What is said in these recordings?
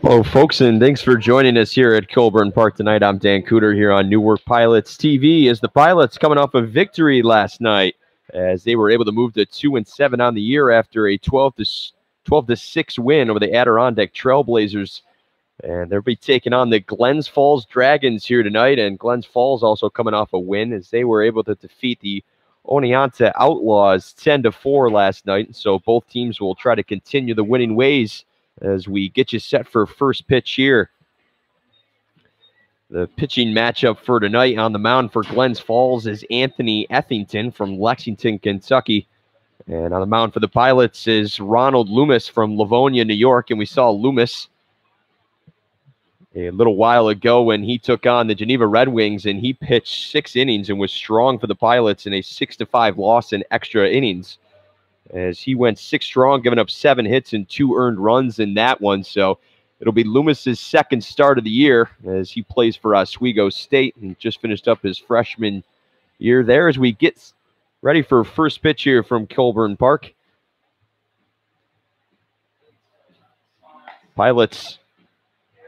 Hello, folks, and thanks for joining us here at Colburn Park tonight. I'm Dan Cooter here on NewarkPilots.tv as the Pilots coming off a victory last night as they were able to move to 2-7 on the year after a 12-6 win over the Adirondack Trailblazers. And they'll be taking on the Glens Falls Dragons here tonight, and Glens Falls also coming off a win as they were able to defeat the Oneonta Outlaws 10-4 last night. So both teams will try to continue the winning ways as we get you set for first pitch here. The pitching matchup for tonight on the mound for Glens Falls is Anthony Ethington from Lexington, Kentucky. And on the mound for the Pilots is Ronald Loomis from Livonia, New York. And we saw Loomis a little while ago when he took on the Geneva Red Wings, and he pitched 6 innings and was strong for the Pilots in a 6-5 loss in extra innings, as he went 6 strong, giving up 7 hits and 2 earned runs in that one. So it'll be Loomis's second start of the year as he plays for Oswego State and just finished up his freshman year there as we get ready for first pitch here from Colburn Park. Pilots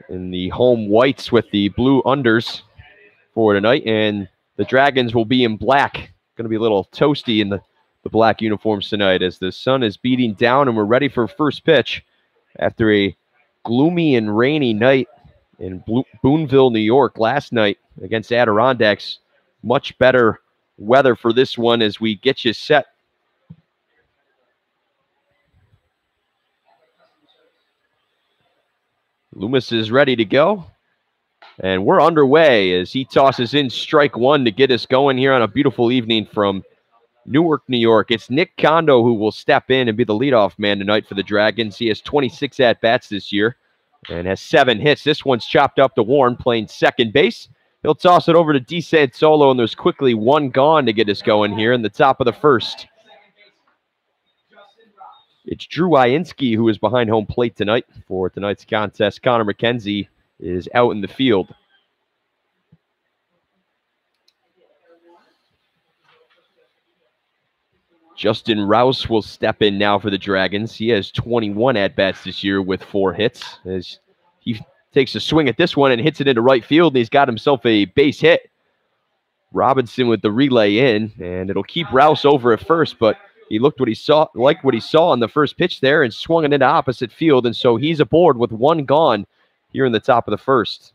in the home whites with the blue unders for tonight, and the Dragons will be in black. Going to be a little toasty in the black uniforms tonight as the sun is beating down, and we're ready for first pitch after a gloomy and rainy night in Boonville, New York last night against Adirondacks. Much better weather for this one as we get you set. Loomis is ready to go, and we're underway as he tosses in strike one to get us going here on a beautiful evening from Newark, New York. It's Nick Kondo who will step in and be the leadoff man tonight for the Dragons. He has 26 at-bats this year and has 7 hits. This one's chopped up to Warren playing second base. He'll toss it over to DeSantolo, and there's quickly 1 gone to get us going here in the top of the first. It's Drew Iinski who is behind home plate tonight for tonight's contest. Connor McKenzie is out in the field. Justin Rouse will step in now for the Dragons. He has 21 at-bats this year with 4 hits. As he takes a swing at this one and hits it into right field, and he's got himself a base hit. Robinson with the relay in, and it'll keep Rouse over at first, but he liked what he saw on the first pitch there and swung it into opposite field, and so he's aboard with 1 gone here in the top of the first.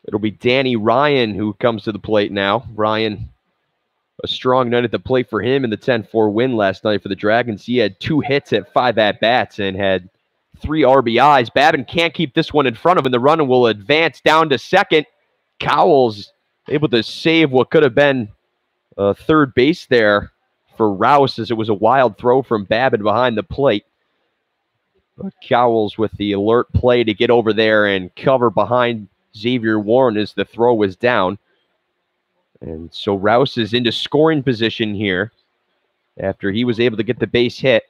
It'll be Danny Ryan who comes to the plate now. Ryan, a strong night at the plate for him in the 10-4 win last night for the Dragons. He had 2 hits at 5 at-bats and had 3 RBIs. Babin can't keep this one in front of him. The runner will advance down to second. Cowles able to save what could have been third base there for Rouse as it was a wild throw from Babin behind the plate. But Cowles with the alert play to get over there and cover behind Xavier Warren as the throw was down. And so Rouse is into scoring position here after he was able to get the base hit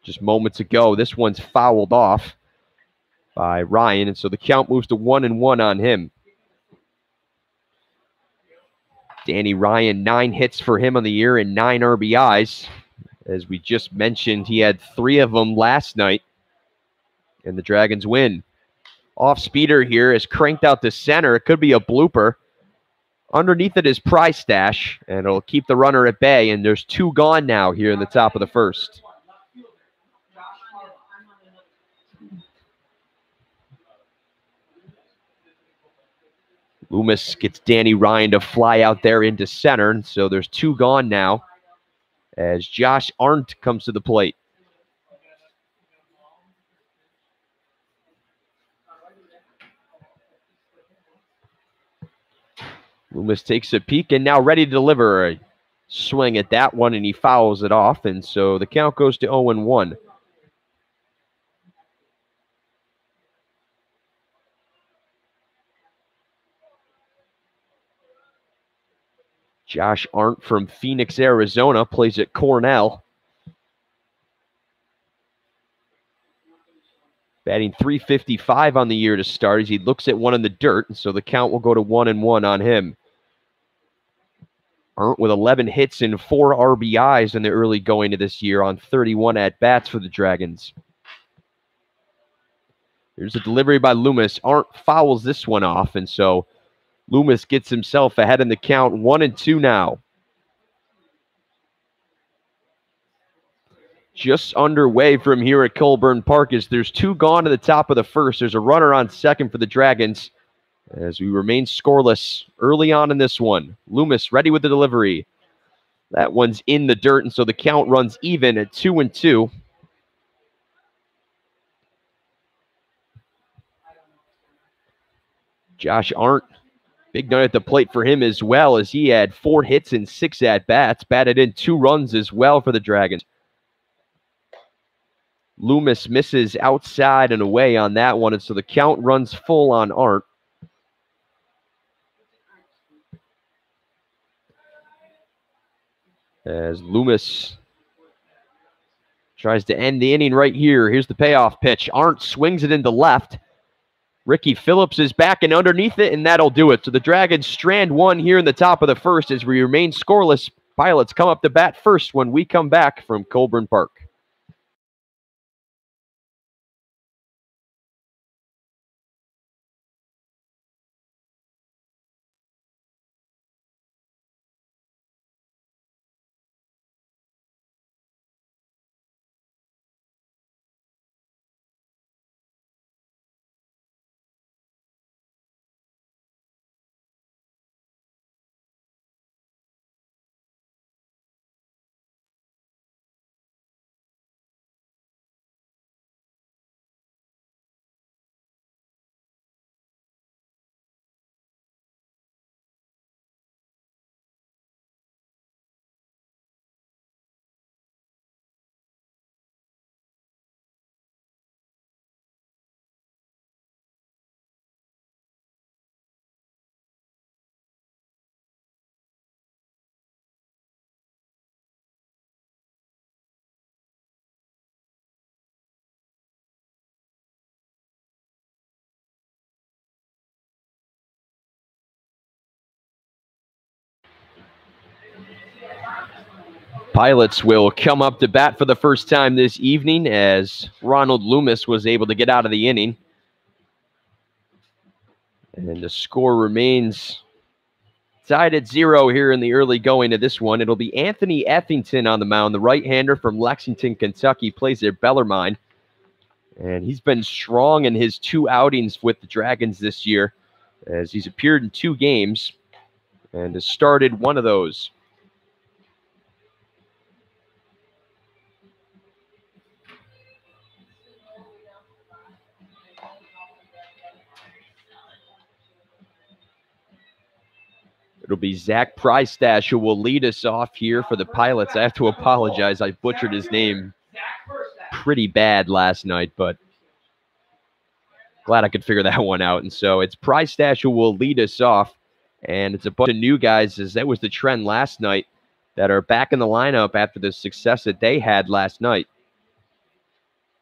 just moments ago. This one's fouled off by Ryan, and so the count moves to 1-1 on him. Danny Ryan, 9 hits for him on the year and 9 RBIs. As we just mentioned, he had 3 of them last night, and the Dragons win. Off speeder here is cranked out to center. It could be a blooper. Underneath it is Price Stash, and it'll keep the runner at bay, and there's 2 gone now here in the top of the first. Loomis gets Danny Ryan to fly out there into center, and so there's 2 gone now as Josh Arndt comes to the plate. Loomis takes a peek and now ready to deliver a swing at that one, and he fouls it off, and so the count goes to 0-1. Josh Arndt from Phoenix, Arizona, plays at Cornell. Batting .355 on the year to start as he looks at one in the dirt, and so the count will go to 1-1 on him. Arndt with 11 hits and 4 RBIs in the early going of this year on 31 at-bats for the Dragons. Here's a delivery by Loomis. Arndt fouls this one off, and so Loomis gets himself ahead in the count, 1-2 now. Just underway from here at Colburn Park as there's 2 gone to the top of the first. There's a runner on second for the Dragons as we remain scoreless early on in this one. Loomis ready with the delivery. That one's in the dirt, and so the count runs even at 2-2. Josh Arndt, big night at the plate for him as well, as he had 4 hits and 6 at-bats, batted in 2 runs as well for the Dragons. Loomis misses outside and away on that one, and so the count runs full on Arndt. As Loomis tries to end the inning right here. Here's the payoff pitch. Arndt swings it into left. Ricky Phillips is back and underneath it, and that'll do it. So the Dragons strand one here in the top of the first as we remain scoreless. Pilots come up to bat first when we come back from Colburn Park. Pilots will come up to bat for the first time this evening as Ronald Loomis was able to get out of the inning. And the score remains tied at 0 here in the early going of this one. It'll be Anthony Effington on the mound, the right-hander from Lexington, Kentucky, plays at Bellarmine. And he's been strong in his 2 outings with the Dragons this year, as he's appeared in 2 games and has started 1 of those. It'll be Zach Prystash who will lead us off here for the Pilots. I have to apologize. I butchered his name pretty bad last night, but glad I could figure that one out. And so it's Prystash who will lead us off. And it's a bunch of new guys, as that was the trend last night, that are back in the lineup after the success that they had last night.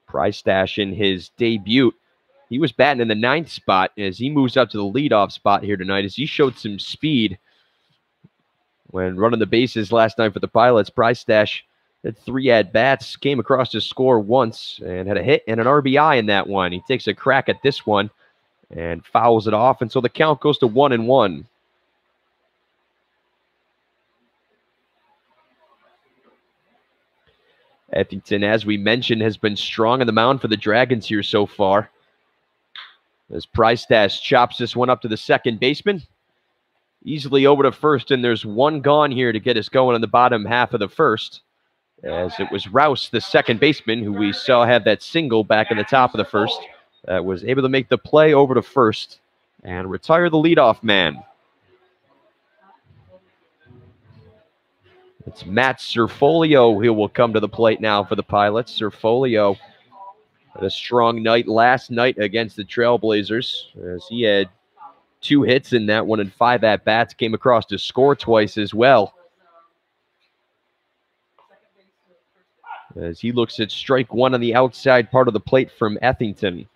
Prystash in his debut, he was batting in the 9th spot as he moves up to the leadoff spot here tonight, as he showed some speed when running the bases last night for the Pilots. Prystash had 3 at-bats, came across to score once, and had a hit and an RBI in that one. He takes a crack at this one and fouls it off, and so the count goes to 1-1. Effington, as we mentioned, has been strong on the mound for the Dragons here so far, as Prystash chops this one up to the second baseman. Easily over to first, and there's 1 gone here to get us going in the bottom half of the first, as it was Rouse, the second baseman, who we saw have that single back in the top of the first, that was able to make the play over to first and retire the leadoff man. It's Matt Serfolio who will come to the plate now for the Pilots. Serfolio had a strong night last night against the Trailblazers, as he had 2 hits in that one and 5 at-bats, came across to score twice as well, as he looks at strike 1 on the outside part of the plate from Effington.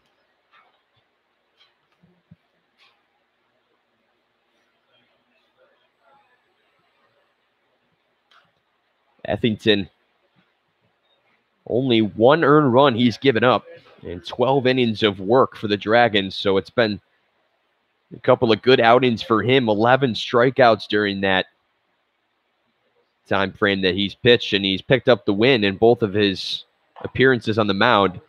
Etherington, only one earned run he's given up in 12 innings of work for the Dragons. So it's been a couple of good outings for him. 11 strikeouts during that time frame that he's pitched, and he's picked up the win in both of his appearances on the mound.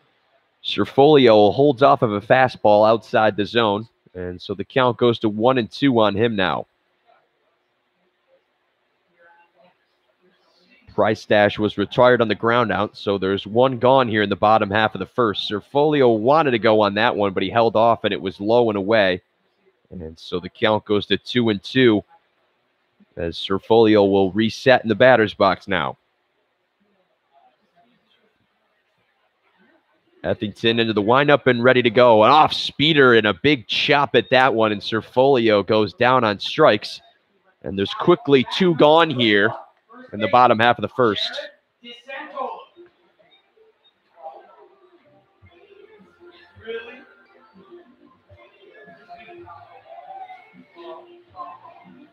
Serfolio holds off of a fastball outside the zone, and so the count goes to 1-2 on him now. Price Stash was retired on the ground out, so there's one gone here in the bottom half of the first. Serfolio wanted to go on that one, but he held off, and it was low and away. And so the count goes to 2-2 as Serfolio will reset in the batter's box now. Etherington into the windup and ready to go. An off speeder and a big chop at that one, and Serfolio goes down on strikes. And there's quickly two gone here in the bottom half of the first.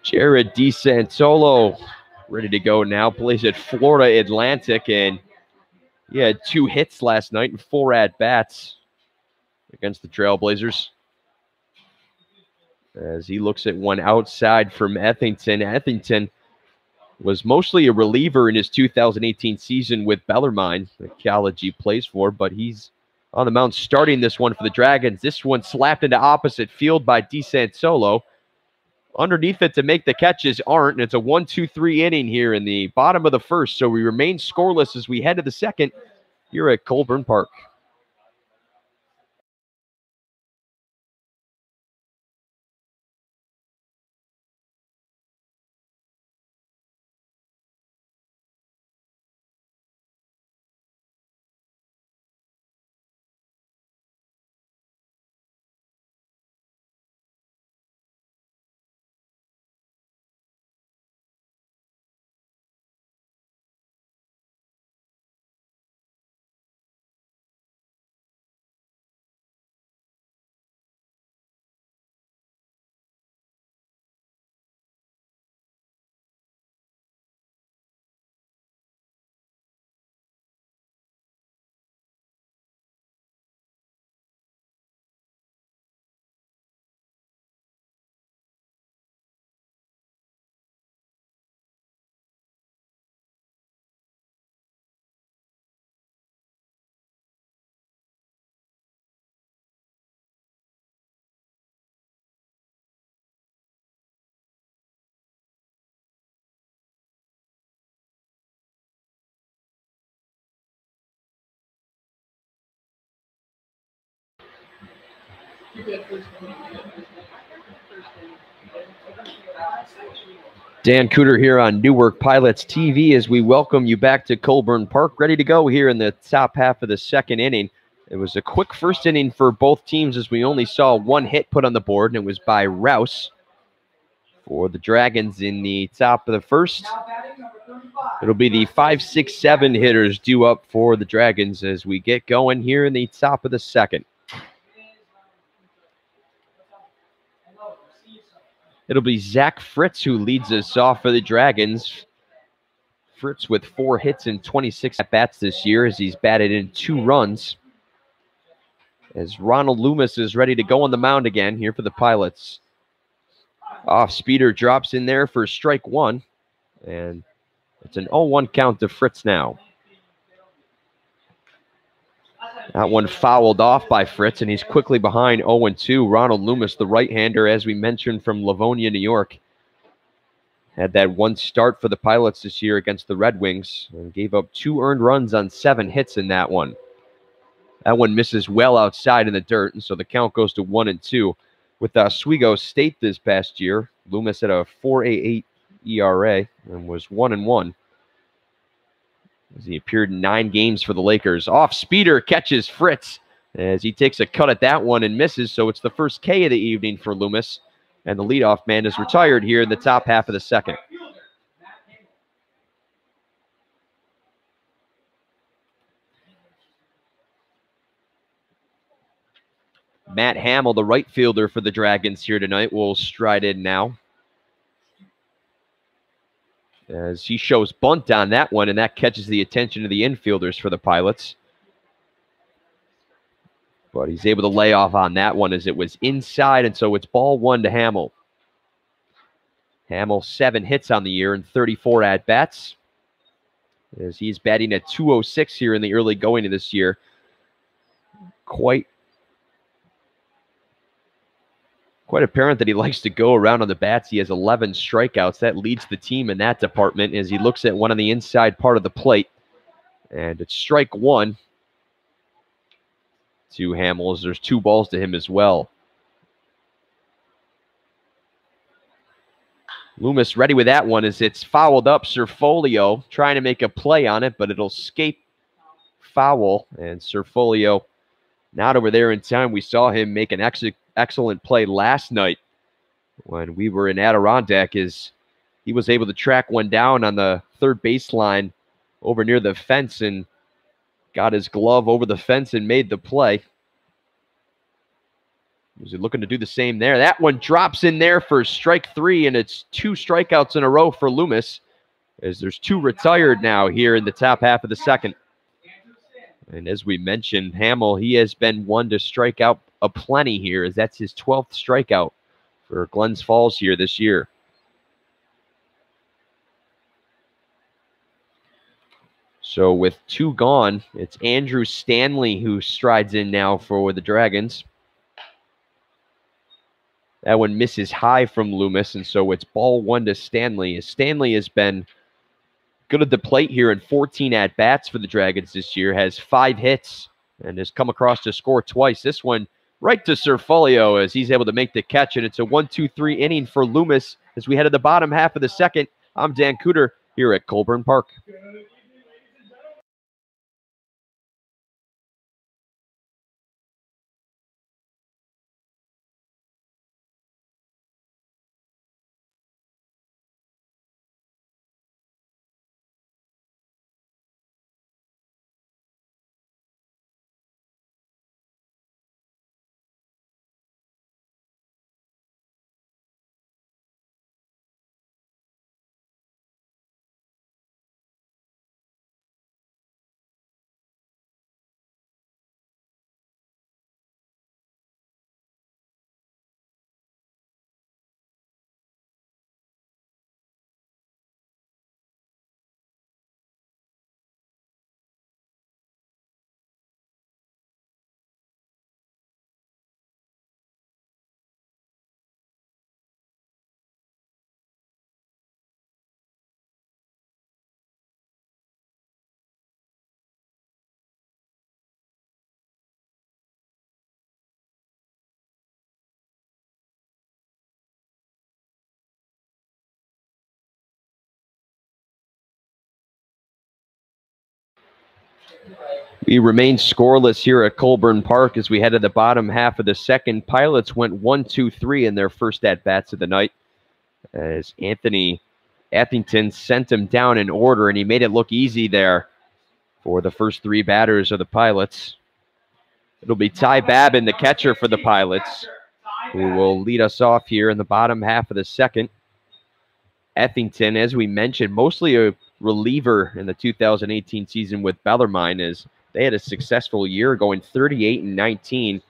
Jared DeSantolo ready to go now. Plays at Florida Atlantic, and he had 2 hits last night and 4 at-bats against the Trailblazers. As he looks at one outside from Etherington. Etherington was mostly a reliever in his 2018 season with Bellarmine, the college he plays for, but he's on the mound starting this one for the Dragons. This one slapped into opposite field by DeSantolo. Underneath it to make the catches aren't, and it's a 1-2-3 inning here in the bottom of the first, so we remain scoreless as we head to the second here at Colburn Park. Dan Cooter here on NewarkPilots.tv as we welcome you back to Colburn Park. Ready to go here in the top half of the second inning. It was a quick first inning for both teams as we only saw one hit put on the board, and it was by Rouse for the Dragons in the top of the first. It'll be the 5, 6, 7 hitters due up for the Dragons as we get going here in the top of the second. It'll be Zach Fritz who leads us off for the Dragons. Fritz with 4 hits and 26 at-bats this year as he's batted in 2 runs. As Ronald Loomis is ready to go on the mound again here for the Pilots. Off speeder drops in there for strike 1. And it's an 0-1 count to Fritz now. That one fouled off by Fritz, and he's quickly behind 0-2. Ronald Loomis, the right-hander, as we mentioned, from Livonia, New York. Had that one start for the Pilots this year against the Red Wings and gave up 2 earned runs on 7 hits in that one. That one misses well outside in the dirt, and so the count goes to 1-2. With Oswego State this past year, Loomis had a 4.88 ERA and was 1-1. As he appeared in 9 games for the Lakers. Off speeder catches Fritz as he takes a cut at that one and misses, so it's the first K of the evening for Loomis. And the leadoff man is retired here in the top half of the second. Matt Hamill, the right fielder for the Dragons here tonight, will stride in now. as he shows bunt on that one, and that catches the attention of the infielders for the Pilots. But he's able to lay off on that one as it was inside, and so it's ball one to Hamill. Hamill 7 hits on the year and 34 at-bats, as he's batting at .206 here in the early going of this year. Quite apparent that he likes to go around on the bats. He has 11 strikeouts. That leads the team in that department as he looks at one on the inside part of the plate. And it's strike one to Hamill as there's 2 balls to him as well. Loomis ready with that one as it's fouled up. Serfolio trying to make a play on it, but it'll escape foul. And Serfolio not over there in time. We saw him make an excellent play last night when we were in Adirondack, as he was able to track one down on the third baseline over near the fence and got his glove over the fence and made the play. Was he looking to do the same there? That one drops in there for strike 3, and it's 2 strikeouts in a row for Loomis, as there's 2 retired now here in the top half of the second. And as we mentioned, Hamill, he has been one to strike out aplenty here, as that's his 12th strikeout for Glens Falls here this year. So with 2 gone, it's Andrew Stanley who strides in now for the Dragons. That one misses high from Loomis, and so it's ball 1 to Stanley. As Stanley has been good at the plate here in 14 at-bats for the Dragons this year, has 5 hits, and has come across to score twice. This one right to Serfolio as he's able to make the catch, and it's a 1-2-3 inning for Loomis as we head to the bottom half of the second. I'm Dan Cooter here at Colburn Park. We remain scoreless here at Colburn Park as we head to the bottom half of the second. Pilots went 1-2-3 in their first at-bats of the night, as Anthony Etherington sent him down in order, and he made it look easy there for the first 3 batters of the Pilots. It'll be Ty Babin, the catcher for the Pilots, who will lead us off here in the bottom half of the second. Etherington, as we mentioned, mostly a reliever in the 2018 season with Bellarmine, as they had a successful year going 38-19,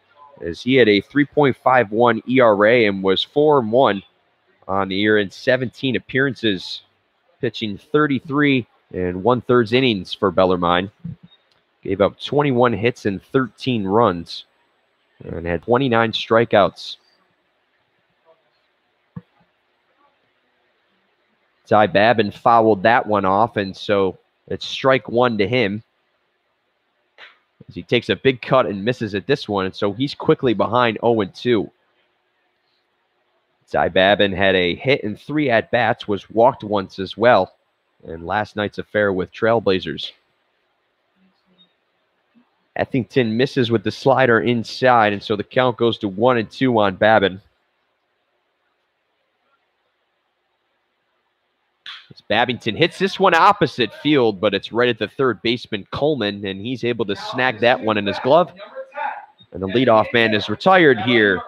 as he had a 3.51 ERA and was 4-1 on the year in 17 appearances, pitching 33 1/3 innings for Bellarmine. Gave up 21 hits and 13 runs and had 29 strikeouts. Ty Babin fouled that one off, and so it's strike 1 to him, as he takes a big cut and misses at this one, and so he's quickly behind 0-2. Ty Babin had a hit and 3 at-bats, was walked once as well in last night's affair with Trailblazers. Etherington misses with the slider inside, and so the count goes to 1-2 on Babin. As Babington hits this one opposite field, but it's right at the third baseman, Coleman, and he's able to snag that one in his glove. And the leadoff man is retired here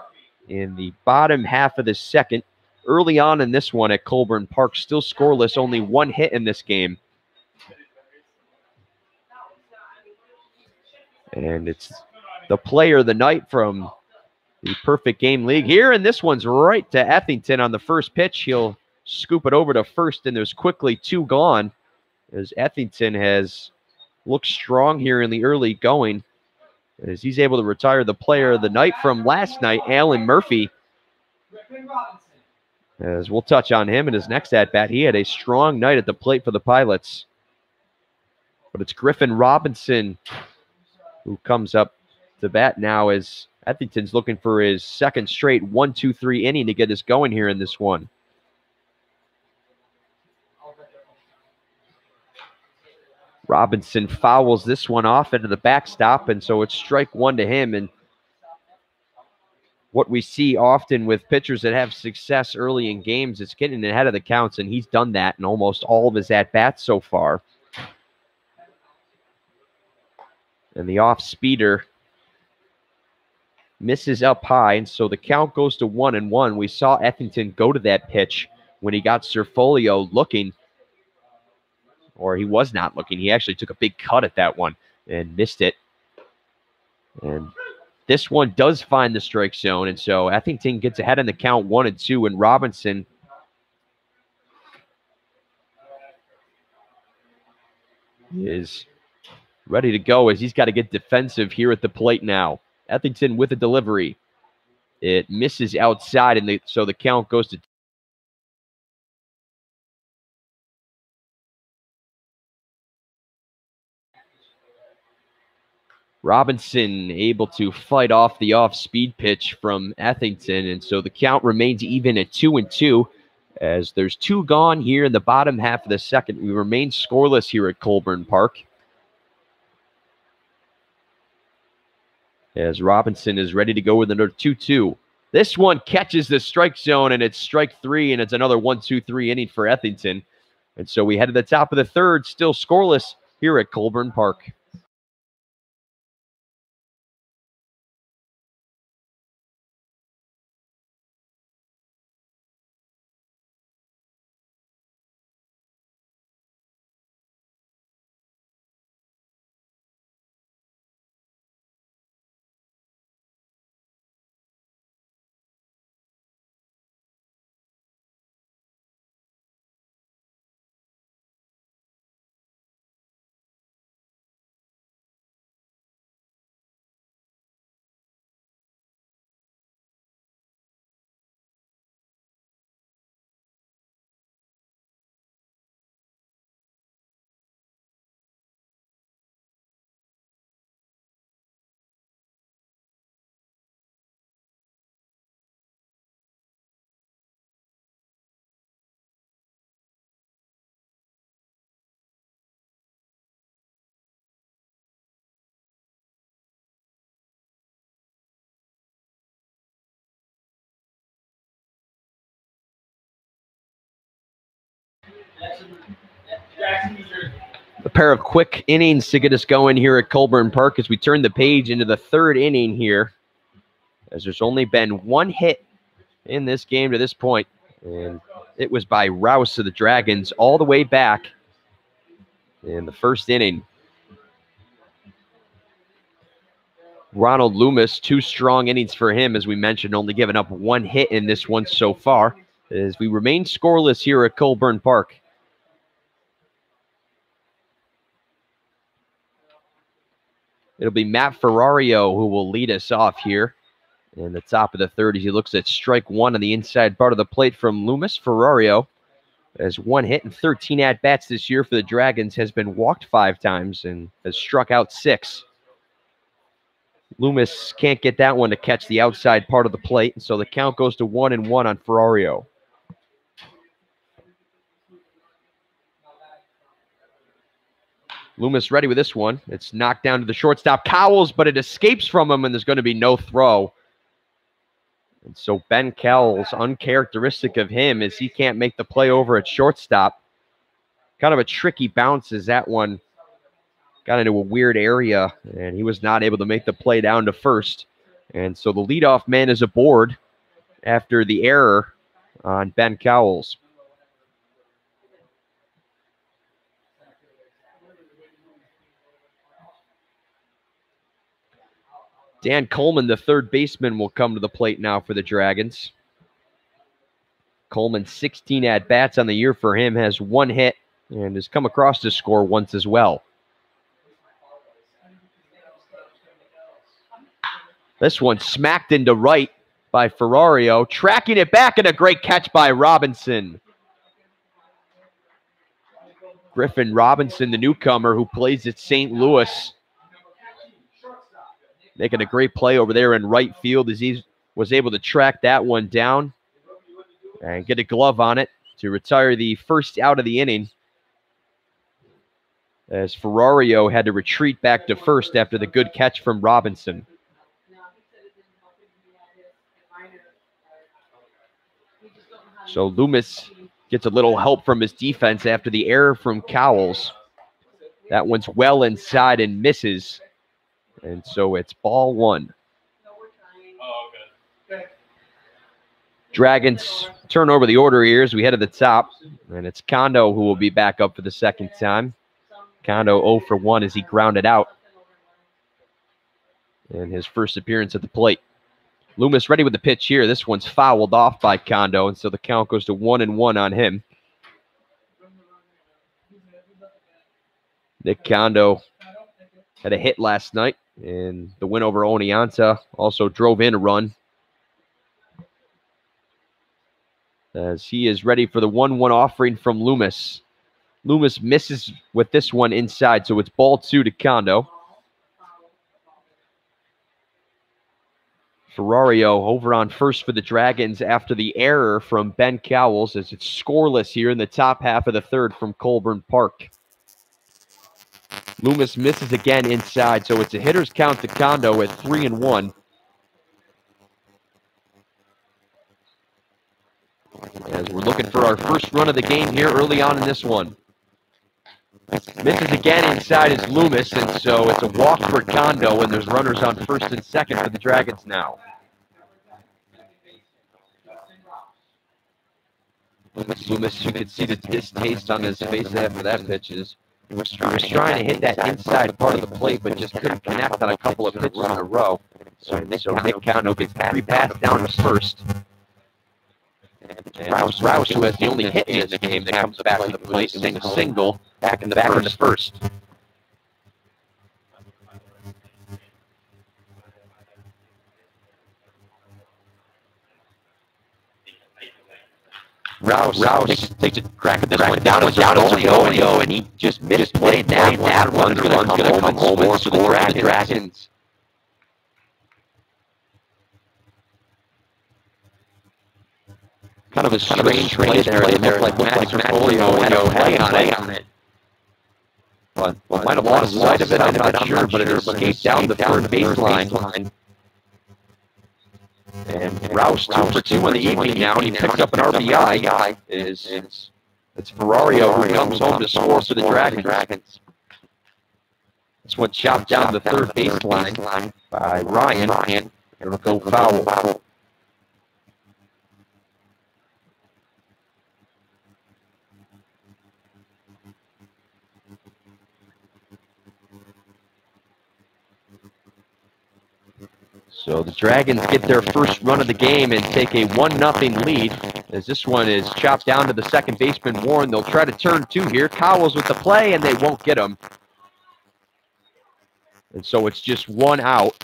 in the bottom half of the second. early on in this one at Colburn Park, still scoreless, only one hit in this game. And it's the player of the night from the Perfect Game League here, and this one's right to Ethington on the first pitch. He'll scoop it over to first, and there's quickly two gone as Ethington has looked strong here in the early going as he's able to retire the player of the night from last night, Alan Murphy. As we'll touch on him in his next at-bat. He had a strong night at the plate for the Pilots. But it's Griffin Robinson who comes up to bat now as Ethington's looking for his second straight 1-2-3 inning to get us going here in this one. Robinson fouls this one off into the backstop, and so it's strike one to him. And what we see often with pitchers that have success early in games is getting ahead of the counts, and he's done that in almost all of his at-bats so far. And the off-speeder misses up high, and so the count goes to 1-1. We saw Ethington go to that pitch when he got Cerfolio looking, or he was not looking. He actually took a big cut at that one and missed it. And this one does find the strike zone, and so Ethington gets ahead in the count 1-2, and Robinson is ready to go as he's got to get defensive here at the plate now. Ethington with a delivery. It misses outside, and so the count goes to Robinson able to fight off the off-speed pitch from Ethington, and so the count remains even at 2-2 as there's two gone here in the bottom half of the second. We remain scoreless here at Colburn Park as Robinson is ready to go with another 2-2. This one catches the strike zone, and it's strike three, and it's another 1-2-3 inning for Ethington. And so we head to the top of the third, still scoreless here at Colburn Park. A pair of quick innings to get us going here at Colburn Park as we turn the page into the third inning here, as there's only been one hit in this game to this point, and it was by Rouse of the Dragons all the way back in the first inning. Ronald Loomis, 2 strong innings for him, as we mentioned, only giving up one hit in this one so far, as we remain scoreless here at Colburn Park. It'll be Matt Ferrario who will lead us off here in the top of the third as he looks at strike one on the inside part of the plate from Loomis. Ferrario has one hit and 13 at-bats this year for the Dragons, has been walked 5 times and has struck out 6. Loomis can't get that one to catch the outside part of the plate, and so the count goes to 1-1 on Ferrario. Loomis ready with this one. It's knocked down to the shortstop, Cowles, but it escapes from him, and there's going to be no throw. And so Ben Kells, uncharacteristic of him, as he can't make the play over at shortstop. Kind of a tricky bounce as that one got into a weird area, and he was not able to make the play down to first. And so the leadoff man is aboard after the error on Ben Cowles. Dan Coleman, the third baseman, will come to the plate now for the Dragons. Coleman, 16 at-bats on the year for him, has 1 hit, and has come across to score once as well. This one smacked into right by Ferrario, tracking it back, and a great catch by Robinson. Griffin Robinson, the newcomer who plays at St. Louis, making a great play over there in right field as he was able to track that one down and get a glove on it to retire the first out of the inning, as Ferrario had to retreat back to first after the good catch from Robinson. So Loomis gets a little help from his defense after the error from Cowles. That one's well inside and misses. And so it's ball 1. Dragons turn over the order here as we head to the top. And it's Kondo who will be back up for the second time. Kondo 0 for 1 as he grounded out in his first appearance at the plate. Loomis ready with the pitch here. This one's fouled off by Kondo, and so the count goes to 1-1 on him. Nick Kondo had a hit last night, and the win over Oneonta also drove in a run, as he is ready for the 1-1 offering from Loomis. Loomis misses with this one inside, so it's ball 2 to Kondo. Ferrario over on first for the Dragons after the error from Ben Cowles, as it's scoreless here in the top half of the third from Colburn Park. Loomis misses again inside, so it's a hitter's count to Kondo at 3-1. As we're looking for our first run of the game here early on in this one. Misses again inside is Loomis, and so it's a walk for Kondo, and there's runners on first and second for the Dragons now. Loomis, you could see the distaste on his face after that pitch. He was trying to hit that inside part of the plate, but just couldn't connect on a couple of pitches in a row. So Nick Kondo gets 3 passes down to first. And Rouse, who has the only hit in the game that comes back to the plate, hitting a single back in the first. Rouse takes a crack at this one down to Antonio, and he just misplayed that one. That one's going to come home and score the Dragons. Kind of a strange play there. It looked like Antonio had a play on it. But might have lost sight of it, I'm not sure, but it escaped down the third baseline. And Rouse 2 for 2 in the evening now, and he picks up an RBI. It's Ferrario who comes home to score for the Dragons. This one chopped down the third baseline by Ryan. It'll go foul. So the Dragons get their first run of the game and take a 1-0 lead, as this one is chopped down to the second baseman, Warren. They'll try to turn 2 here. Cowles with the play, and they won't get him. And so it's just 1 out.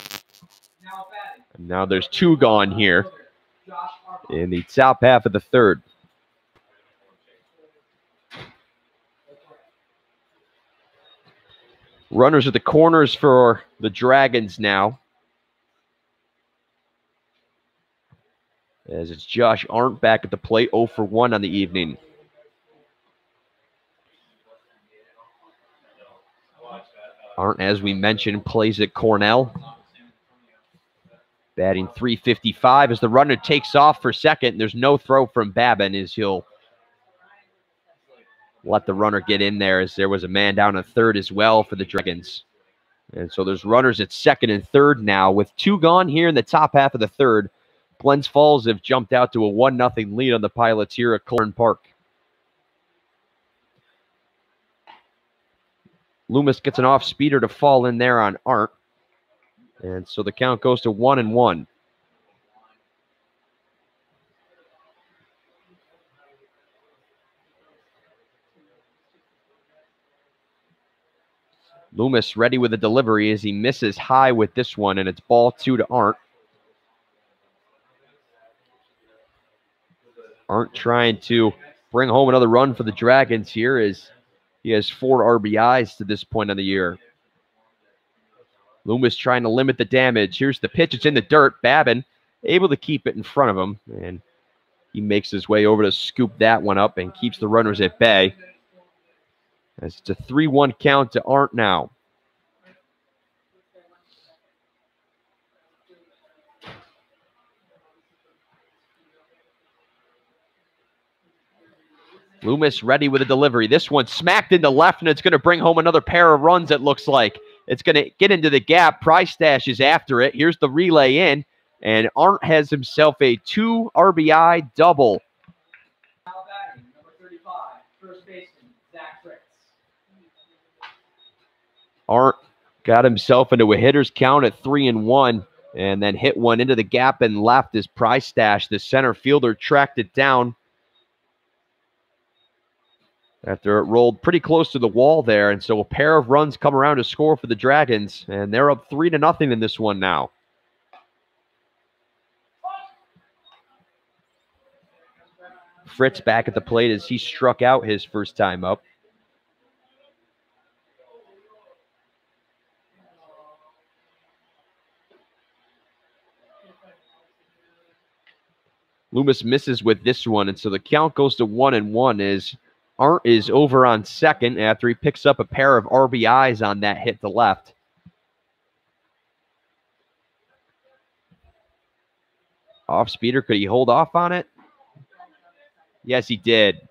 And now there's 2 gone here in the top half of the third. Runners at the corners for the Dragons now, as it's Josh Arndt back at the plate, 0 for 1 on the evening. Arndt, as we mentioned, plays at Cornell. Batting .355 as the runner takes off for second. There's no throw from Babin, as he'll let the runner get in there, as there was a man down at third as well for the Dragons. And so there's runners at second and third now with 2 gone here in the top half of the third. Glens Falls have jumped out to a 1-0 lead on the Pilots here at Colburn Park. Loomis gets an off-speeder to fall in there on Arndt. And so the count goes to 1-1. Loomis ready with a delivery as he misses high with this one, and it's ball 2 to Arndt. Arndt trying to bring home another run for the Dragons here as he has 4 RBIs to this point of the year. Loomis trying to limit the damage. Here's the pitch. It's in the dirt. Babin able to keep it in front of him, and he makes his way over to scoop that one up and keeps the runners at bay. As it's a 3-1 count to Arndt now. Loomis ready with a delivery. This one smacked into left, and it's going to bring home another pair of runs, it looks like. It's going to get into the gap. Price Stash is after it. Here's the relay in, and Arndt has himself a 2 RBI double. Arndt got himself into a hitter's count at 3-1, and then hit one into the gap and left as Price Stash, the center fielder, tracked it down after it rolled pretty close to the wall there. And so a pair of runs come around to score for the Dragons, and they're up 3-0 in this one now. Fritz back at the plate as he struck out his first time up. Loomis misses with this one, and so the count goes to 1-1 as Arndt is over on second after he picks up a pair of RBIs on that hit to left. Off speeder, could he hold off on it? Yes, he did.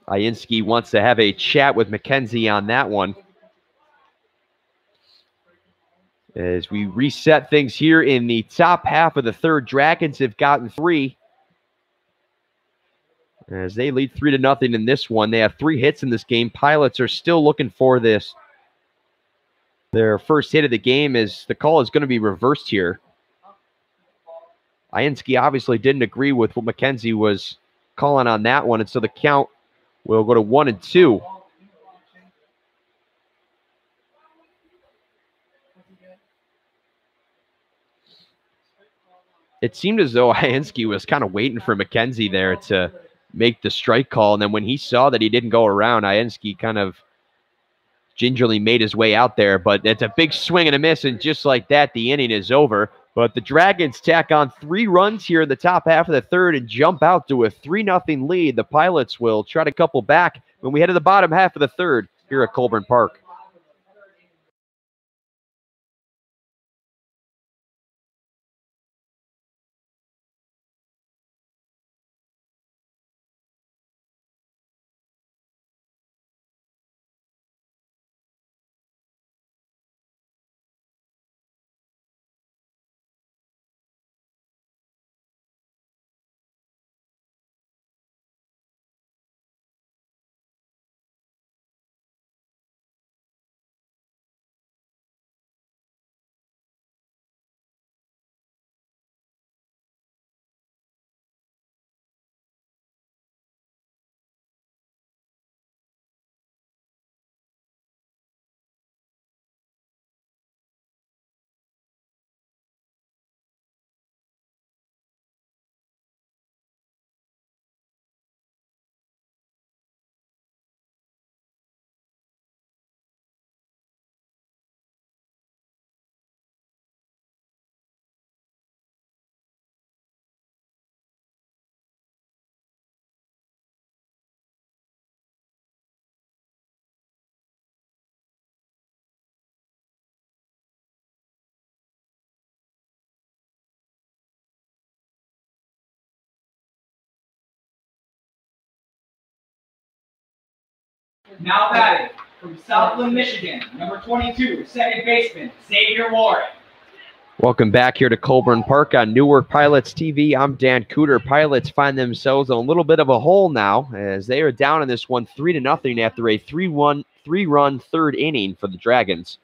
Iinski wants to have a chat with McKenzie on that one. As we reset things here in the top half of the third, Dragons have gotten 3. As they lead 3-0 in this one. They have 3 hits in this game. Pilots are still looking for this. Their first hit of the game is the call is going to be reversed here. Iinski obviously didn't agree with what McKenzie was calling on that one, and so the count will go to 1-2. It seemed as though Iinski was kind of waiting for McKenzie there to make the strike call, and then when he saw that he didn't go around, Iinski kind of gingerly made his way out there, but it's a big swing and a miss, and just like that, the inning is over. But the Dragons tack on 3 runs here in the top half of the third and jump out to a 3-0 lead. The Pilots will try to couple back when we head to the bottom half of the third here at Colburn Park. Now batting from Southland, Michigan, number 22, second baseman, Xavier Warren. Welcome back here to Colburn Park on Newark Pilots TV. I'm Dan Cooter. Pilots find themselves in a little bit of a hole now as they are down in this one 3-0 after a 3-run third inning for the Dragons.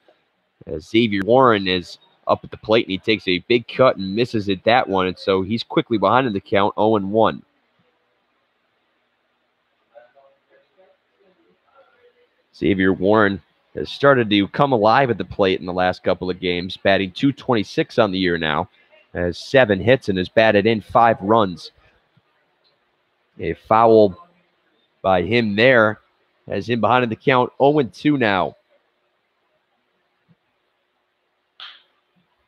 As Xavier Warren is up at the plate and he takes a big cut and misses it that one, and so he's quickly behind in the count, 0-1. Xavier Warren has started to come alive at the plate in the last couple of games, batting .226 on the year now, has 7 hits and has batted in 5 runs. A foul by him there has him behind in the count, 0-2 now.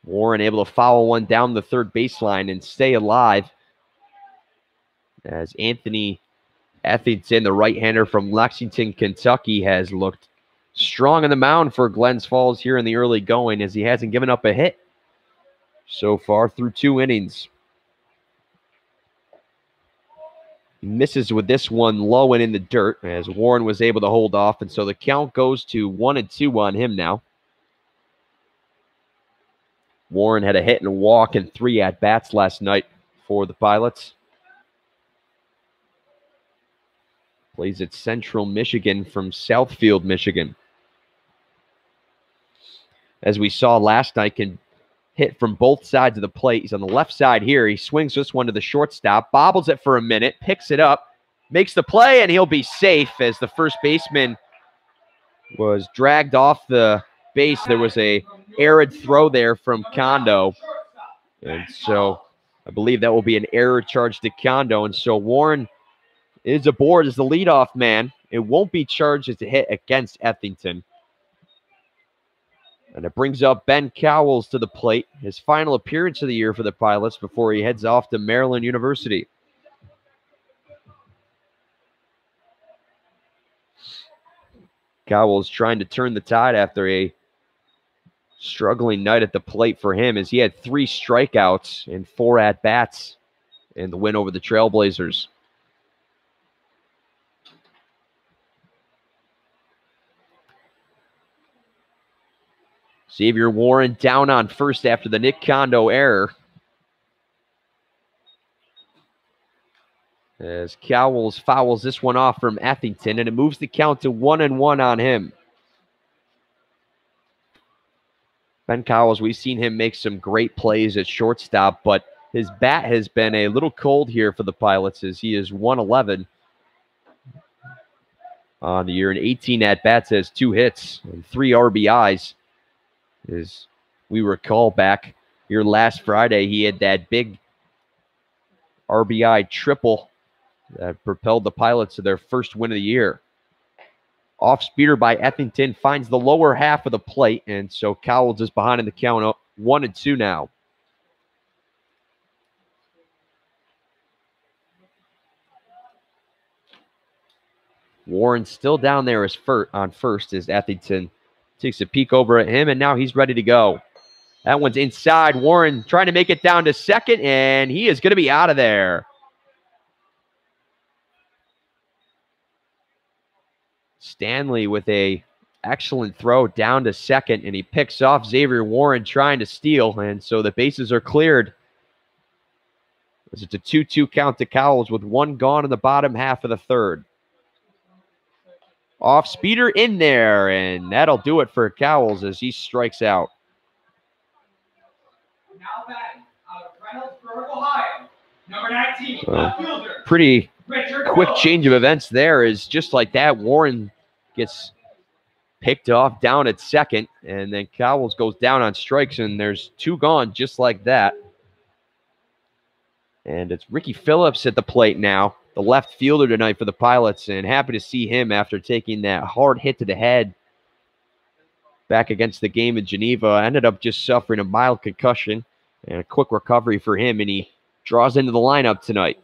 Warren able to foul one down the third baseline and stay alive as Anthony Ethington, the right-hander from Lexington, Kentucky, has looked strong on the mound for Glens Falls here in the early going as he hasn't given up a hit so far through 2 innings. He misses with this one low and in the dirt as Warren was able to hold off, and so the count goes to 1-2 on him now. Warren had a hit and a walk and 3 at-bats last night for the Pilots. Plays at Central Michigan from Southfield, Michigan. As we saw last night, can hit from both sides of the plate. He's on the left side here. He swings this one to the shortstop, bobbles it for a minute, picks it up, makes the play, and he'll be safe as the first baseman was dragged off the base. There was a errant throw there from Kondo, and so I believe that will be an error charge to Kondo, and so Warren is aboard as the leadoff man. It won't be charged as a hit against Ethington. And it brings up Ben Cowles to the plate, his final appearance of the year for the Pilots before he heads off to Maryland University. Cowles trying to turn the tide after a struggling night at the plate for him as he had 3 strikeouts and 4 at-bats in the win over the Trailblazers. Xavier Warren down on first after the Nick Kondo error. As Cowles fouls this one off from Ethington, and it moves the count to 1-1 on him. Ben Cowles, we've seen him make some great plays at shortstop, but his bat has been a little cold here for the Pilots as he is 111 on the year, and 18 at-bats, has 2 hits and 3 RBIs. As we recall back here last Friday, he had that big RBI triple that propelled the Pilots to their first win of the year. Off speeder by Ethington finds the lower half of the plate, and so Cowles is behind in the count, 1-2 now. Warren still down there as on first as Ethington takes a peek over at him, and now he's ready to go. That one's inside. Warren trying to make it down to second, and he is going to be out of there. Stanley with a excellent throw down to second, and he picks off Xavier Warren trying to steal, and so the bases are cleared. It's a 2-2 count to Cowles with 1 gone in the bottom half of the third. Off speeder in there, and that'll do it for Cowles as he strikes out. Now batting out of Reynoldsburg, Ohio, number 19, fielder. Pretty quick change of events there is just like that. Warren gets picked off down at second, and then Cowles goes down on strikes, and there's 2 gone just like that. And it's Ricky Phillips at the plate now, the left fielder tonight for the Pilots, and happy to see him after taking that hard hit to the head back against the game in Geneva. Ended up just suffering a mild concussion, and a quick recovery for him, and he draws into the lineup tonight.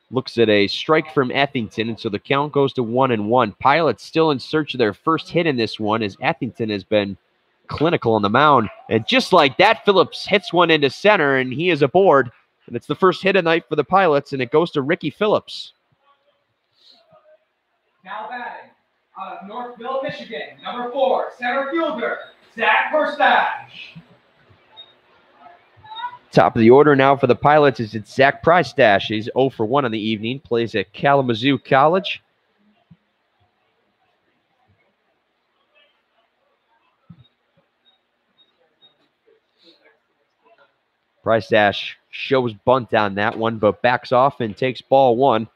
Looks at a strike from Ethington, and so the count goes to 1-1. Pilots still in search of their first hit in this one as Ethington has been clinical on the mound. And just like that, Phillips hits one into center, and he is aboard. And it's the first hit of the night for the Pilots, and it goes to Ricky Phillips. Now batting out of Northville, Michigan, number 4, center fielder, Zach Verstash. Top of the order now for the Pilots is it's Zach Priestash. He's 0 for 1 on the evening, plays at Kalamazoo College. Priestash shows bunt on that one, but backs off and takes ball 1.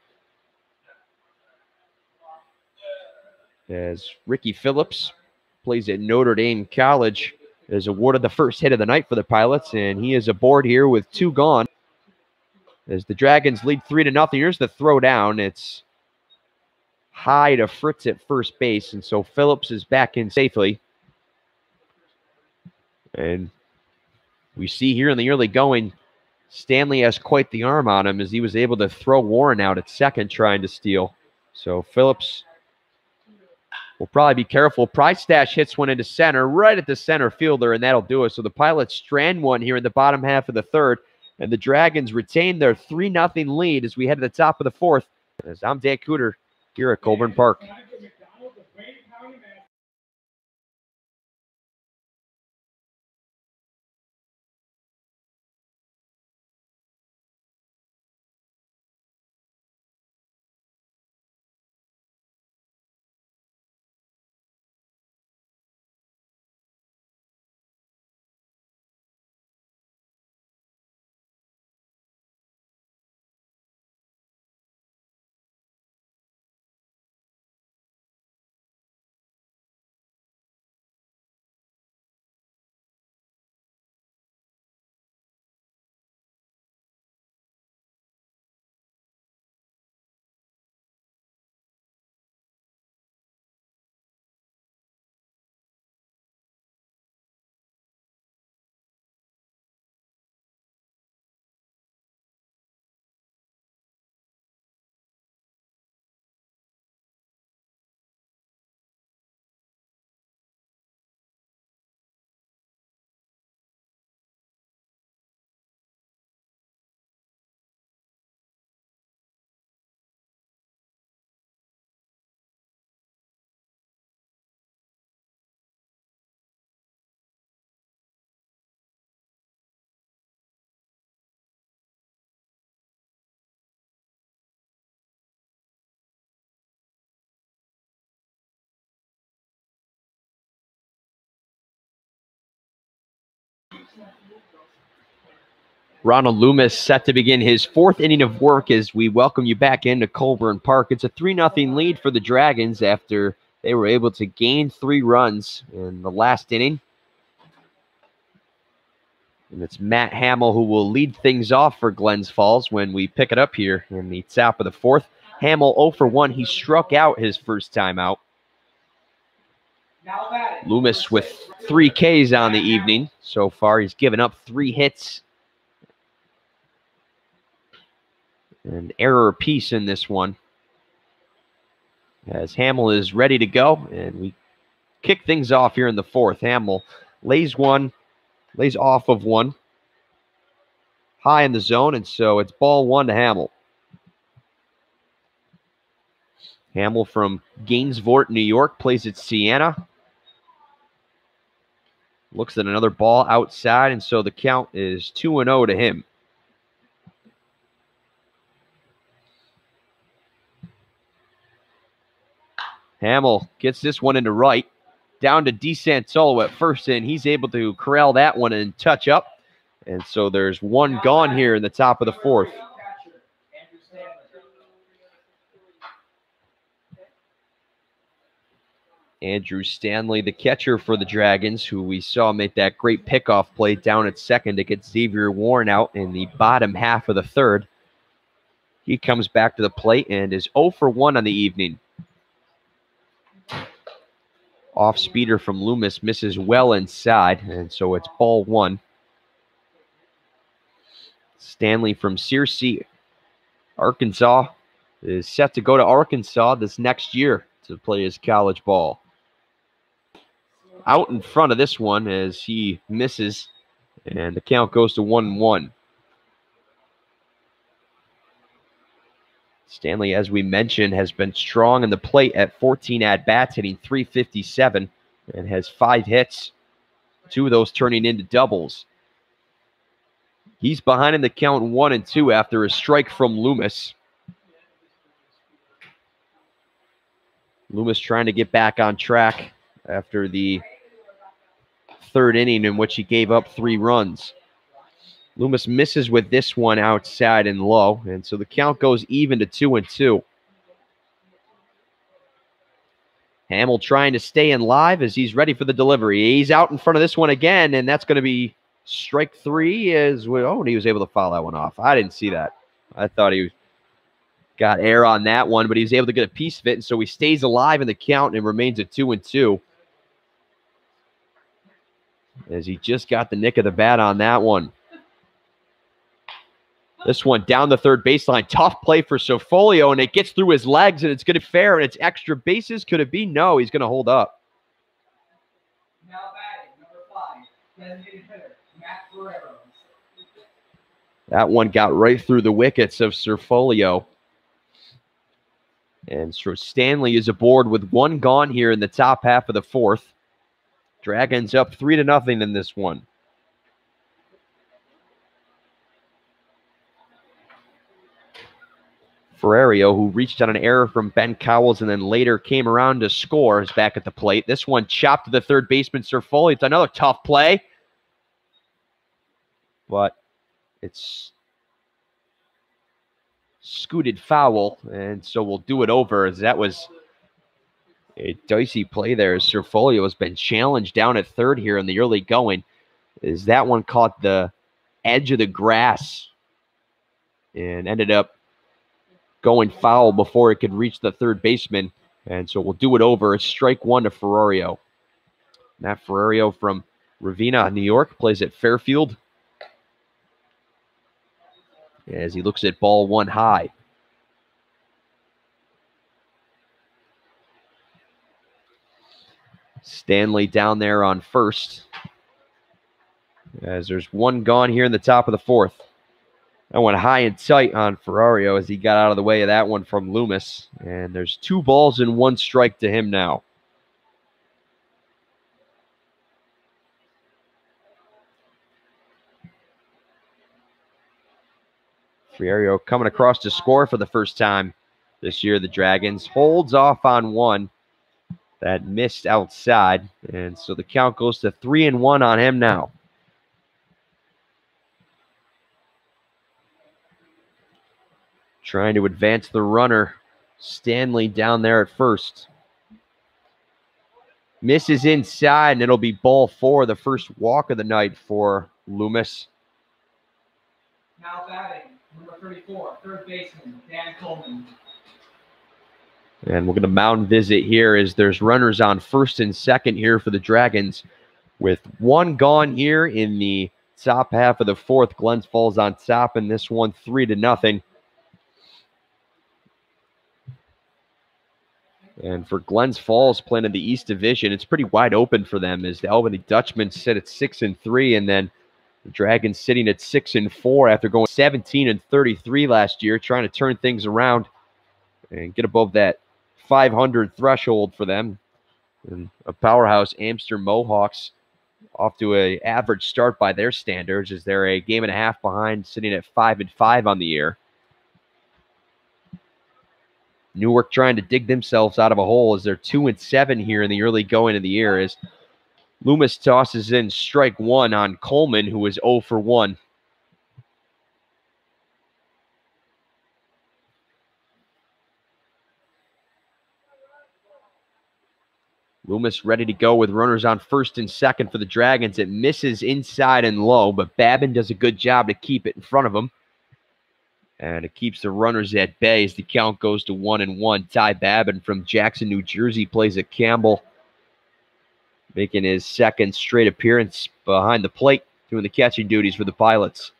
As Ricky Phillips plays at Notre Dame College, is awarded the first hit of the night for the Pilots, and he is aboard here with 2 gone. As the Dragons lead 3-0. Here's the throw down. It's high to Fritz at first base, and so Phillips is back in safely. And we see here in the early going, Stanley has quite the arm on him as he was able to throw Warren out at second trying to steal. So Phillips will probably be careful. Priestash hits one into center, right at the center fielder, and that'll do it. So the Pilots strand one here in the bottom half of the 3rd, and the Dragons retain their 3-0 lead as we head to the top of the 4th. As I'm Dan Cooter here at Colburn Park. Ronald Loomis set to begin his 4th inning of work as we welcome you back into Colburn Park. It's a 3-0 lead for the Dragons after they were able to gain 3 runs in the last inning. And it's Matt Hamill who will lead things off for Glens Falls when we pick it up here in the top of the 4th. Hamill 0 for 1. He struck out his first time out. Loomis with 3 Ks on the evening so far. He's given up 3 hits. An error apiece in this one. As Hamill is ready to go, and we kick things off here in the 4th. Hamill lays off of one. High in the zone, and so it's ball 1 to Hamill. Hamill from Gainesville, New York, plays at Siena. Looks at another ball outside, and so the count is 2-0 to him. Hamill gets this one into right. Down to DeSantolo at first, and he's able to corral that one and touch up. And so there's 1 gone here in the top of the 4th. Andrew Stanley, the catcher for the Dragons, who we saw make that great pickoff play down at second to get Xavier Warren out in the bottom half of the 3rd. He comes back to the plate and is 0 for 1 on the evening. Off speeder from Loomis misses well inside, and so it's ball 1. Stanley from Searcy, Arkansas, is set to go to Arkansas this next year to play his college ball. Out in front of this one as he misses, and the count goes to 1-1. Stanley, as we mentioned, has been strong in the plate at 14 at-bats, hitting .357, and has 5 hits, 2 of those turning into doubles. He's behind in the count 1-2 after a strike from Loomis. Loomis trying to get back on track after the third inning in which he gave up 3 runs. Loomis misses with this one outside and low, and so the count goes even to 2-2. Hamill trying to stay in live as he's ready for the delivery. He's out in front of this one again, and that's going to be strike 3 as well. Oh, and he was able to foul that one off. I didn't see that. I thought he got air on that one, but he was able to get a piece of it, and so he stays alive in the count and remains at 2-2. As he just got the nick of the bat on that one. This one down the third baseline. Tough play for Cerfolio, and it gets through his legs, and it's going to be fair, and it's extra bases. Could it be? No, he's going to hold up. Now batting, number 5, designated hitter, Matt Ferrero. That one got right through the wickets of Cerfolio. And so Stanley is aboard with 1 gone here in the top half of the 4th. Dragons up 3-0 in this one. Ferrerio, who reached on an error from Ben Cowles and then later came around to score, is back at the plate. This one chopped to the third baseman, Cerfolio. It's another tough play. But it's scooted foul, and so we'll do it over, as that was a dicey play there. Cerfolio has been challenged down at third here in the early going. As that one caught the edge of the grass and ended up going foul before it could reach the third baseman. And so we'll do it over. It's strike 1 to Ferrerio. Matt Ferrerio from Ravenna, New York, plays at Fairfield. As he looks at ball 1 high. Stanley down there on first. As there's 1 gone here in the top of the 4th. That went high and tight on Ferrerio as he got out of the way of that one from Loomis. And there's 2 balls and 1 strike to him now. Ferrerio coming across to score for the first time this year. The Dragons holds off on one that missed outside. And so the count goes to 3-1 on him now. Trying to advance the runner. Stanley down there at first. Misses inside, and it'll be ball 4, the first walk of the night for Loomis. Now batting, number 34, third baseman, Dan Coleman. And we're going to mound visit here as there's runners on first and second here for the Dragons. With 1 gone here in the top half of the 4th, Glens falls on top in this one 3-0. And for Glens Falls playing in the East Division, it's pretty wide open for them as the Albany Dutchmen sit at 6-3, and then the Dragons sitting at 6-4 after going 17-33 last year, trying to turn things around and get above that 500 threshold for them. And a powerhouse Amster Mohawks off to an average start by their standards as they're a game and a half behind, sitting at 5-5 on the year. Newark trying to dig themselves out of a hole as they're 2-7 here in the early going of the year as Loomis tosses in strike 1 on Coleman, who is 0 for 1. Loomis ready to go with runners on first and second for the Dragons. It misses inside and low, but Babin does a good job to keep it in front of him. And it keeps the runners at bay as the count goes to 1-1. Ty Babin from Jackson, New Jersey, plays at Campbell, making his second straight appearance behind the plate, doing the catching duties for the Pilots.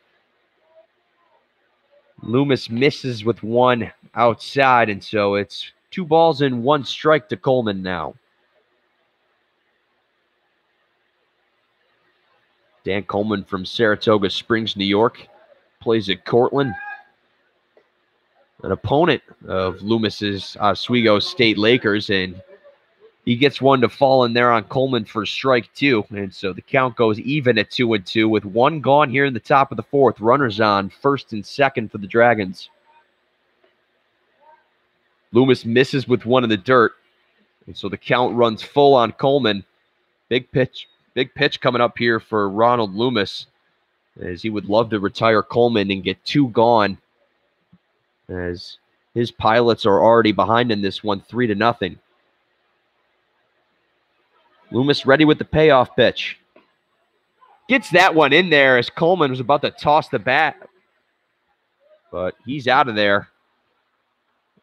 Loomis misses with 1 outside, and so it's 2 balls and 1 strike to Coleman now. Dan Coleman from Saratoga Springs, New York, plays at Cortland. An opponent of Loomis's Oswego State Lakers, and He gets one to fall in there on Coleman for strike 2. And so the count goes even at 2-2 with one gone here in the top of the 4th. Runners on first and second for the Dragons. Loomis misses with one in the dirt. And so the count runs full on Coleman. Big pitch coming up here for Ronald Loomis, as he would love to retire Coleman and get 2 gone, as his Pilots are already behind in this one 3-0. Loomis ready with the payoff pitch. Gets that one in there as Coleman was about to toss the bat, but he's out of there.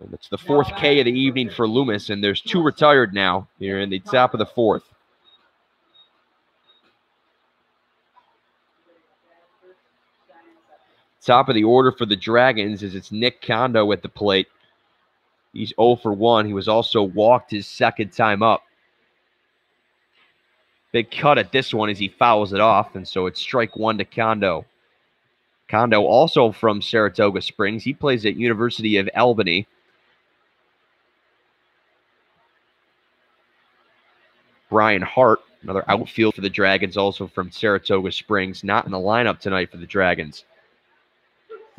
And it's the 4th K of the evening for Loomis, and there's 2 retired now here in the top of the 4th. Top of the order for the Dragons is it's Nick Kondo at the plate. He's 0 for 1. He was also walked his second time up. Big cut at this one as he fouls it off, and so it's strike 1 to Kondo. Kondo also from Saratoga Springs. He plays at University of Albany. Brian Hart, another outfield for the Dragons, also from Saratoga Springs, not in the lineup tonight for the Dragons.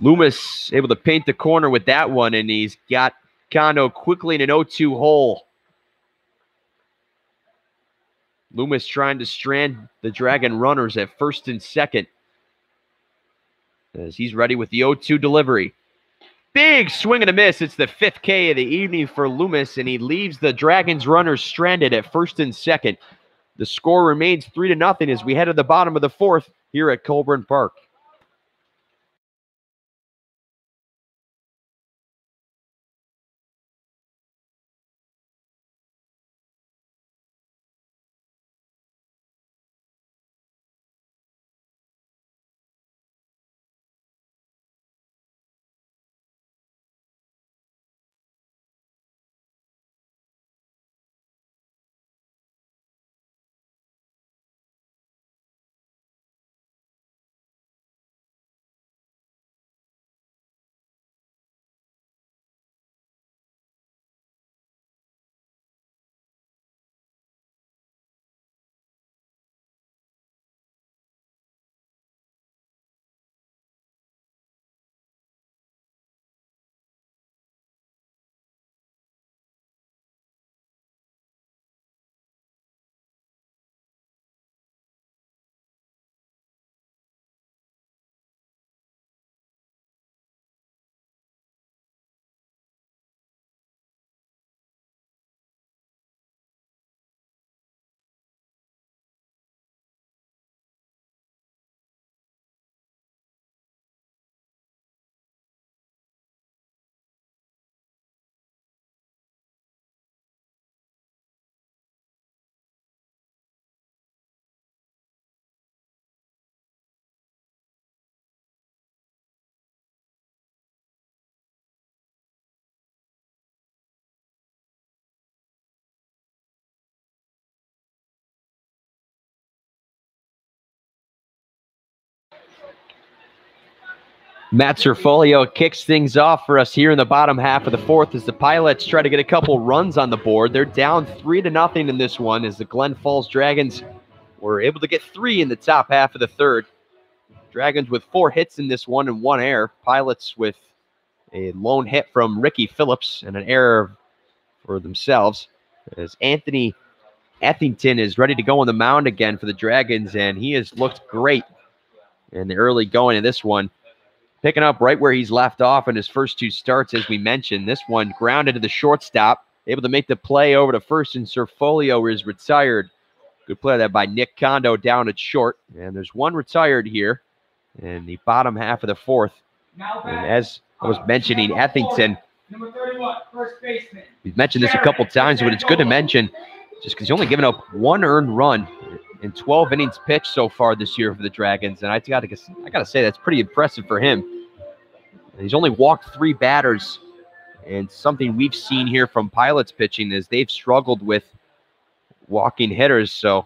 Loomis able to paint the corner with that one, and he's got Kondo quickly in an 0-2 hole. Loomis trying to strand the Dragon runners at first and second, as he's ready with the 0-2 delivery. Big swing and a miss. It's the 5th K of the evening for Loomis, and he leaves the Dragons runners stranded at first and second. The score remains 3-0 as we head to the bottom of the 4th here at Colburn Park. Matt Cerfolio kicks things off for us here in the bottom half of the 4th as the Pilots try to get a couple runs on the board. They're down 3-0 in this one as the Glen Falls Dragons were able to get 3 in the top half of the 3rd. Dragons with 4 hits in this one and 1 error. Pilots with a lone hit from Ricky Phillips and an error for themselves, as Anthony Ethington is ready to go on the mound again for the Dragons, and he has looked great in the early going of this one. Picking up right where he's left off in his first 2 starts, as we mentioned. This one grounded to the shortstop, able to make the play over to first, and Cerfolio is retired. Good play there by Nick Kondo down at short. And there's 1 retired here in the bottom half of the 4th. And as I was mentioning, Ethington, Number 31, first baseman. we've mentioned this a couple times, but it's good to mention just because he's only given up 1 earned run in 12 innings pitched so far this year for the Dragons, and I gotta say that's pretty impressive for him. And he's only walked 3 batters, and something we've seen here from Pilots pitching is they've struggled with walking hitters, so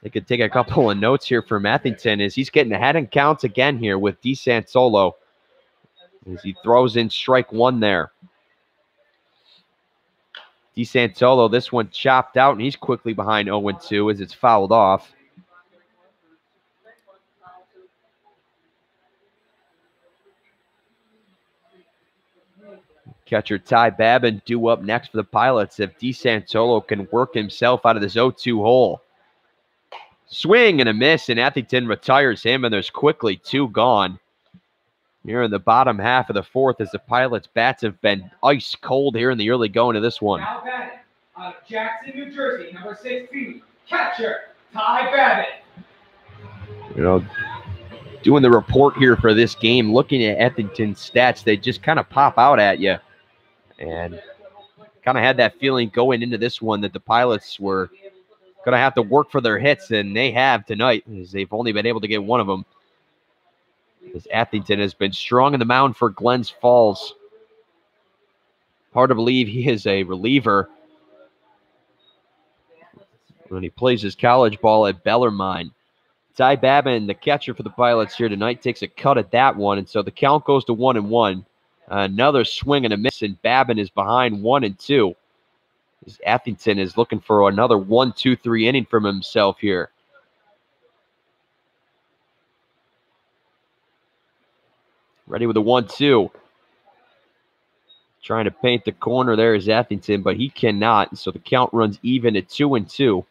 they could take a couple of notes here from Ethington as he's getting ahead in counts again here with DeSantolo as he throws in strike 1 there. DeSantolo, this one chopped out, and he's quickly behind 0-2 as it's fouled off. Catcher Ty Babin due up next for the Pilots if DeSantolo can work himself out of this 0-2 hole. Swing and a miss, and Etherington retires him, and there's quickly 2 gone. Here in the bottom half of the 4th as the Pilots' bats have been ice cold here in the early going of this one. Now batting out of Jackson, New Jersey, number 16, catcher Ty Babin. You know, doing the report here for this game, looking at Etherington's stats, they just kind of pop out at you. And kind of had that feeling going into this one that the Pilots were going to have to work for their hits, and they have tonight, as they've only been able to get one of them. As Etherington has been strong in the mound for Glens Falls. Hard to believe he is a reliever when he plays his college ball at Bellarmine. Ty Babin, the catcher for the Pilots here tonight, takes a cut at that one, and so the count goes to 1-1. Another swing and a miss, and Babin is behind 1-2. As Etherington is looking for another 1-2-3 inning from himself here. Ready with a 1-2. Trying to paint the corner there is Etherington, but he cannot, so the count runs even at 2-2.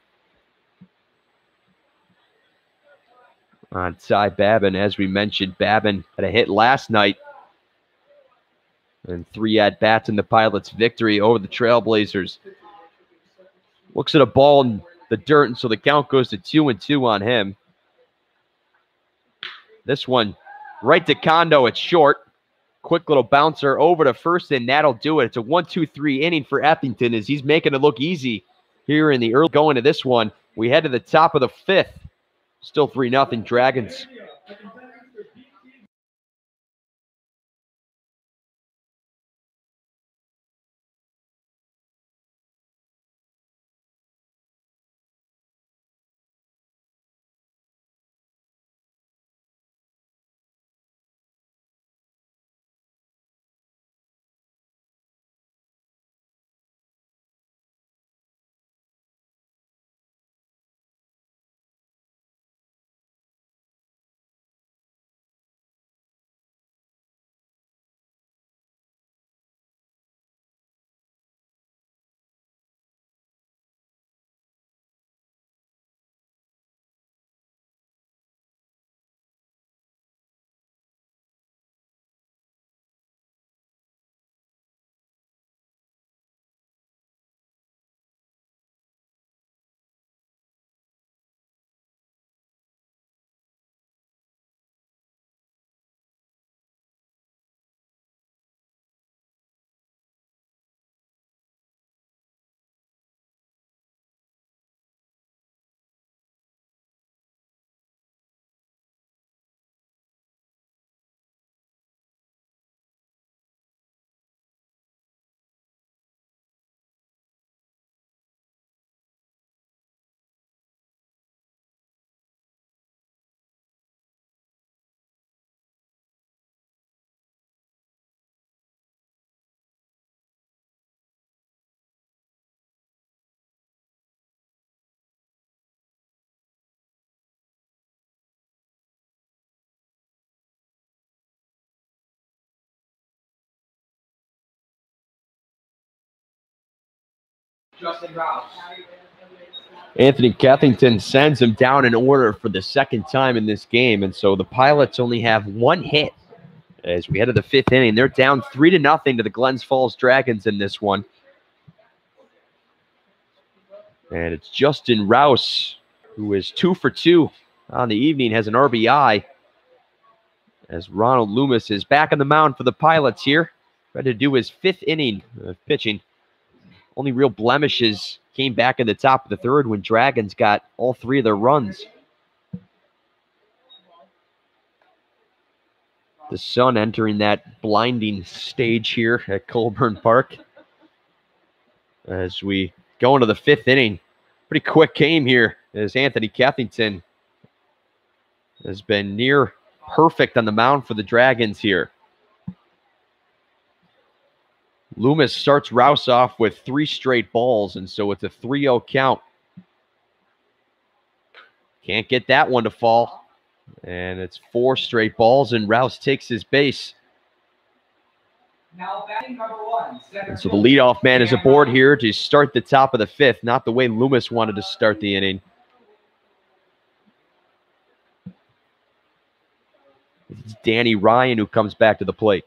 On Ty Babin, as we mentioned, Babin had a hit last night. And 3 at-bats in the Pilots' victory over the Trailblazers. Looks at a ball in the dirt, and so the count goes to 2-2 on him. This one right to Kondo. It's short. Quick little bouncer over to first, and that'll do it. It's a 1-2-3 inning for Etherington as he's making it look easy here in the early going to this one. We head to the top of the 5th. Still 3-0 Dragons. Justin Rouse. Anthony Kethington sends him down in order for the 2nd time in this game, and so the Pilots only have 1 hit as we head to the 5th inning. They're down 3-0 to the Glens Falls Dragons in this one. And it's Justin Rouse, who is 2 for 2 on the evening, has an RBI. As Ronald Loomis is back on the mound for the Pilots here, ready to do his 5th inning of pitching. Only real blemishes came back in the top of the 3rd when Dragons got all 3 of their runs. The sun entering that blinding stage here at Colburn Park. As we go into the 5th inning. Pretty quick game here as Anthony Kethington has been near perfect on the mound for the Dragons here. Loomis starts Rouse off with 3 straight balls, and so it's a 3-0 count. Can't get that one to fall. And it's 4 straight balls, and Rouse takes his base. Now batting number 1. And so the leadoff man is aboard here to start the top of the 5th, not the way Loomis wanted to start the inning. It's Danny Ryan who comes back to the plate.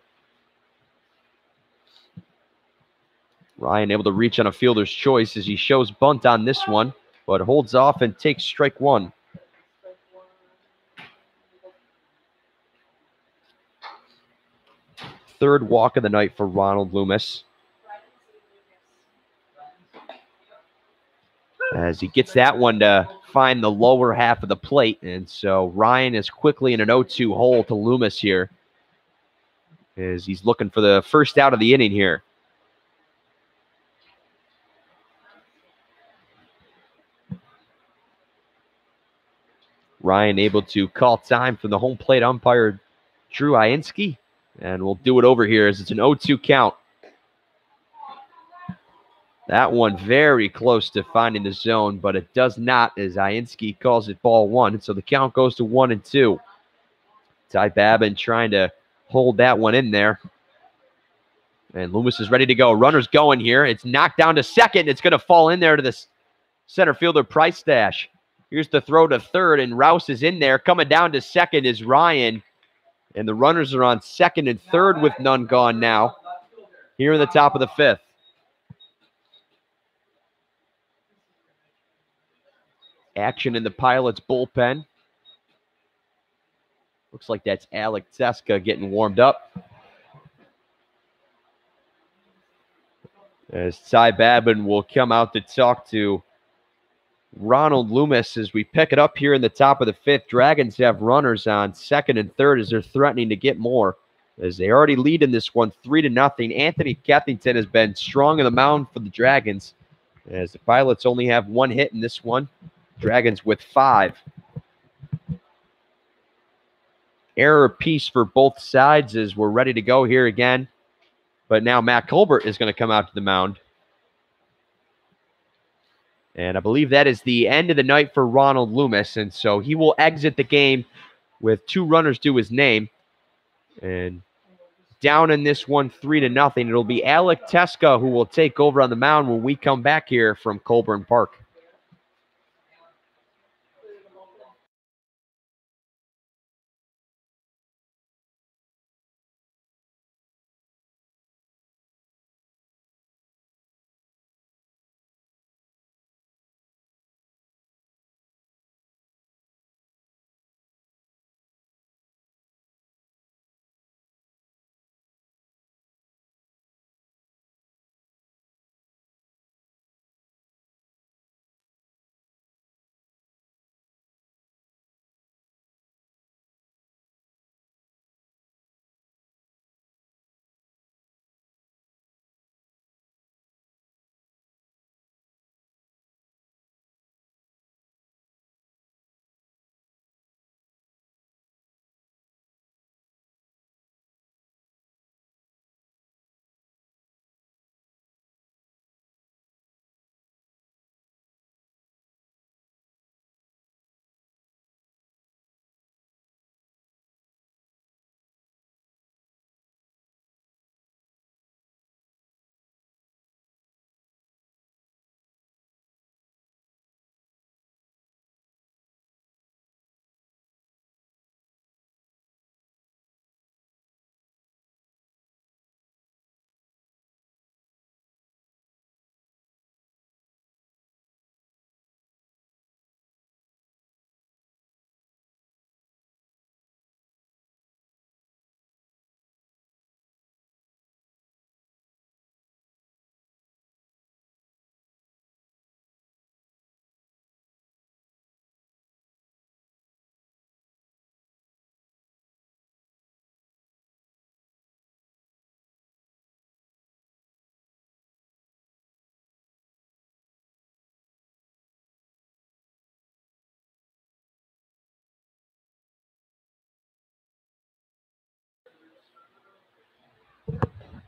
Ryan able to reach on a fielder's choice as he shows bunt on this one, but holds off and takes strike 1. Third walk of the night for Ronald Loomis. As he gets that one to find the lower half of the plate. And so Ryan is quickly in an 0-2 hole to Loomis here, as he's looking for the first out of the inning here. Ryan able to call time from the home plate umpire, Drew Iinski. And we'll do it over here as it's an 0-2 count. That one very close to finding the zone, but it does not, as Iinski calls it ball 1. So the count goes to 1-2. Ty Babin trying to hold that one in there. And Loomis is ready to go. Runner's going here. It's knocked down to second. It's going to fall in there to the center fielder, Price Stash. Here's the throw to third, and Rouse is in there. Coming down to second is Ryan. And the runners are on second and third with none gone now here in the top of the 5th. Action in the Pilots bullpen. Looks like that's Alec Teska getting warmed up. As Ty Babin will come out to talk to Ronald Loomis as we pick it up here in the top of the 5th. Dragons have runners on second and third as they're threatening to get more, as they already lead in this one 3-0. Anthony Kethington has been strong on the mound for the Dragons, as the Pilots only have 1 hit in this one. Dragons with 5. Error piece for both sides as we're ready to go here again. But now Matt Colbert is going to come out to the mound. And I believe that is the end of the night for Ronald Loomis. And so he will exit the game with 2 runners to his name. And down in this one 3-0. It'll be Alec Teska who will take over on the mound when we come back here from Colburn Park.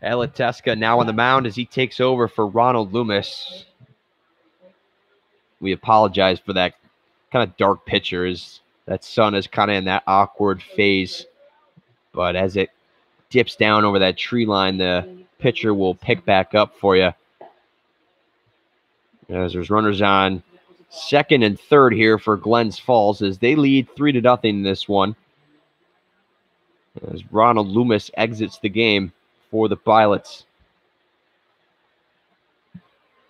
Teska now on the mound as he takes over for Ronald Loomis. We apologize for that kind of dark picture, as that sun is kind of in that awkward phase. But as it dips down over that tree line, the pitcher will pick back up for you. As there's runners on second and third here for Glens Falls as they lead 3-0 in this one. As Ronald Loomis exits the game for the Pilots.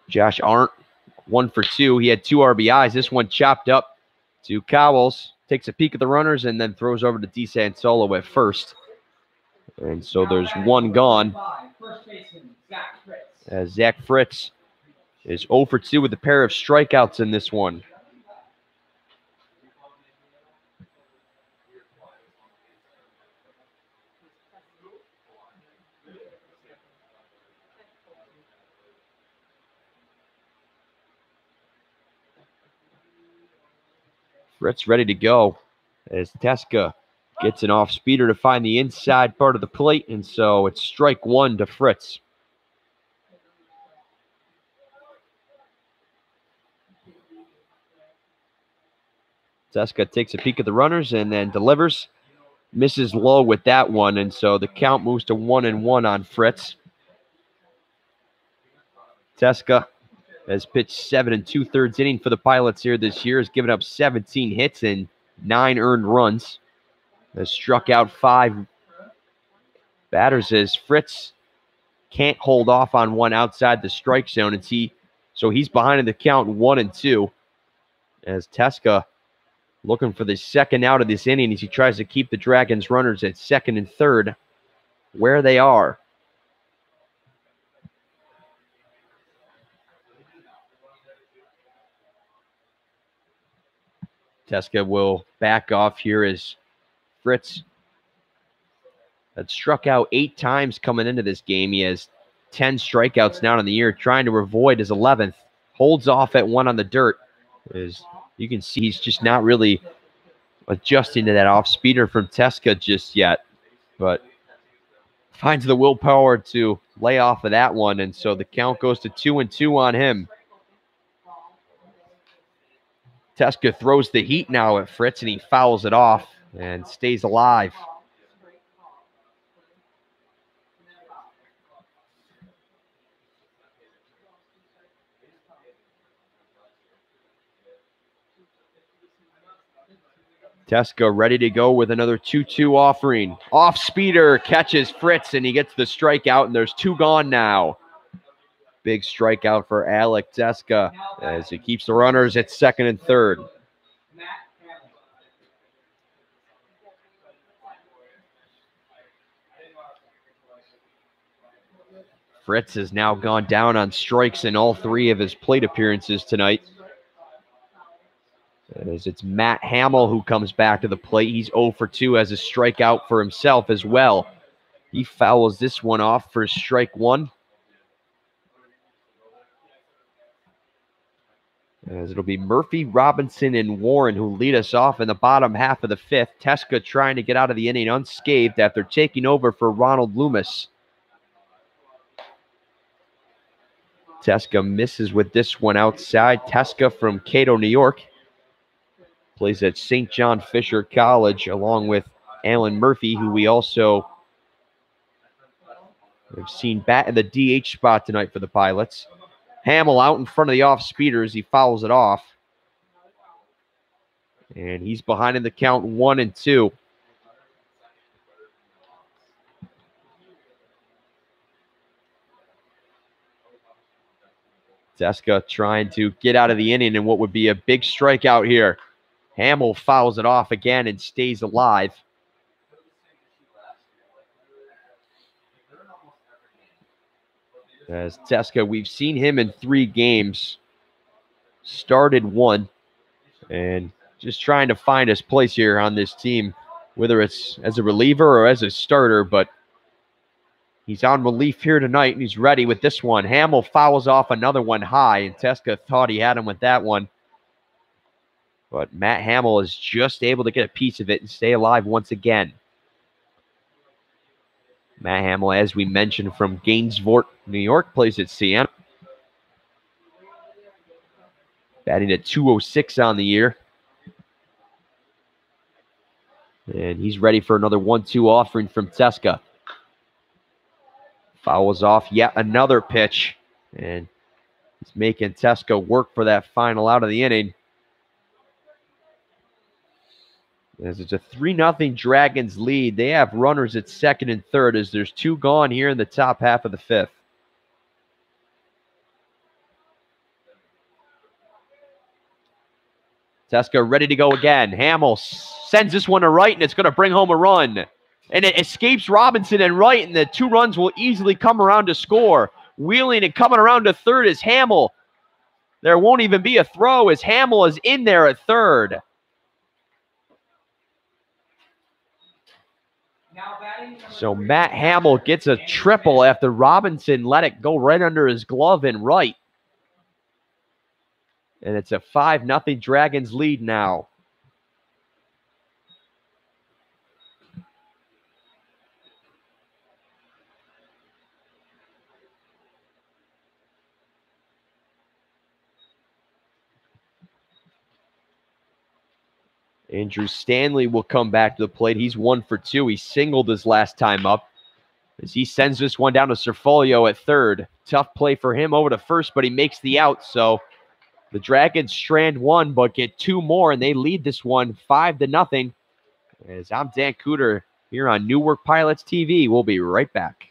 Josh Arndt, 1 for 2. He had 2 RBIs. This one chopped up to Cowles. Takes a peek at the runners and then throws over to DeSansolo at first. And so there's one gone. As Zach Fritz is 0 for 2 with a pair of strikeouts in this one. Fritz ready to go as Teska gets an off-speeder to find the inside part of the plate, and so it's strike 1 to Fritz. Teska takes a peek at the runners and then delivers. Misses low with that one, and so the count moves to 1-1 on Fritz. Teska has pitched 7 2/3 innings for the Pilots here this year. Has given up 17 hits and 9 earned runs. Has struck out 5 batters as Fritz can't hold off on one outside the strike zone. And so he's behind in the count 1-2. As Teska looking for the second out of this inning as he tries to keep the Dragons runners at second and third where they are. Teska will back off here as Fritz had struck out 8 times coming into this game. He has 10 strikeouts now in the year, trying to avoid his 11th. Holds off at 1 on the dirt. As you can see, he's just not really adjusting to that off-speeder from Teska just yet. But finds the willpower to lay off of that one, and so the count goes to 2-2 on him. Teska throws the heat now at Fritz, and he fouls it off and stays alive. Teska ready to go with another 2-2 offering. Off speeder catches Fritz, and he gets the strikeout, and there's 2 gone now. Big strikeout for Alec Teska as he keeps the runners at second and third. Fritz has now gone down on strikes in all 3 of his plate appearances tonight. As it's Matt Hamill who comes back to the plate. He's 0 for 2 as a strikeout for himself as well. He fouls this one off for strike 1. As it'll be Murphy, Robinson, and Warren who lead us off in the bottom half of the 5th. Teska trying to get out of the inning unscathed after taking over for Ronald Loomis. Teska misses with this one outside. Teska from Cato, New York. Plays at St. John Fisher College along with Alan Murphy, who we also have seen bat in the DH spot tonight for the Pilots. Hamill out in front of the off-speeders. He fouls it off. And he's behind in the count 1-2. Teska trying to get out of the inning in what would be a big strikeout here. Hamill fouls it off again and stays alive. As Teska, we've seen him in 3 games. Started 1. And just trying to find his place here on this team, whether it's as a reliever or as a starter. But he's on relief here tonight, and he's ready with this one. Hamill fouls off another one high, and Teska thought he had him with that one. But Matt Hamill is just able to get a piece of it and stay alive once again. Matt Hamill, as we mentioned, from Gainesville, New York, plays at Siena. Batting at 206 on the year. And he's ready for another 1-2 offering from Teska. Fouls off yet another pitch. And he's making Teska work for that final out of the inning. As it's a 3-0 Dragons lead. They have runners at second and third as there's 2 gone here in the top half of the 5th. Teska ready to go again. Hamill sends this one to right, and it's going to bring home a run. And it escapes Robinson and right, and the 2 runs will easily come around to score. Wheeling and coming around to third is Hamill. There won't even be a throw as Hamill is in there at third. So Matt Hamill gets a triple after Robinson let it go right under his glove and right. And it's a 5-0 Dragons lead now. Andrew Stanley will come back to the plate. He's 1 for 2. He singled his last time up as he sends this one down to Cerfolio at third. Tough play for him over to first, but he makes the out. So the Dragons strand 1, but get 2 more, and they lead this one 5-0. As I'm Dan Cooter here on Newark Pilots TV. We'll be right back.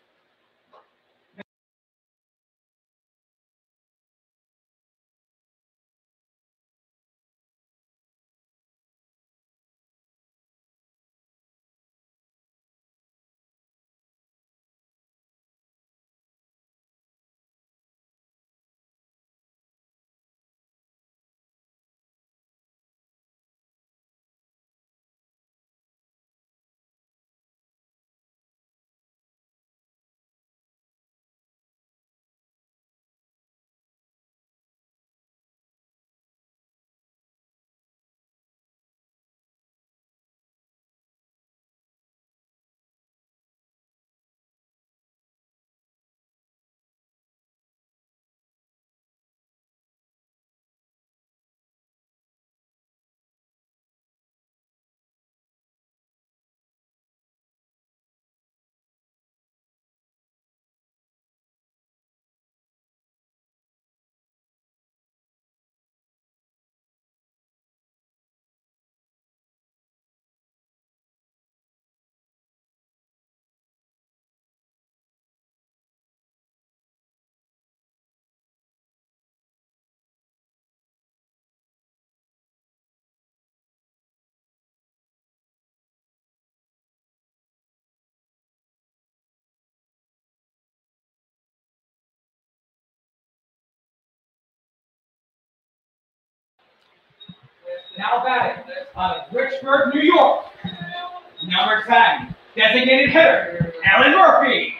Now batting, Richburg, New York. Number 10, designated hitter, Alan Murphy.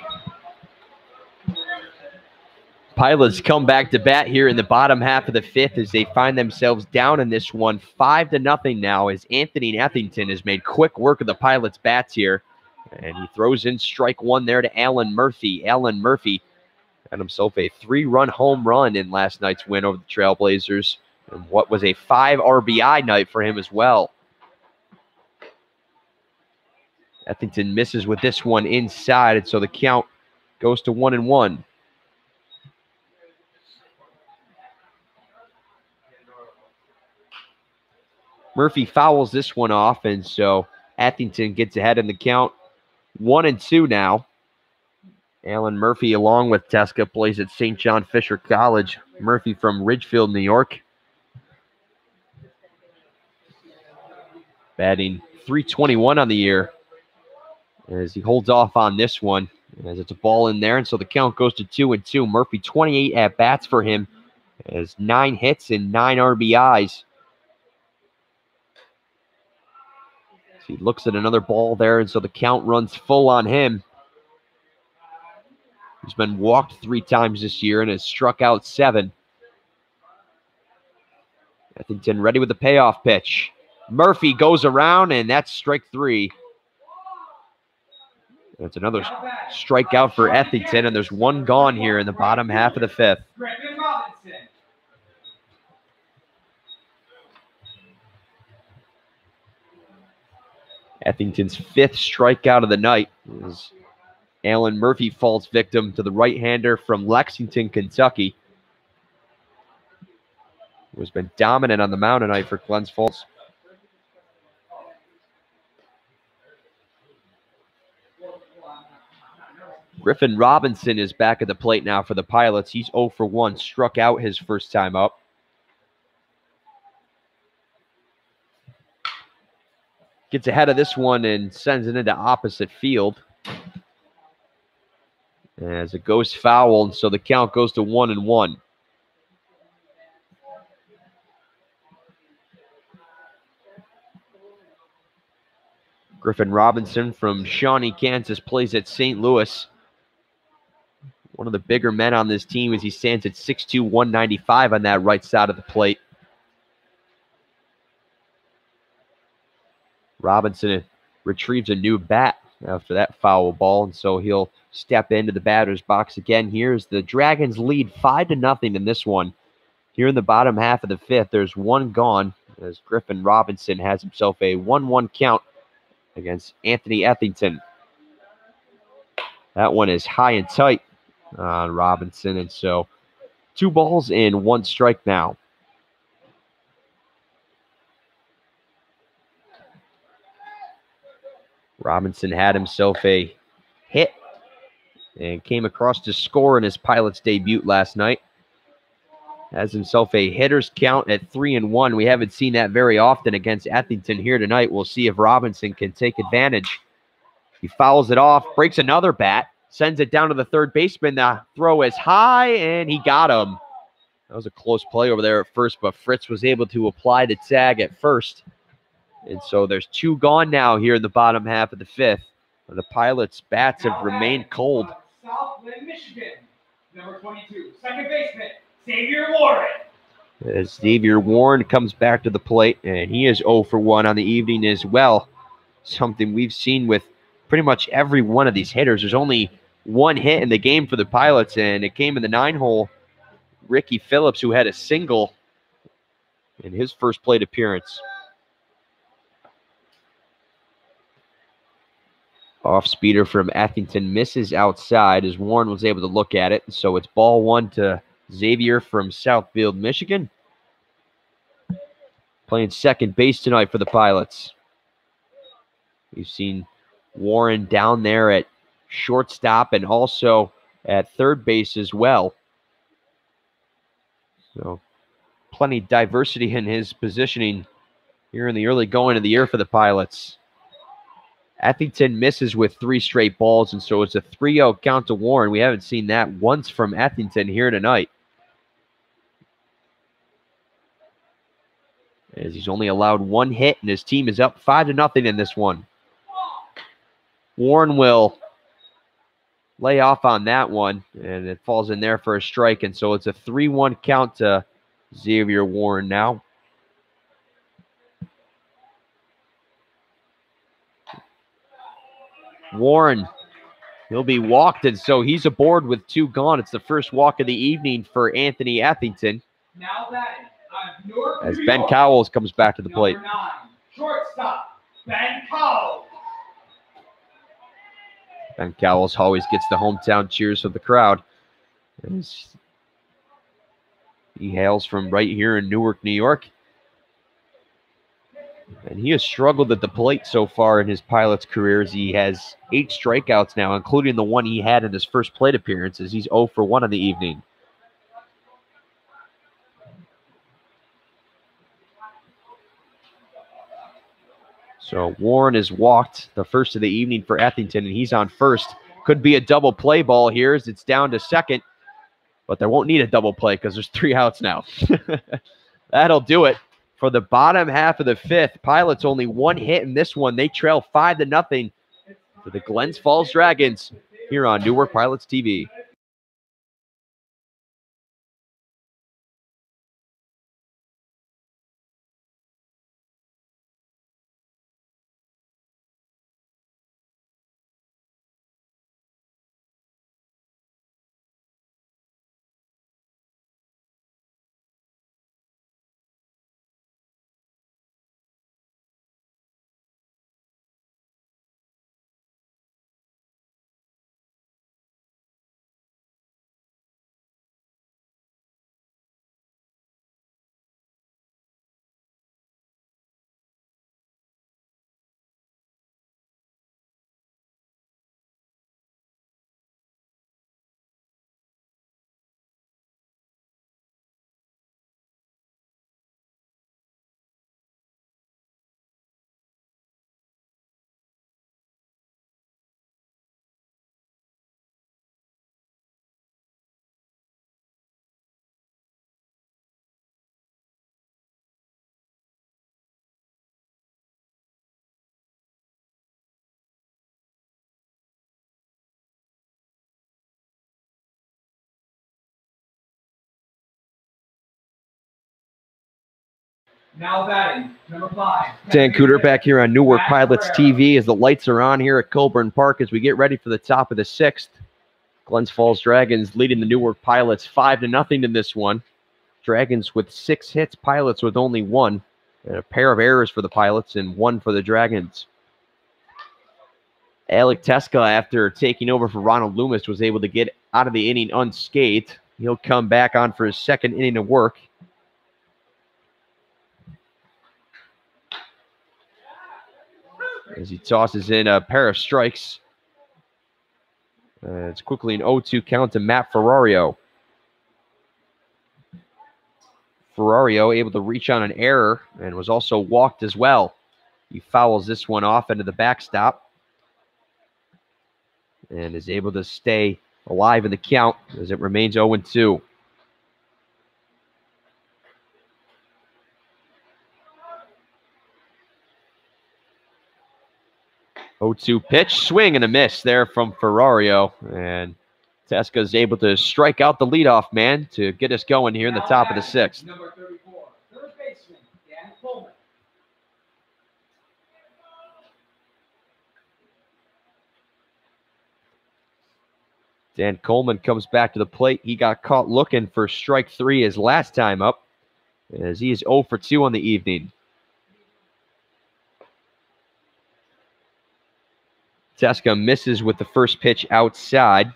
Pilots come back to bat here in the bottom half of the 5th as they find themselves down in this one 5-0 now, as Anthony Etherington has made quick work of the Pilots' bats here. And he throws in strike 1 there to Alan Murphy. Alan Murphy had himself a 3-run home run in last night's win over the Trailblazers, and what was a 5 RBI night for him as well. Etherington misses with this one inside, and so the count goes to 1-1. Murphy fouls this one off, and so Etherington gets ahead in the count. 1-2 now. Alan Murphy, along with Teska, plays at St. John Fisher College. Murphy from Ridgefield, New York. Batting .321 on the year as he holds off on this one, as it's a ball in there, and so the count goes to 2-2. Murphy, 28 at-bats for him, has 9 hits and 9 RBIs. So he looks at another ball there, and so the count runs full on him. He's been walked 3 times this year and has struck out 7. Etherington ready with the payoff pitch. Murphy goes around, and that's strike 3. That's another strikeout for Ethington, and there's one gone here in the bottom half of the fifth. Griffin Robinson. Ethington's fifth strikeout of the night as Alan Murphy falls victim to the right-hander from Lexington, Kentucky, who has been dominant on the mound tonight for Glens Falls. Griffin Robinson is back at the plate now for the Pilots. He's 0 for 1, struck out his first time up. Gets ahead of this one and sends it into opposite field as it goes foul, and so the count goes to 1-1. Griffin Robinson from Shawnee, Kansas, plays at St. Louis. One of the bigger men on this team as he stands at 6'2", 195 on that right side of the plate. Robinson retrieves a new bat after that foul ball, and so he'll step into the batter's box again. Here's the Dragons lead 5-0 in this one. Here in the bottom half of the fifth, there's one gone as Griffin Robinson has himself a 1-1 count against Anthony Ethington. That one is high and tight on Robinson, and so 2 balls and 1 strike now. Robinson had himself a hit and came across to score in his Pilots debut last night. Has himself a hitter's count at 3-1. We haven't seen that very often against Ethington here tonight. We'll see if Robinson can take advantage. He fouls it off, breaks another bat, sends it down to the third baseman. The throw is high, and he got him. That was a close play over there at first, but Fritz was able to apply the tag at first. And so there's 2 gone now here in the bottom half of the fifth. The Pilots' bats have remained cold. South Bend, Michigan. Number 22, second baseman, Xavier Warren. As Xavier Warren comes back to the plate, and he is 0 for 1 on the evening as well. Something we've seen with pretty much every one of these hitters. There's only 1 hit in the game for the Pilots, and it came in the 9-hole. Ricky Phillips, who had a single in his first plate appearance. Off speeder from Ethington misses outside as Warren was able to look at it. So it's ball 1 to Xavier from Southfield, Michigan. Playing second base tonight for the Pilots. We've seen Warren down there at shortstop and also at third base as well. So plenty of diversity in his positioning here in the early going of the year for the Pilots. Ethington misses with 3 straight balls, and so it's a 3-0 count to Warren. We haven't seen that once from Ethington here tonight, as he's only allowed 1 hit, and his team is up 5-0 in this one. Warren will lay off on that one, and it falls in there for a strike, and so it's a 3-1 count to Xavier Warren now. Warren, he'll be walked, and so he's aboard with 2 gone. It's the first walk of the evening for Anthony Ethington. Now batting, Newark, As New Ben York. Cowles comes back to the plate. Number 9, shortstop, Ben Cowles. Ben Cowles always gets the hometown cheers of the crowd. As he hails from right here in Newark, New York. And he has struggled at the plate so far in his Pilots career, as he has 8 strikeouts now, including the one he had in his first plate appearance, as he's 0 for 1 on the evening. So Warren is walked, the first of the evening for Ethington, and he's on first. Could be a double play ball here as it's down to second, but they won't need a double play because there's 3 outs now. That'll do it for the bottom half of the fifth. Pilots only 1 hit in this one. They trail 5-0 to the Glens Falls Dragons here on Newark Pilots TV. Now batting, number 5. Dan Cooter back here on Newark Pilots TV as the lights are on here at Coburn Park as we get ready for the top of the 6th. Glens Falls Dragons leading the Newark Pilots 5-0 in this one. Dragons with 6 hits, Pilots with only 1. And a pair of errors for the Pilots and 1 for the Dragons. Alec Teska, after taking over for Ronald Loomis, was able to get out of the inning unscathed. He'll come back on for his 2nd inning of work. As he tosses in a pair of strikes. It's quickly an 0-2 count to Matt Ferrario. Ferrario able to reach on an error and was also walked as well. He fouls this one off into the backstop and is able to stay alive in the count as it remains 0-2. Pitch, swing and a miss there from Ferrario, and Teska is able to strike out the leadoff man to get us going here in the top of the 6th. Number 34, third baseman, Dan Coleman. Dan Coleman comes back to the plate. He got caught looking for strike 3 his last time up, as he is 0 for 2 on the evening. Teska misses with the first pitch outside.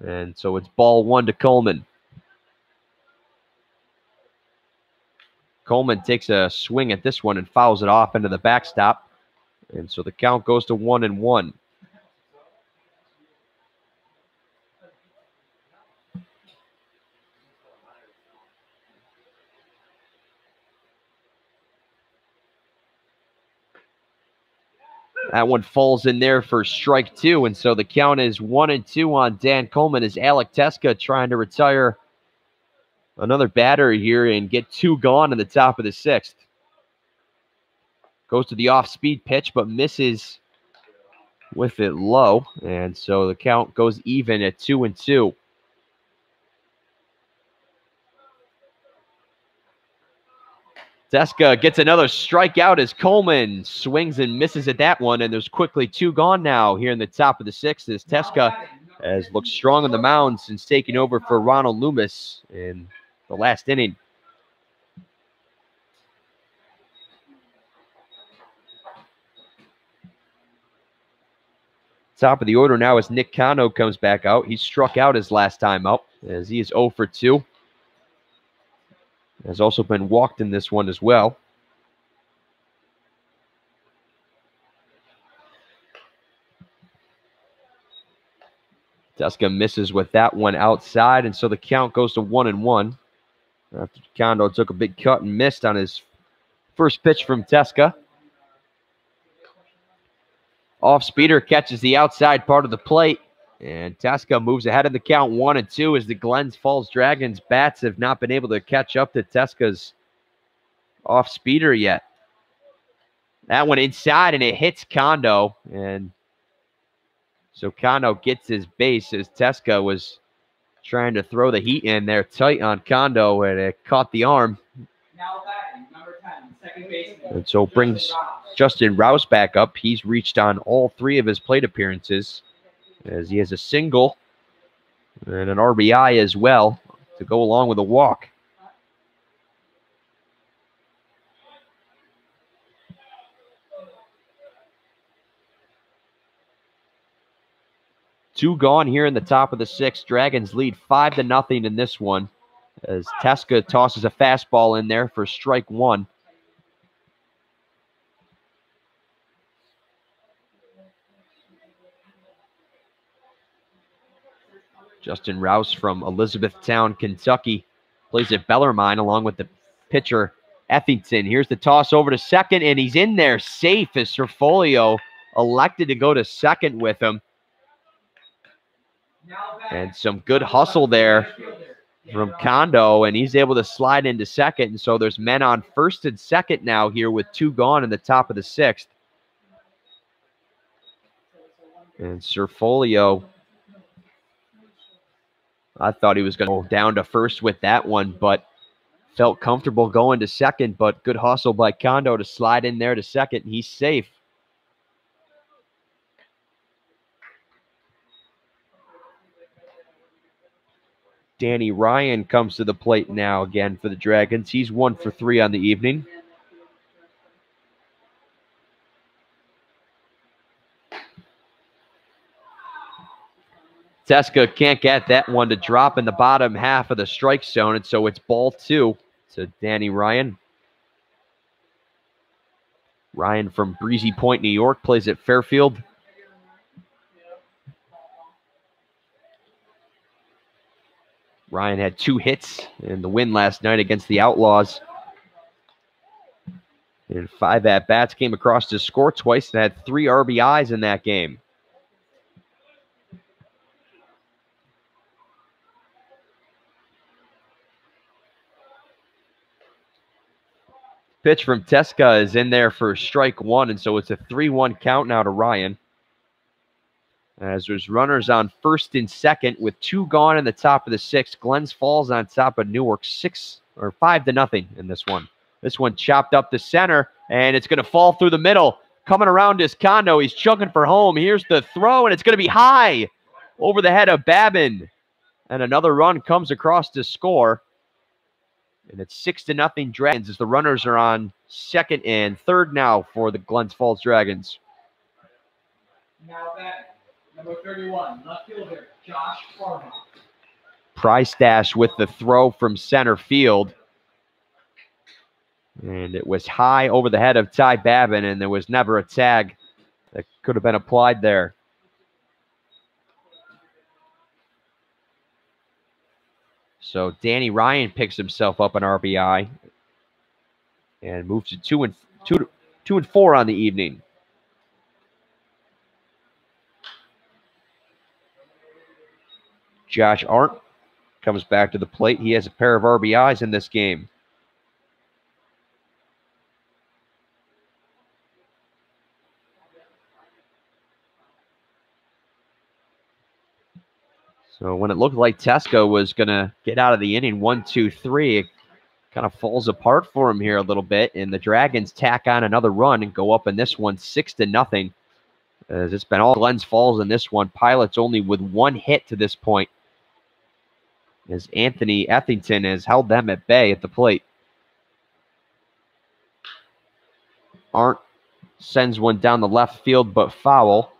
And so it's ball 1 to Coleman. Coleman takes a swing at this one and fouls it off into the backstop. And so the count goes to 1-1. That one falls in there for strike 2, and so the count is 1-2 on Dan Coleman as Alec Teska trying to retire another batter here and get 2 gone in the top of the 6th. Goes to the off-speed pitch, but misses with it low, and so the count goes even at 2-2. Teska gets another strikeout as Coleman swings and misses at that one, and there's quickly 2 gone now here in the top of the 6th as Teska has looked strong on the mound since taking over for Ronald Loomis in the last inning. Top of the order now as Nick Cano comes back out. He struck out his last time out as he is 0 for 2. Has also been walked in this one as well. Teska misses with that one outside, and so the count goes to 1-1. After Kondo took a big cut and missed on his first pitch from Teska. Off-speeder catches the outside part of the plate, and Teska moves ahead of the count 1-2 as the Glens Falls Dragons bats have not been able to catch up to Teska's off-speeder yet. That one inside, and it hits Kondo, and so Kondo gets his base as Teska was trying to throw the heat in there tight on Kondo, and it caught the arm. Now batting, number 10, second baseman. And so brings Justin Rouse back up. He's reached on all 3 of his plate appearances, as he has a single and an RBI as well to go along with a walk. Two gone here in the top of the 6th. Dragons lead 5-0 in this one as Teska tosses a fastball in there for strike 1. Justin Rouse from Elizabethtown, Kentucky, plays at Bellarmine along with the pitcher Effington. Here's the toss over to second, and he's in there safe as Serfolio elected to go to second with him. And some good hustle there from Kondo, and he's able to slide into second. And so there's men on first and second now here with 2 gone in the top of the 6th. And Serfolio, I thought he was going to go down to first with that one, but felt comfortable going to second, but good hustle by Kondo to slide in there to second. He's safe. Danny Ryan comes to the plate now again for the Dragons. He's 1 for 3 on the evening. Teska can't get that one to drop in the bottom half of the strike zone, and so it's ball 2 to Danny Ryan. Ryan from Breezy Point, New York, plays at Fairfield. Ryan had 2 hits in the win last night against the Outlaws. And 5 at-bats, came across to score twice and had 3 RBIs in that game. Pitch from Teska is in there for strike 1, and so it's a 3-1 count now to Ryan. As there's runners on first and second with 2 gone in the top of the 6th. Glens falls on top of Newark 5-0 in this one. This one chopped up the center, and it's going to fall through the middle. Coming around his Kondo, he's chugging for home. Here's the throw, and it's going to be high over the head of Babin. And another run comes across to score. And it's 6-0 Dragons as the runners are on second and third now for the Glens Falls Dragons. Now that number 31, left fielder, Josh Farmer. Price Dash with the throw from center field. And it was high over the head of Ty Babin, and there was never a tag that could have been applied there. So Danny Ryan picks himself up an RBI and moves to 2 and 4 on the evening. Josh Arndt comes back to the plate. He has a pair of RBIs in this game. So when it looked like Teska was going to get out of the inning 1, 2, 3, it kind of falls apart for him here a little bit. And the Dragons tack on another run and go up in this one 6-0. As it's been all Glens Falls in this one. Pilots only with 1 hit to this point, as Anthony Ethington has held them at bay at the plate. Arndt sends one down the left field, but foul.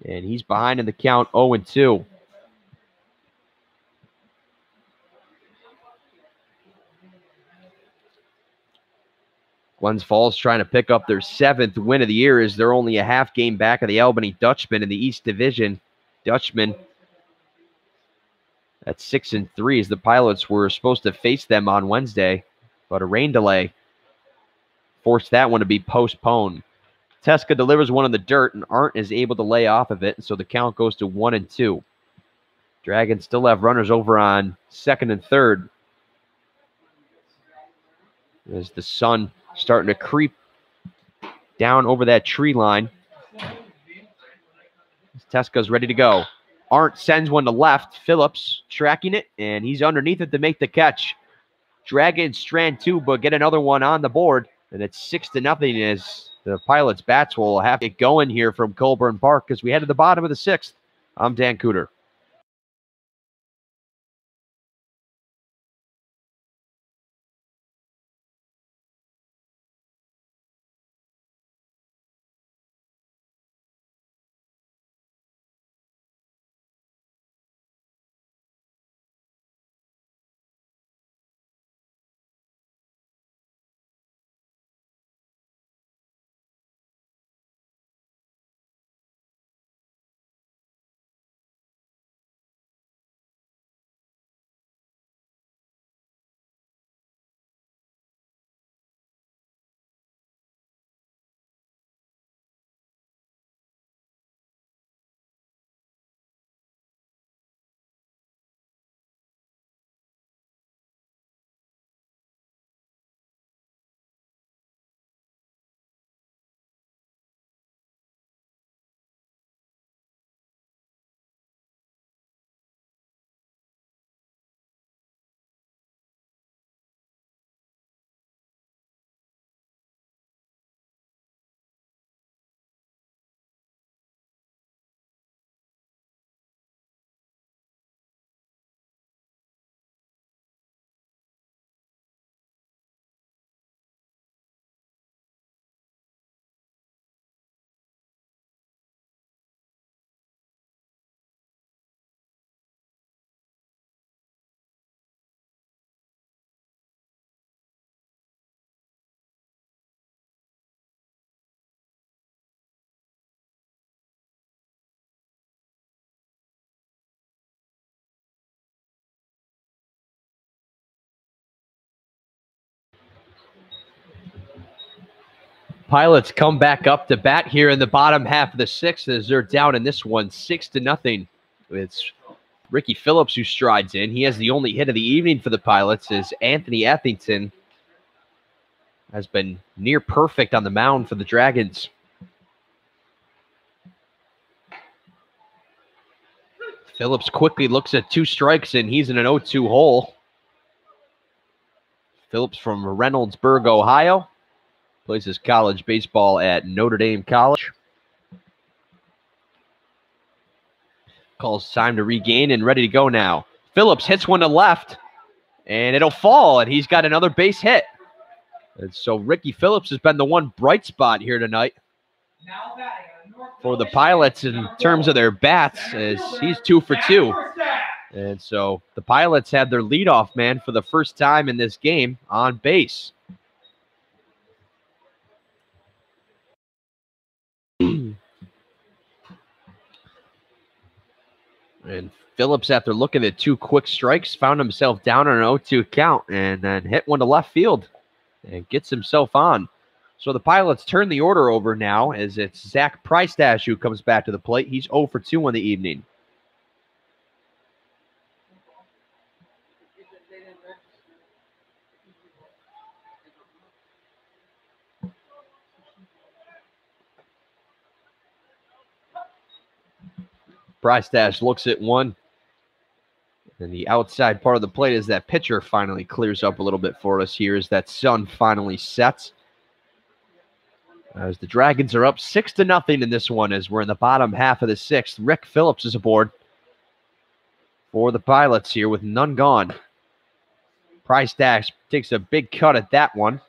And he's behind in the count 0-2. Glens Falls trying to pick up their 7th win of the year, as they're only a half game back of the Albany Dutchmen in the East Division. Dutchmen at 6-3, as the Pilots were supposed to face them on Wednesday, but a rain delay forced that one to be postponed. Teska delivers one in the dirt, and Arndt is able to lay off of it, and so the count goes to 1-2. Dragons still have runners over on second and third, as the sun starting to creep down over that tree line. Teska's ready to go. Arndt sends one to left. Phillips tracking it, and he's underneath it to make the catch. Dragons strand 2, but get another one on the board, and it's 6-0 as the Pilots bats will have to get going here from Colburn Park as we head to the bottom of the 6th. I'm Dan Cooter. Pilots come back up to bat here in the bottom half of the sixth as they're down in this one 6-0. It's Ricky Phillips who strides in. He has the only hit of the evening for the Pilots as Anthony Etherington has been near perfect on the mound for the Dragons. Phillips quickly looks at 2 strikes and he's in an 0-2 hole. Phillips from Reynoldsburg, Ohio. Plays his college baseball at Notre Dame College. Calls time to regain and ready to go now. Phillips hits one to left, and it'll fall, and he's got another base hit. And so Ricky Phillips has been the one bright spot here tonight for the Pilots in terms of their bats, as he's 2 for 2. And so the Pilots had their leadoff man for the first time in this game on base. And Phillips, after looking at 2 quick strikes, found himself down on an 0-2 count and then hit one to left field and gets himself on. So the Pilots turn the order over now as it's Zach Priestash who comes back to the plate. He's 0 for 2 on the evening. Priestash looks at one. And the outside part of the plate as that pitcher finally clears up a little bit for us here as that sun finally sets. As the Dragons are up 6-0 in this one as we're in the bottom half of the sixth. Rick Phillips is aboard for the Pilots here with none gone. Priestash takes a big cut at that one.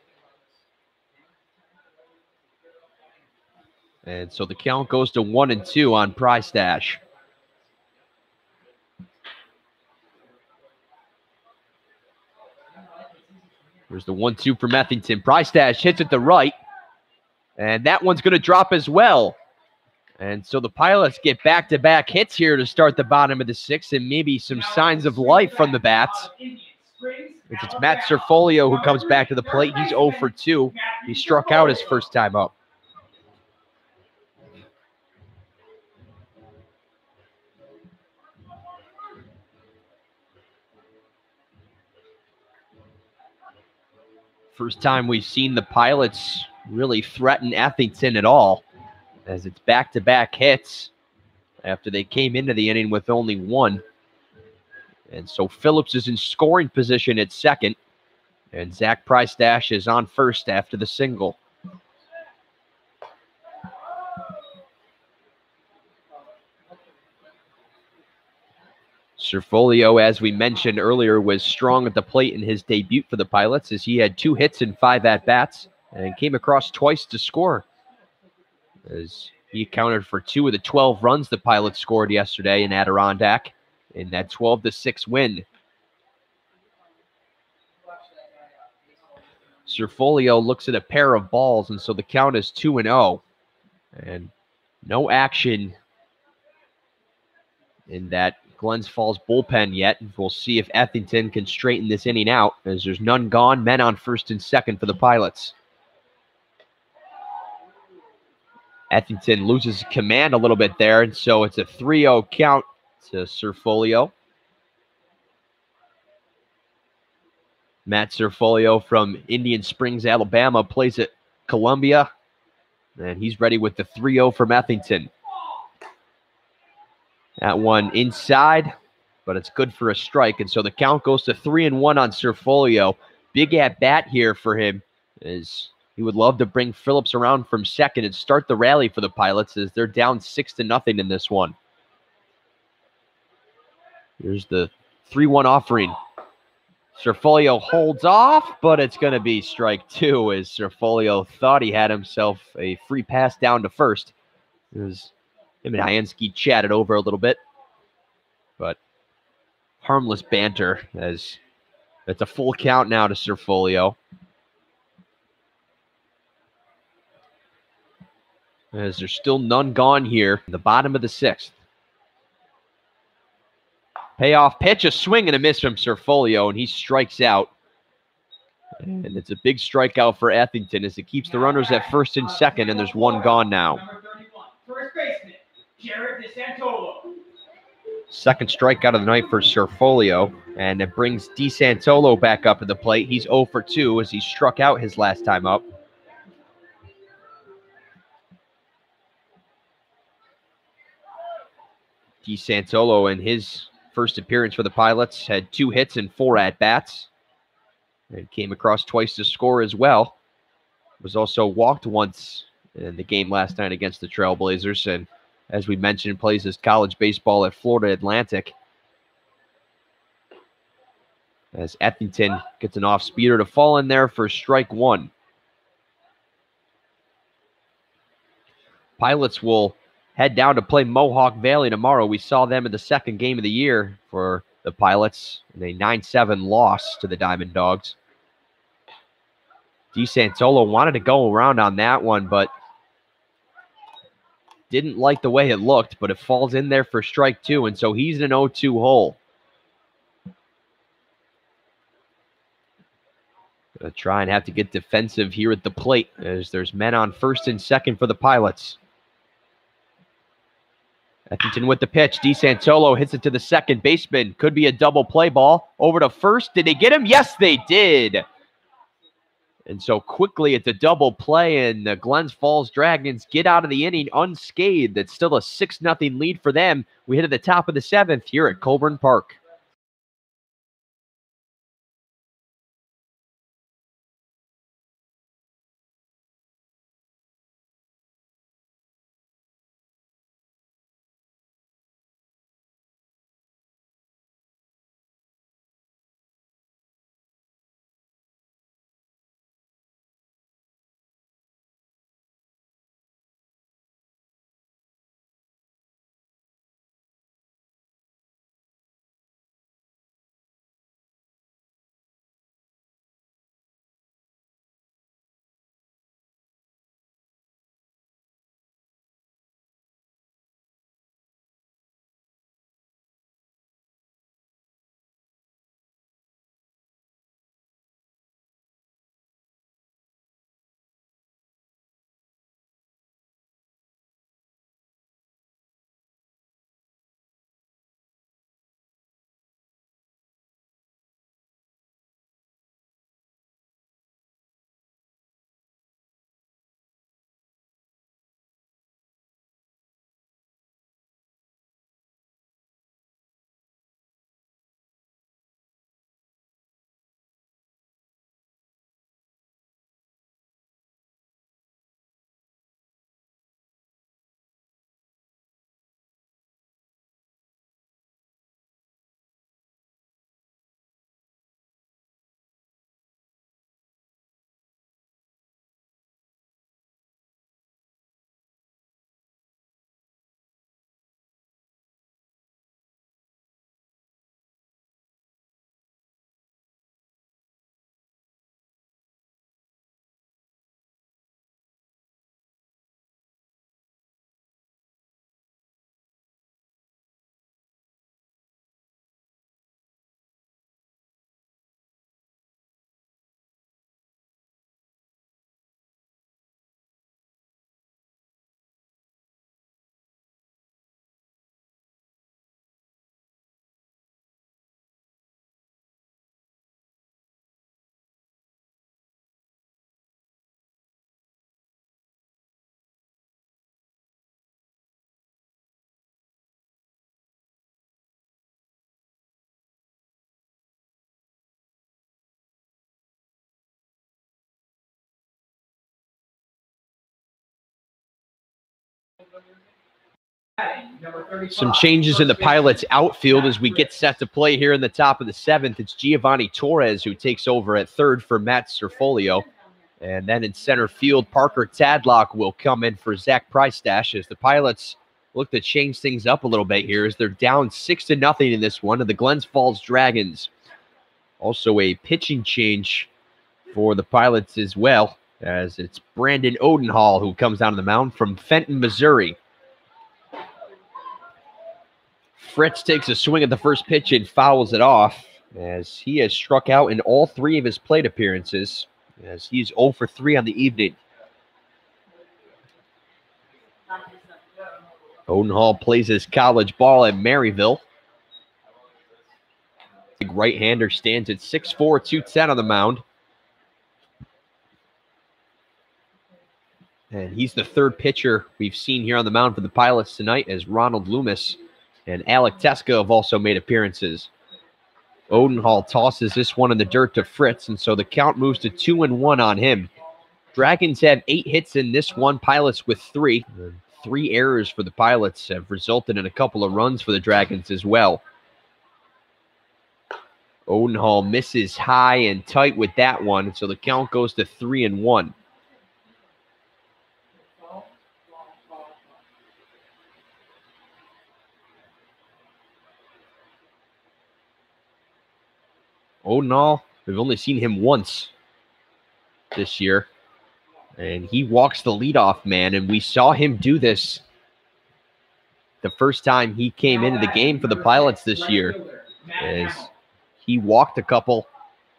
And so the count goes to 1-2 on Priestash. There's the 1-2 from Etherington. Priestash hits it to right. And that one's going to drop as well. And so the Pilots get back-to-back hits here to start the bottom of the sixth and maybe some signs of life from the bats. It's Matt Cerfolio who comes back to the plate. He's 0 for 2. He struck out his first time up. First time we've seen the Pilots really threaten Etherington at all, as it's back-to-back hits after they came into the inning with only 1. And so Phillips is in scoring position at second, and Zach Priestash is on first after the single. Cerfolio, as we mentioned earlier, was strong at the plate in his debut for the Pilots as he had 2 hits in 5 at-bats and came across twice to score. As he accounted for 2 of the 12 runs the Pilots scored yesterday in Adirondack in that 12-6 win. Cerfolio looks at a pair of balls, and so the count is 2-0. And no action in that Glens Falls bullpen yet. We'll see if Etherington can straighten this inning out as there's none gone. Men on first and second for the Pilots. Etherington loses command a little bit there, and so it's a 3-0 count to Cerfolio. Matt Cerfolio from Indian Springs, Alabama, plays at Columbia, and he's ready with the 3-0 from Etherington. That one inside, but it's good for a strike. And so the count goes to 3-1 on Cerfolio. Big at bat here for him, as he would love to bring Phillips around from second and start the rally for the Pilots as they're down 6-0 in this one. Here's the 3-1 offering. Cerfolio holds off, but it's going to be strike 2 as Cerfolio thought he had himself a free pass down to first. It was him and Hyansky chatted over a little bit, but harmless banter as it's a full count now to Cerfolio. As there's still none gone here in the bottom of the sixth. Payoff pitch, a swing and a miss from Cerfolio, and he strikes out. And it's a big strikeout for Etherington as it keeps the runners at first and second, and there's one gone now. Number 31, first baseman, Jared DeSantolo. Second strikeout of the night for Serfolio, and it brings DeSantolo back up to the plate. He's 0 for 2 as he struck out his last time up. DeSantolo, in his first appearance for the Pilots, had 2 hits and 4 at-bats. And came across twice to score as well. Was also walked once in the game last night against the Trailblazers. And as we mentioned, plays his college baseball at Florida Atlantic. As Etherington gets an off-speeder to fall in there for strike 1. Pilots will head down to play Mohawk Valley tomorrow. We saw them in the second game of the year for the Pilots in a 9-7 loss to the Diamond Dogs. DeSantolo wanted to go around on that one, but didn't like the way it looked, but it falls in there for strike 2, and so he's in an 0-2 hole. Gonna try and have to get defensive here at the plate as there's men on first and second for the Pilots. Etherington with the pitch. DeSantolo hits it to the second baseman. Could be a double play ball. Over to first. Did they get him? Yes, they did. And so quickly it's a double play, and the Glens Falls Dragons get out of the inning unscathed. It's still a 6-0 lead for them. We hit at the top of the 7th here at Colburn Park. Some changes in the Pilots outfield as we get set to play here in the top of the 7th. It's Giovanni Torres who takes over at third for Matt Serfolio. And then in center field, Parker Tadlock will come in for Zach Priestash as the Pilots look to change things up a little bit here as they're down 6-0 in this one to the Glens Falls Dragons. Also a pitching change for the Pilots as well, as it's Brandon Odenhall who comes down to the mound from Fenton, Missouri. Fritz takes a swing at the first pitch and fouls it off. as he has struck out in all 3 of his plate appearances, as he's 0 for 3 on the evening. Odenhall plays his college ball at Maryville. Big right-hander stands at 6'4", 210 on the mound. And he's the 3rd pitcher we've seen here on the mound for the Pilots tonight, as Ronald Loomis and Alec Teska have also made appearances. Odenhall tosses this one in the dirt to Fritz, and so the count moves to 2-1 on him. Dragons have 8 hits in this one, Pilots with 3. 3 errors for the Pilots have resulted in a couple of runs for the Dragons as well. Odenhall misses high and tight with that one, so the count goes to 3-1. Odenhall, we've only seen him once this year, and he walks the leadoff man, and we saw him do this the first time he came into the game for the Pilots this year, as he walked a couple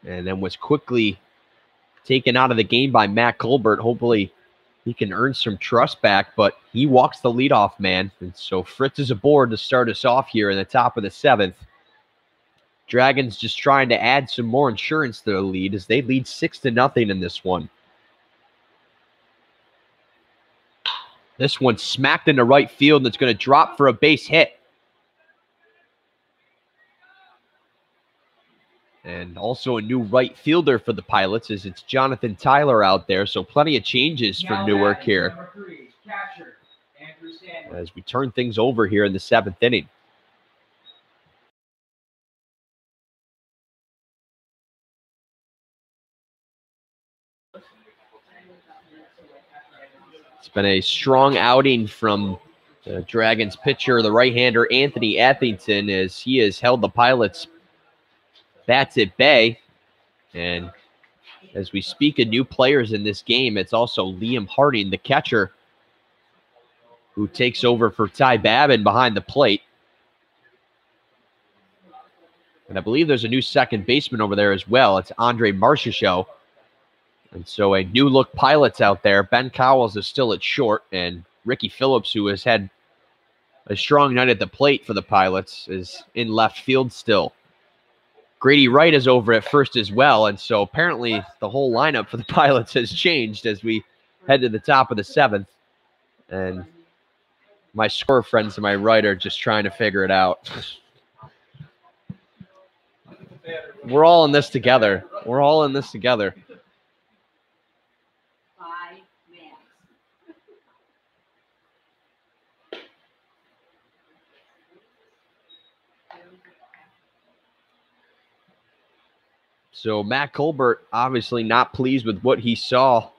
and then was quickly taken out of the game by Matt Colbert. Hopefully he can earn some trust back, but he walks the leadoff man, and so Fritz is aboard to start us off here in the top of the 7th. Dragons just trying to add some more insurance to the lead as they lead 6-0 in this one. This one smacked into right field, and it's going to drop for a base hit. And also a new right fielder for the Pilots, as it's Jonathan Tyler out there, so plenty of changes for Newark here as we turn things over here in the 7th inning. It's been a strong outing from the Dragons pitcher, the right-hander Anthony Etherington, as he has held the Pilots' bats at bay. And as we speak of new players in this game, it's also Liam Harding, the catcher, who takes over for Ty Babin behind the plate. And I believe there's a new second baseman over there as well. It's Andre Marchessault. And so a new look Pilots out there. Ben Cowles is still at short, and Ricky Phillips, who has had a strong night at the plate for the Pilots, is in left field still. Grady Wright is over at first as well, and so apparently the whole lineup for the Pilots has changed as we head to the top of the 7th. And my score friends to my right are just trying to figure it out. We're all in this together. We're all in this together. So Matt Colbert obviously not pleased with what he saw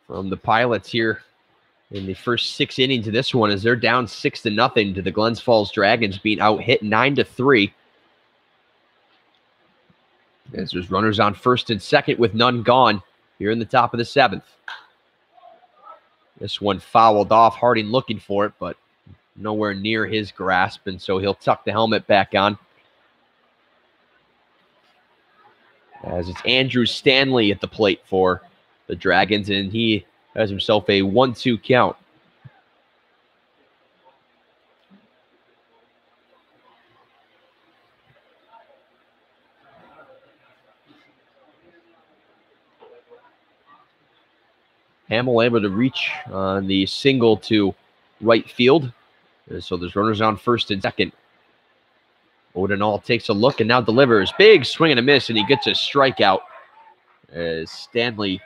from the Pilots here in the first 6 innings of this one, as they're down 6-0 to the Glens Falls Dragons, being out hit 9-3. As there's runners on first and second with none gone here in the top of the 7th. This one fouled off. Harding looking for it, but nowhere near his grasp, and so he'll tuck the helmet back on. As it's Andrew Stanley at the plate for the Dragons, and he has himself a 1-2 count. Hamill able to reach on the single to right field. And so there's runners on first and second. Odenhall takes a look and now delivers. Big swing and a miss, and he gets a strikeout as Stanley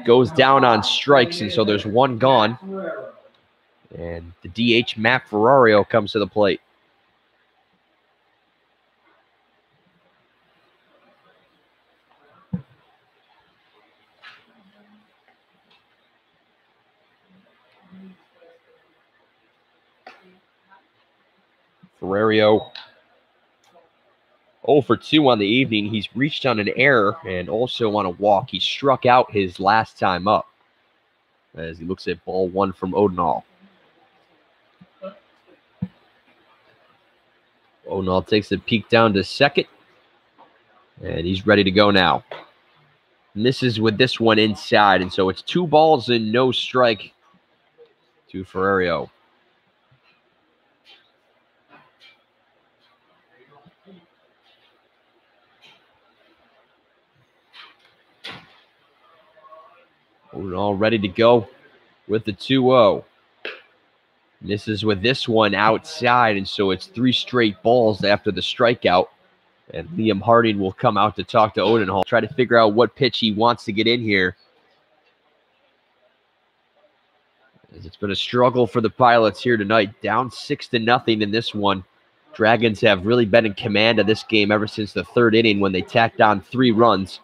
goes down on strikes, and so there's one gone. And the DH, Matt Ferrario, comes to the plate. Ferrario 0 for 2 on the evening. He's reached on an error and also on a walk. He struck out his last time up as he looks at ball 1 from Odenhall. Odenhall takes a peek down to second, and he's ready to go now. Misses with this one inside, and so it's 2 balls and no strike to Ferrario. Odenhall ready to go with the 2-0. Misses with this one outside, and so it's 3 straight balls after the strikeout. And Liam Harding will come out to talk to Odenhall, try to figure out what pitch he wants to get in here. As it's been a struggle for the Pilots here tonight, down 6-0 in this one. Dragons have really been in command of this game ever since the 3rd inning when they tacked on 3 runs.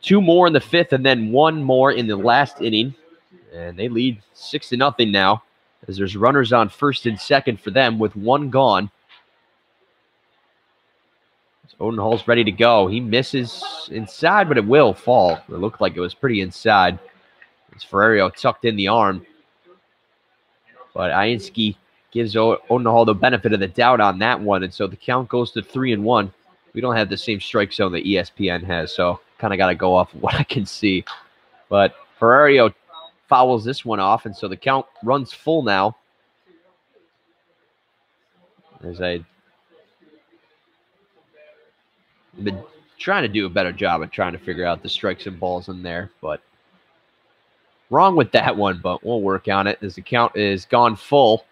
2 more in the 5th and then 1 more in the last inning. And they lead 6-0 now as there's runners on first and second for them with 1 gone. Odenhall's ready to go. He misses inside, but it will fall. It looked like it was pretty inside. As Ferrario tucked in the arm. But Ianski gives Odenhall the benefit of the doubt on that one, and so the count goes to 3-1. We don't have the same strike zone that ESPN has, so kind of got to go off of what I can see. But Ferrario fouls this one off, and so the count runs full now. As I've been trying to do a better job of trying to figure out the strikes and balls in there, but wrong with that one, but we'll work on it as the count is gone full.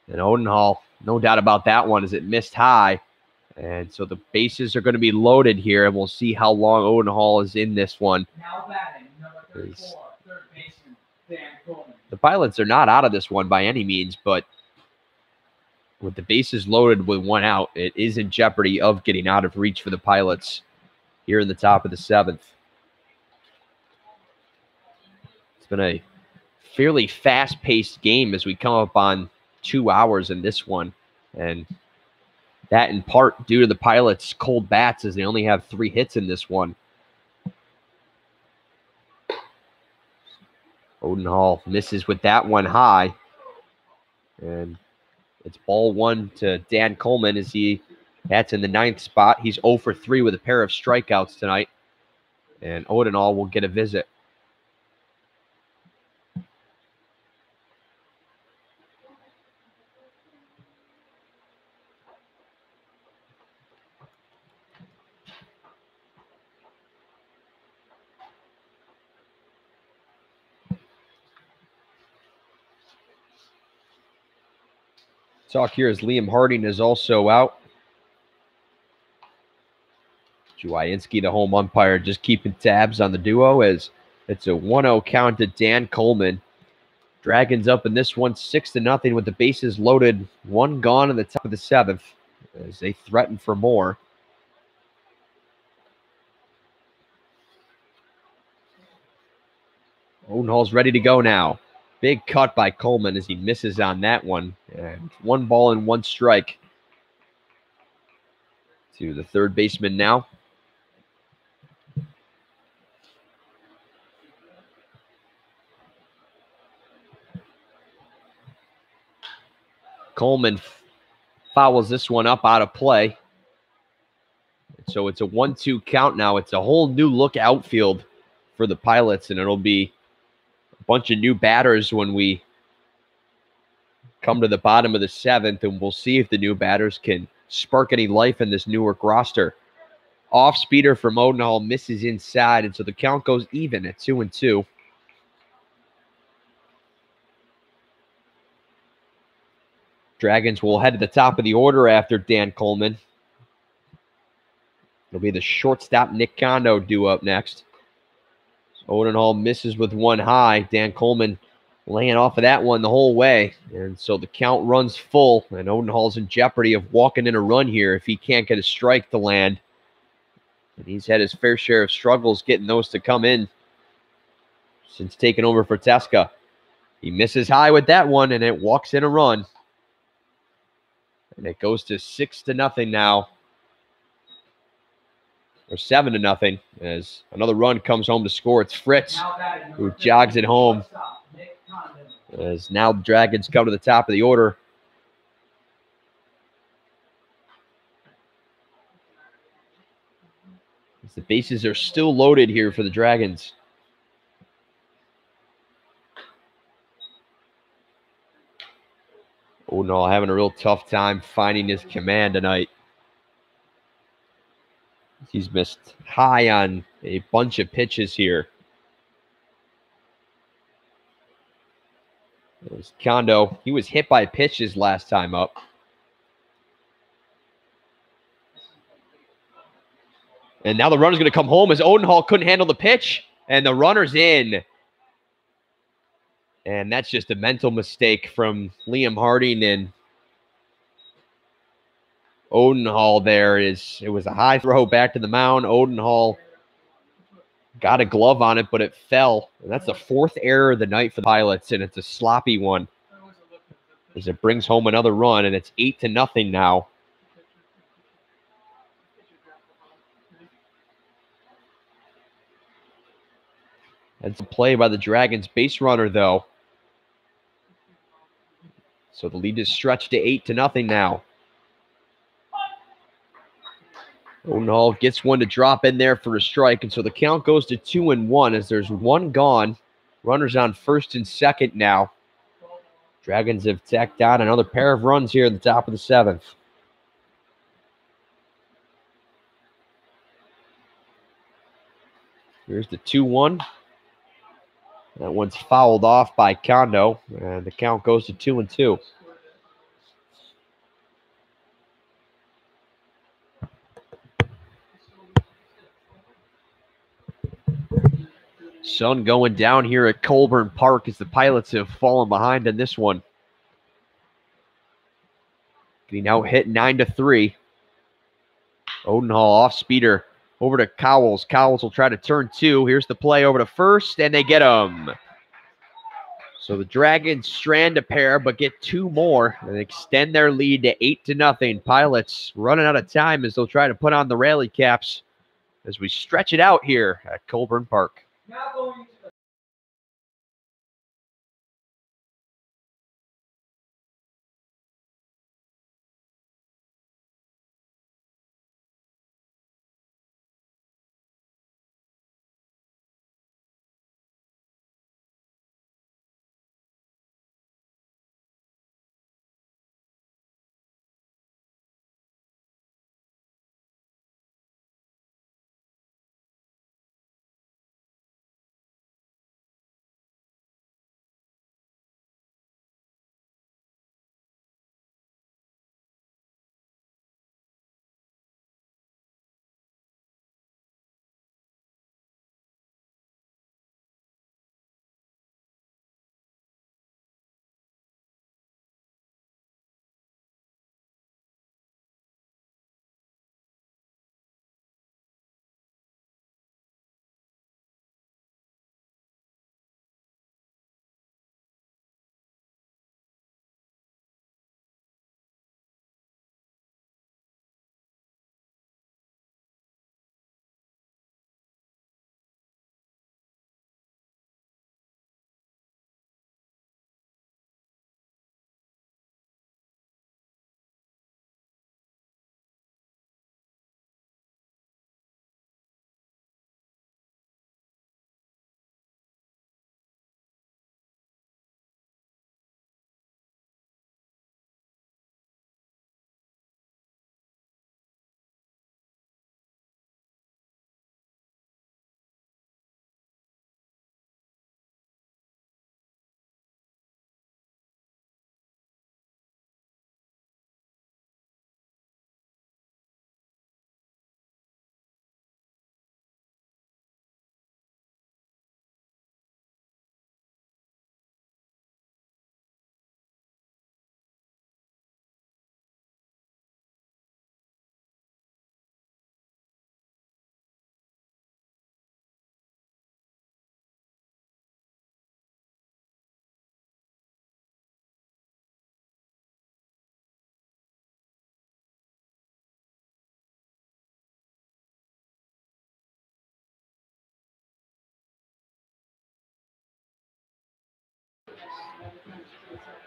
And Odenhall, no doubt about that one, as it missed high. And so the bases are going to be loaded here, and we'll see how long Odenhall is in this one. Now batting, number 34, third baseman, Dan Coleman. The Pilots are not out of this one by any means, but with the bases loaded with 1 out, it is in jeopardy of getting out of reach for the Pilots here in the top of the 7th. It's been a fairly fast-paced game as we come up on 2 hours in this one, and that in part due to the Pilots' cold bats as they only have 3 hits in this one. Odenhall misses with that one high, and it's ball 1 to Dan Coleman as that's in the 9th spot. He's 0 for 3 with a pair of strikeouts tonight, and Odenhall will get a visit. Talk here as Liam Harding is also out. Juwajinski, the home umpire, just keeping tabs on the duo as it's a 1-0 count to Dan Coleman. Dragons up in this one 6-0 with the bases loaded, 1 gone in the top of the 7th as they threaten for more. Odenhall's ready to go now. Big cut by Coleman as he misses on that one. And 1 ball and 1 strike to the 3rd baseman now. Coleman fouls this one up out of play. So it's a 1-2 count now. It's a whole new look outfield for the Pilots, and it'll be a bunch of new batters when we come to the bottom of the 7th, and we'll see if the new batters can spark any life in this Newark roster. Off speeder from Odenhall misses inside, and so the count goes even at 2-2. Dragons will head to the top of the order after Dan Coleman. It'll be the shortstop Nick Kondo due up next. So Odenhall misses with 1 high. Dan Coleman laying off of that one the whole way. And so the count runs full, and Odenhall's in jeopardy of walking in a run here if he can't get a strike to land. And he's had his fair share of struggles getting those to come in since taking over for Teska. He misses high with that one, and it walks in a run. And it goes to 6-0 now. Or 7-0 as another run comes home to score. It's Fritz who jogs it home. As now the Dragons come to the top of the order. The bases are still loaded here for the Dragons. Odenhall having a real tough time finding his command tonight. He's missed high on a bunch of pitches here. There's Kondo. He was hit by pitches last time up. And now the runner's going to come home as Odenhall couldn't handle the pitch. And the runner's in. And that's just a mental mistake from Liam Harding and Odenhall there. It was a high throw back to the mound. Odenhall got a glove on it, but it fell. And that's the fourth error of the night for the Pilots, and it's a sloppy one. As it brings home another run, and it's 8-0 now. That's a play by the Dragons base runner, though. So the lead is stretched to 8-0 now. Odenhall gets one to drop in there for a strike, and so the count goes to 2-1 as there's one gone. Runners on first and second now. Dragons have tacked on another pair of runs here at the top of the seventh. Here's the 2-1. That one's fouled off by Kondo, and the count goes to 2-2. Sun going down here at Colburn Park as the Pilots have fallen behind in this one. Getting out hit 9-3. Odenhall off speeder over to Cowles. Cowles will try to turn two. Here's the play over to first, and they get him. So the Dragons strand a pair, but get two more and extend their lead to 8-0. Pilots running out of time as they'll try to put on the rally caps as we stretch it out here at Colburn Park. Now going to the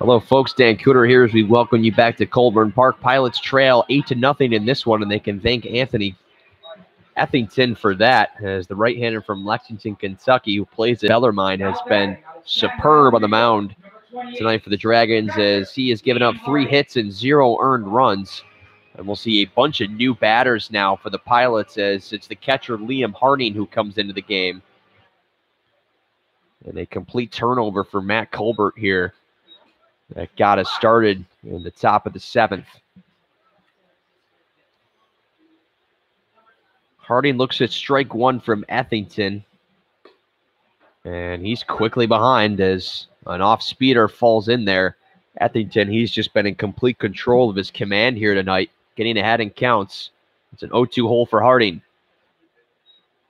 Hello, folks. Dan Cooter here as we welcome you back to Colburn Park. Pilots trail 8-0 in this one, and they can thank Anthony Ethington for that, as the right-hander from Lexington, Kentucky, who plays at Bellarmine, has been superb on the mound tonight for the Dragons, as he has given up 3 hits and 0 earned runs. And we'll see a bunch of new batters now for the Pilots, as it's the catcher Liam Harding who comes into the game. And a complete turnover for Matt Colbert here that got us started in the top of the 7th. Harding looks at strike 1 from Ethington. And he's quickly behind as an off-speeder falls in there. Ethington, he's just been in complete control of his command here tonight, getting ahead in counts. It's an 0-2 hole for Harding.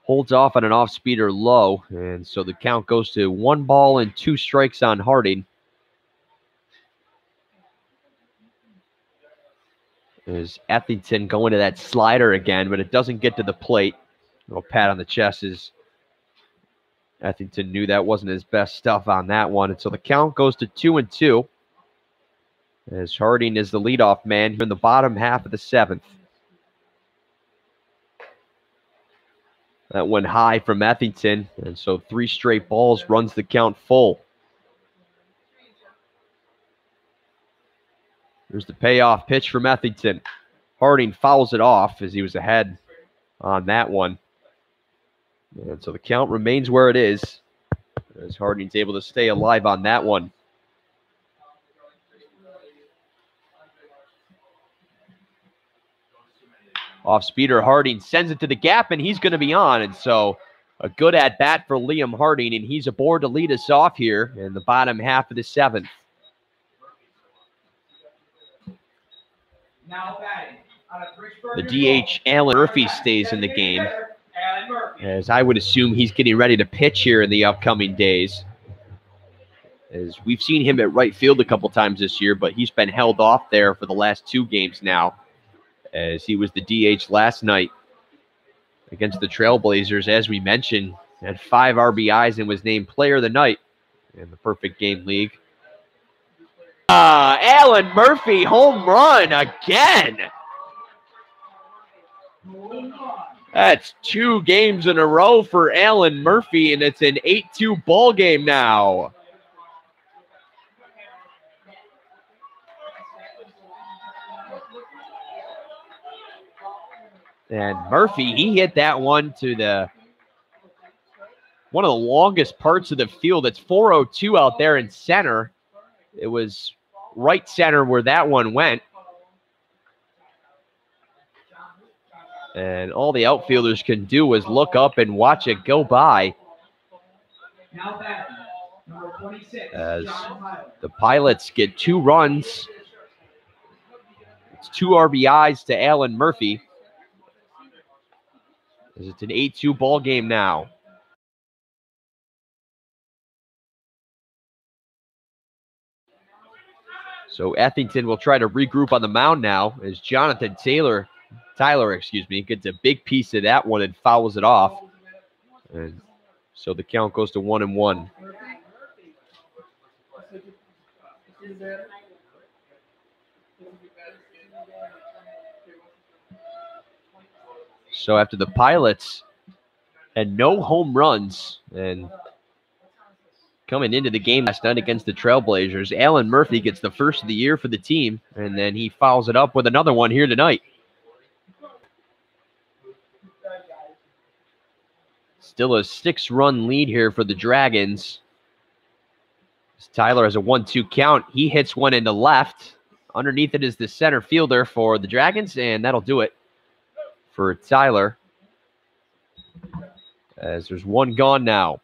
Holds off on an off-speeder low, and so the count goes to 1 ball and 2 strikes on Harding. There's Ethington going to that slider again, but it doesn't get to the plate. A little pat on the chest as Ethington knew that wasn't his best stuff on that one. And so the count goes to 2-2, as Harding is the leadoff man here in the bottom half of the 7th. That went high from Ethington, and so 3 straight balls runs the count full. Here's the payoff pitch from Ethington. Harding fouls it off as he was ahead on that one. And so the count remains where it is, as Harding's able to stay alive on that one. Off-speeder Harding sends it to the gap, and he's going to be on. And so a good at-bat for Liam Harding, and he's aboard to lead us off here in the bottom half of the 7th. Now batting out of The DH, Alan Murphy, stays in the game, as I would assume he's getting ready to pitch here in the upcoming days. As we've seen him at right field a couple times this year, but he's been held off there for the last 2 games now, as he was the DH last night against the Trailblazers. As we mentioned, had 5 RBIs and was named Player of the Night in the Perfect Game League. Alan Murphy, home run again. That's 2 games in a row for Alan Murphy, and it's an 8-2 ball game now. And Murphy, he hit that one to one of the longest parts of the field. It's 402 out there in center. It was right center where that one went. And all the outfielders can do is look up and watch it go by. As the Pilots get 2 runs. It's 2 RBIs to Alan Murphy. As it's an 8-2 ball game now. So Ethington will try to regroup on the mound now, as Jonathan Tyler, gets a big piece of that one and fouls it off. And so the count goes to 1-1. So after the Pilots had no home runs and coming into the game last night against the Trailblazers, Alan Murphy gets the first of the year for the team, and then he fouls it up with another one here tonight. Still a 6-run lead here for the Dragons. Tyler has a 1-2 count. He hits one into left. Underneath it is the center fielder for the Dragons, and that'll do it for Tyler, as there's 1 gone now.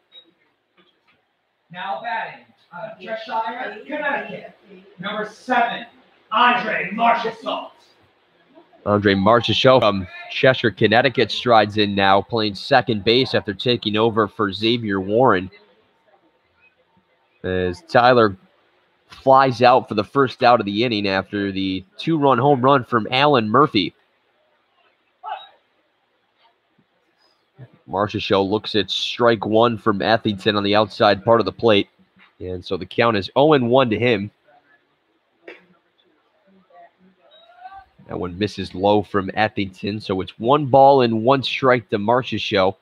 Now batting out of Cheshire, Connecticut, number 7, Andre Marchessault. Andre Marchessault from Cheshire, Connecticut strides in now, playing second base after taking over for Xavier Warren. As Tyler flies out for the first out of the inning after the 2-run home run from Alan Murphy. Marchessault looks at strike 1 from Ethington on the outside part of the plate. And so the count is 0-1 to him. That one misses low from Etherington, so it's 1 ball and 1 strike to Marsh's show.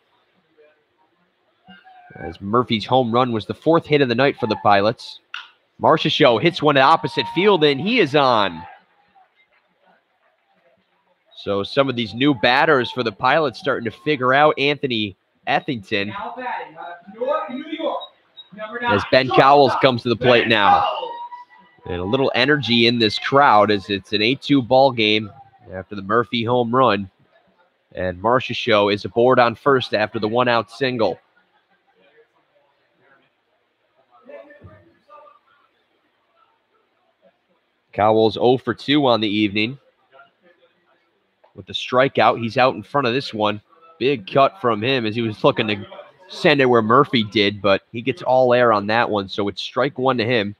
As Murphy's home run was the 4th hit of the night for the Pilots. Marsh's show hits one to opposite field, and he is on. So some of these new batters for the Pilots starting to figure out Anthony Etherington. Now batting, Newark, New York. Number 9. As Ben Cowles comes to the plate now. And a little energy in this crowd as it's an 8-2 ball game after the Murphy home run. And Marsh's show is aboard on first after the 1-out single. Cowles 0 for 2 on the evening. With the strikeout, he's out in front of this one. Big cut from him as he was looking to send it where Murphy did, but he gets all air on that one, so it's strike 1 to him.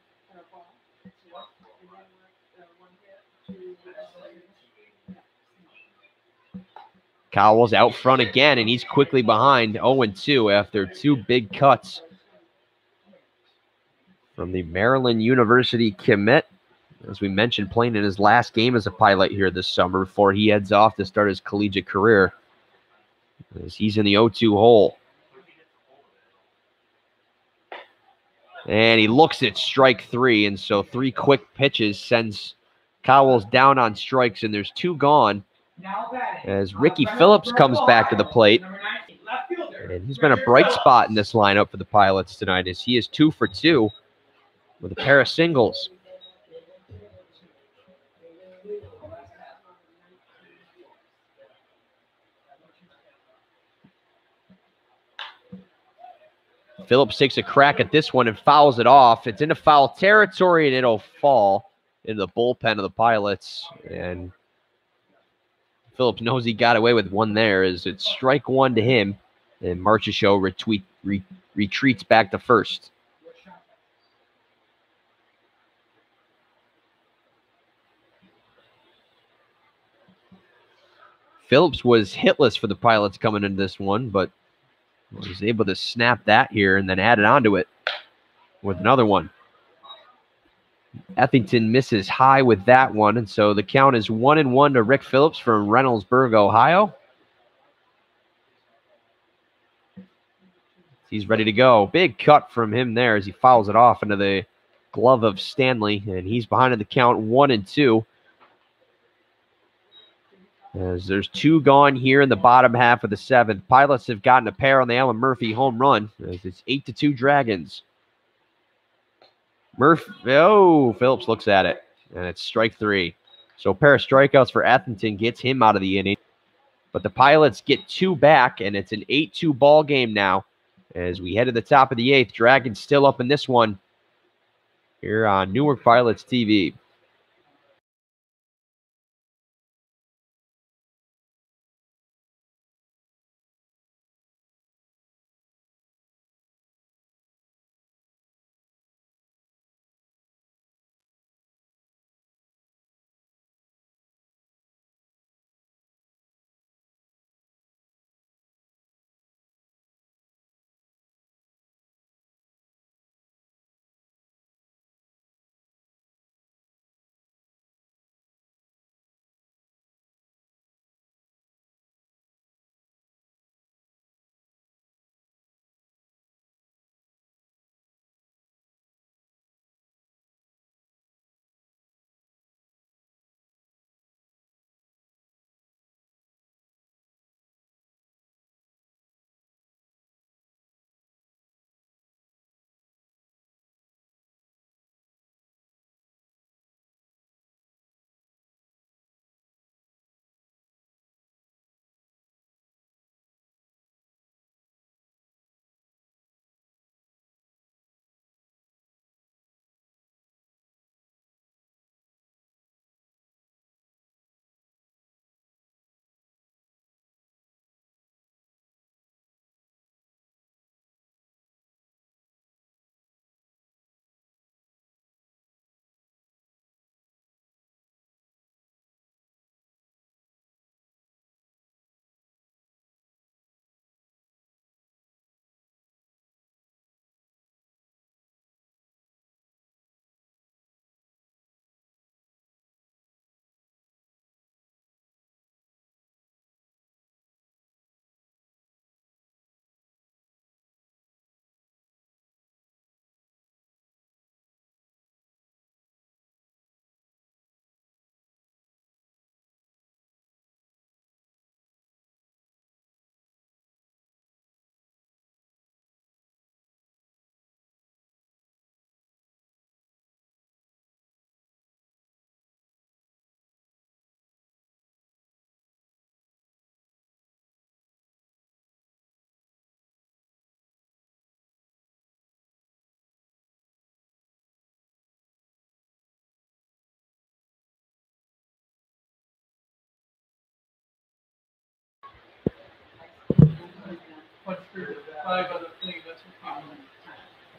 Cowles out front again, and he's quickly behind 0-2 after 2 big cuts from the Maryland University commit. As we mentioned, playing in his last game as a Pilot here this summer before he heads off to start his collegiate career. As he's in the 0-2 hole. And he looks at strike 3, and so 3 quick pitches sends Cowles down on strikes, and there's 2 gone. As Ricky Phillips comes back to the plate. And he's been a bright spot in this lineup for the Pilots tonight, as he is 2 for 2 with a pair of singles. Phillips takes a crack at this one and fouls it off. It's into foul territory, and it'll fall into the bullpen of the Pilots. And Phillips knows he got away with one there, as it's strike 1 to him. And Marsh's show retreats back to first. Phillips was hitless for the Pilots coming into this one, but was able to snap that here and then add it onto it with another one. Etherington misses high with that one, and so the count is 1-1 to Rick Phillips from Reynoldsburg, Ohio. He's ready to go. Big cut from him there as he fouls it off into the glove of Stanley, and he's behind in the count 1-2. As there's 2 gone here in the bottom half of the 7th. Pilots have gotten a pair on the Alan Murphy home run, as it's 8-2 Dragons. Phillips looks at it, and it's strike 3. So a pair of strikeouts for Etherington gets him out of the inning. But the Pilots get 2 back, and it's an 8-2 ball game now. As we head to the top of the 8th, Dragons still up in this one here on Newark Pilots TV.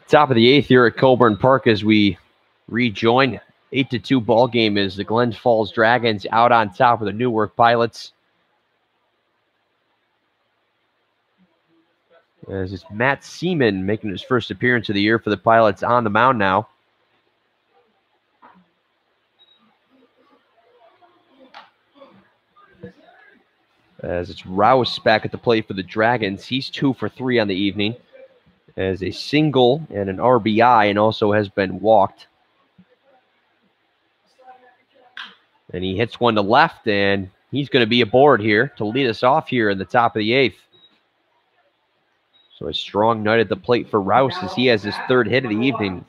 Top of the 8th here at Colburn Park as we rejoin. 8-2 ball game as the Glens Falls Dragons out on top of the Newark Pilots. As it's Matt Seaman making his first appearance of the year for the Pilots on the mound now. As it's Rouse back at the plate for the Dragons. He's 2 for 3 on the evening. As a single and an RBI, and also has been walked. And he hits one to left, and he's going to be aboard here to lead us off here in the top of the 8th. So a strong night at the plate for Rouse as he has his 3rd hit of the evening.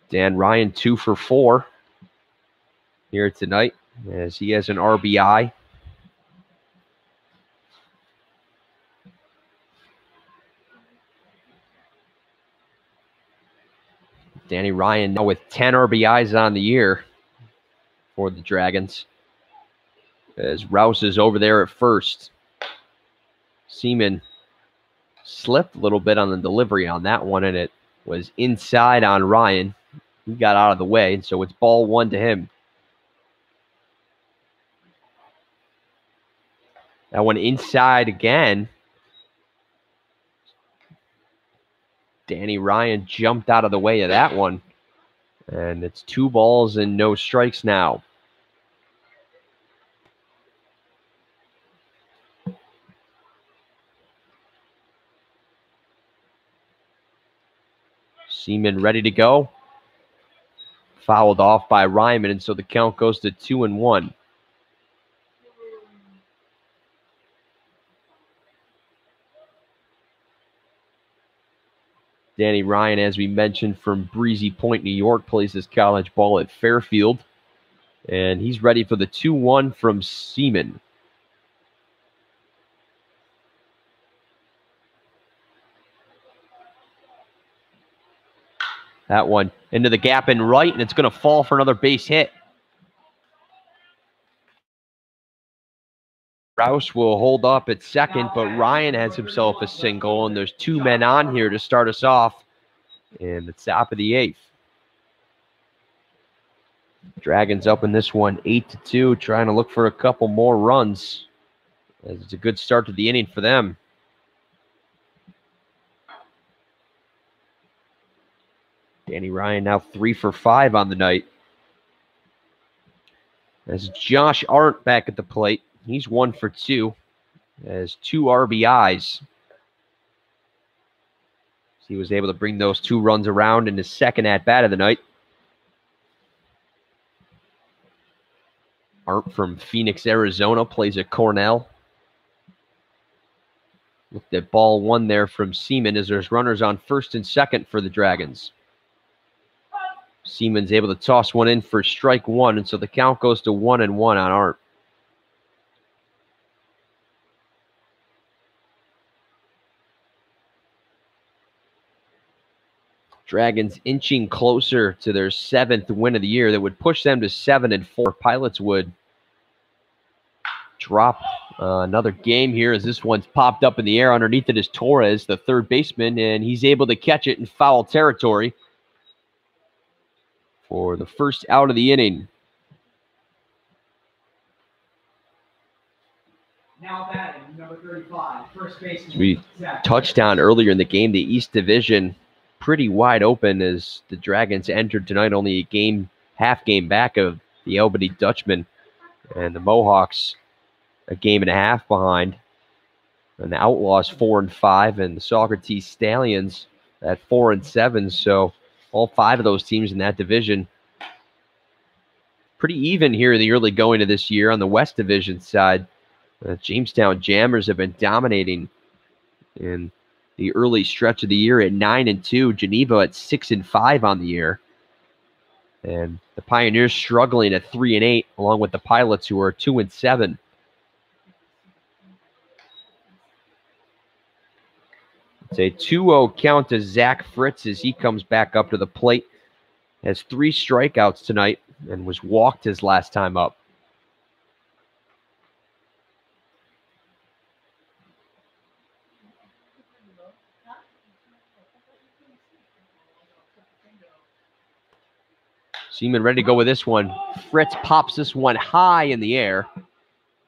Dan Ryan 2 for 4 here tonight as he has an RBI. Danny Ryan now with 10 RBIs on the year for the Dragons. As Rouse is over there at first. Seaman slipped a little bit on the delivery on that one, and it was inside on Ryan. He got out of the way, and so it's ball 1 to him. That one inside again. Danny Ryan jumped out of the way of that one. And it's 2 balls and no strikes now. Seaman ready to go. Fouled off by Ryman, and so the count goes to 2-1. Danny Ryan, as we mentioned, from Breezy Point, New York, plays his college ball at Fairfield. And he's ready for the 2-1 from Seaman. That one into the gap in right, and it's going to fall for another base hit. Rouse will hold up at second, but Ryan has himself a single, and there's 2 men on here to start us off in the top of the 8th. Dragons up in this one 8-2, trying to look for a couple more runs, as it's a good start to the inning for them. Danny Ryan now 3 for 5 on the night. As Josh Arndt back at the plate. He's 1 for 2. Has 2 RBIs. He was able to bring those 2 runs around in his 2nd at-bat of the night. Arndt from Phoenix, Arizona, plays at Cornell. Looked at ball 1 there from Seaman as there's runners on 1st and 2nd for the Dragons. Seaman's able to toss one in for strike 1, and so the count goes to 1-1 on Arndt. Dragons inching closer to their 7th win of the year. That would push them to 7-4. Pilots would drop another game here as this one's popped up in the air. Underneath it is Torres, the 3rd baseman, and he's able to catch it in foul territory for the first out of the inning. Now batting, number 35, first baseman. We touched on earlier in the game, the East Division pretty wide open as the Dragons entered tonight, only a half game back of the Albany Dutchmen, and the Mohawks a game and a half behind, and the Outlaws 4-5, and the Socrates Stallions at 4-7. So all 5 of those teams in that division pretty even here in the early going of this year. On the West Division side, Jamestown Jammers have been dominating in the early stretch of the year at 9-2. Geneva at 6-5 on the year. And the Pioneers struggling at 3-8, along with the Pilots, who are 2-7. It's a 2-0 count to Zach Fritz as he comes back up to the plate. Has 3 strikeouts tonight and was walked his last time up. Seaman ready to go with this one. Fritz pops this one high in the air.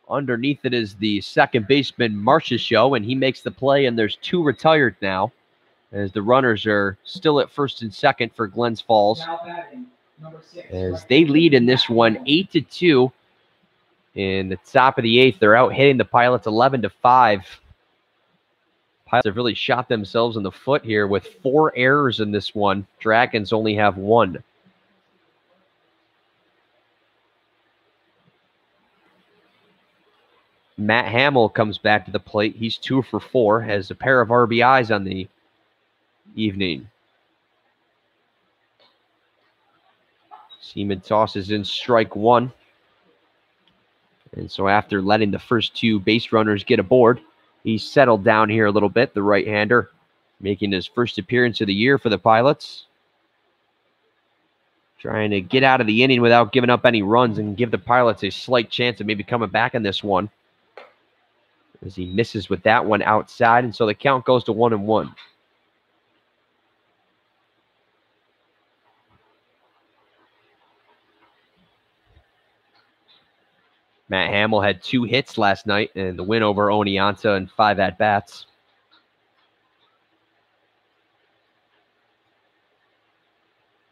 Underneath it is the second baseman, Marsh's show, and he makes the play, and there's 2 retired now, as the runners are still at first and second for Glens Falls, as they lead in this one 8-2. In the top of the 8th, they're out hitting the Pilots 11-5. Pilots have really shot themselves in the foot here with 4 errors in this one. Dragons only have 1. Matt Hamill comes back to the plate. He's 2 for 4, has a pair of RBIs on the evening. Seaman tosses in strike 1. And so after letting the first 2 base runners get aboard, he's settled down here a little bit, the right-hander, making his first appearance of the year for the Pilots. Trying to get out of the inning without giving up any runs and give the Pilots a slight chance of maybe coming back in this one, as he misses with that one outside, and so the count goes to 1-1. Matt Hamill had 2 hits last night in the win over Oneonta and 5 at-bats.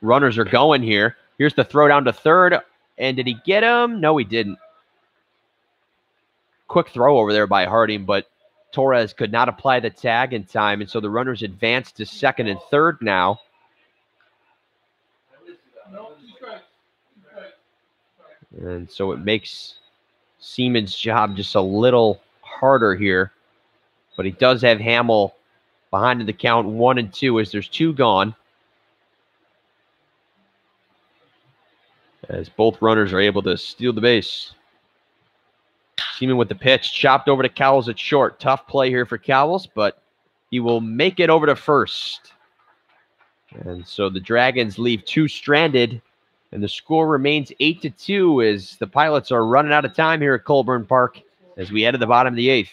Runners are going here. Here's the throw down to third, and did he get him? No, he didn't. Quick throw over there by Harding, but Torres could not apply the tag in time, and so the runners advance to second and third now. And so it makes Seaman's job just a little harder here, but he does have Hamill behind in the count 1-2 as there's 2 gone, as both runners are able to steal the base. Seaman with the pitch, chopped over to Cowles at short. Tough play here for Cowles, but he will make it over to first. And so the Dragons leave 2 stranded, and the score remains 8-2 as the Pilots are running out of time here at Colburn Park as we head to the bottom of the 8th.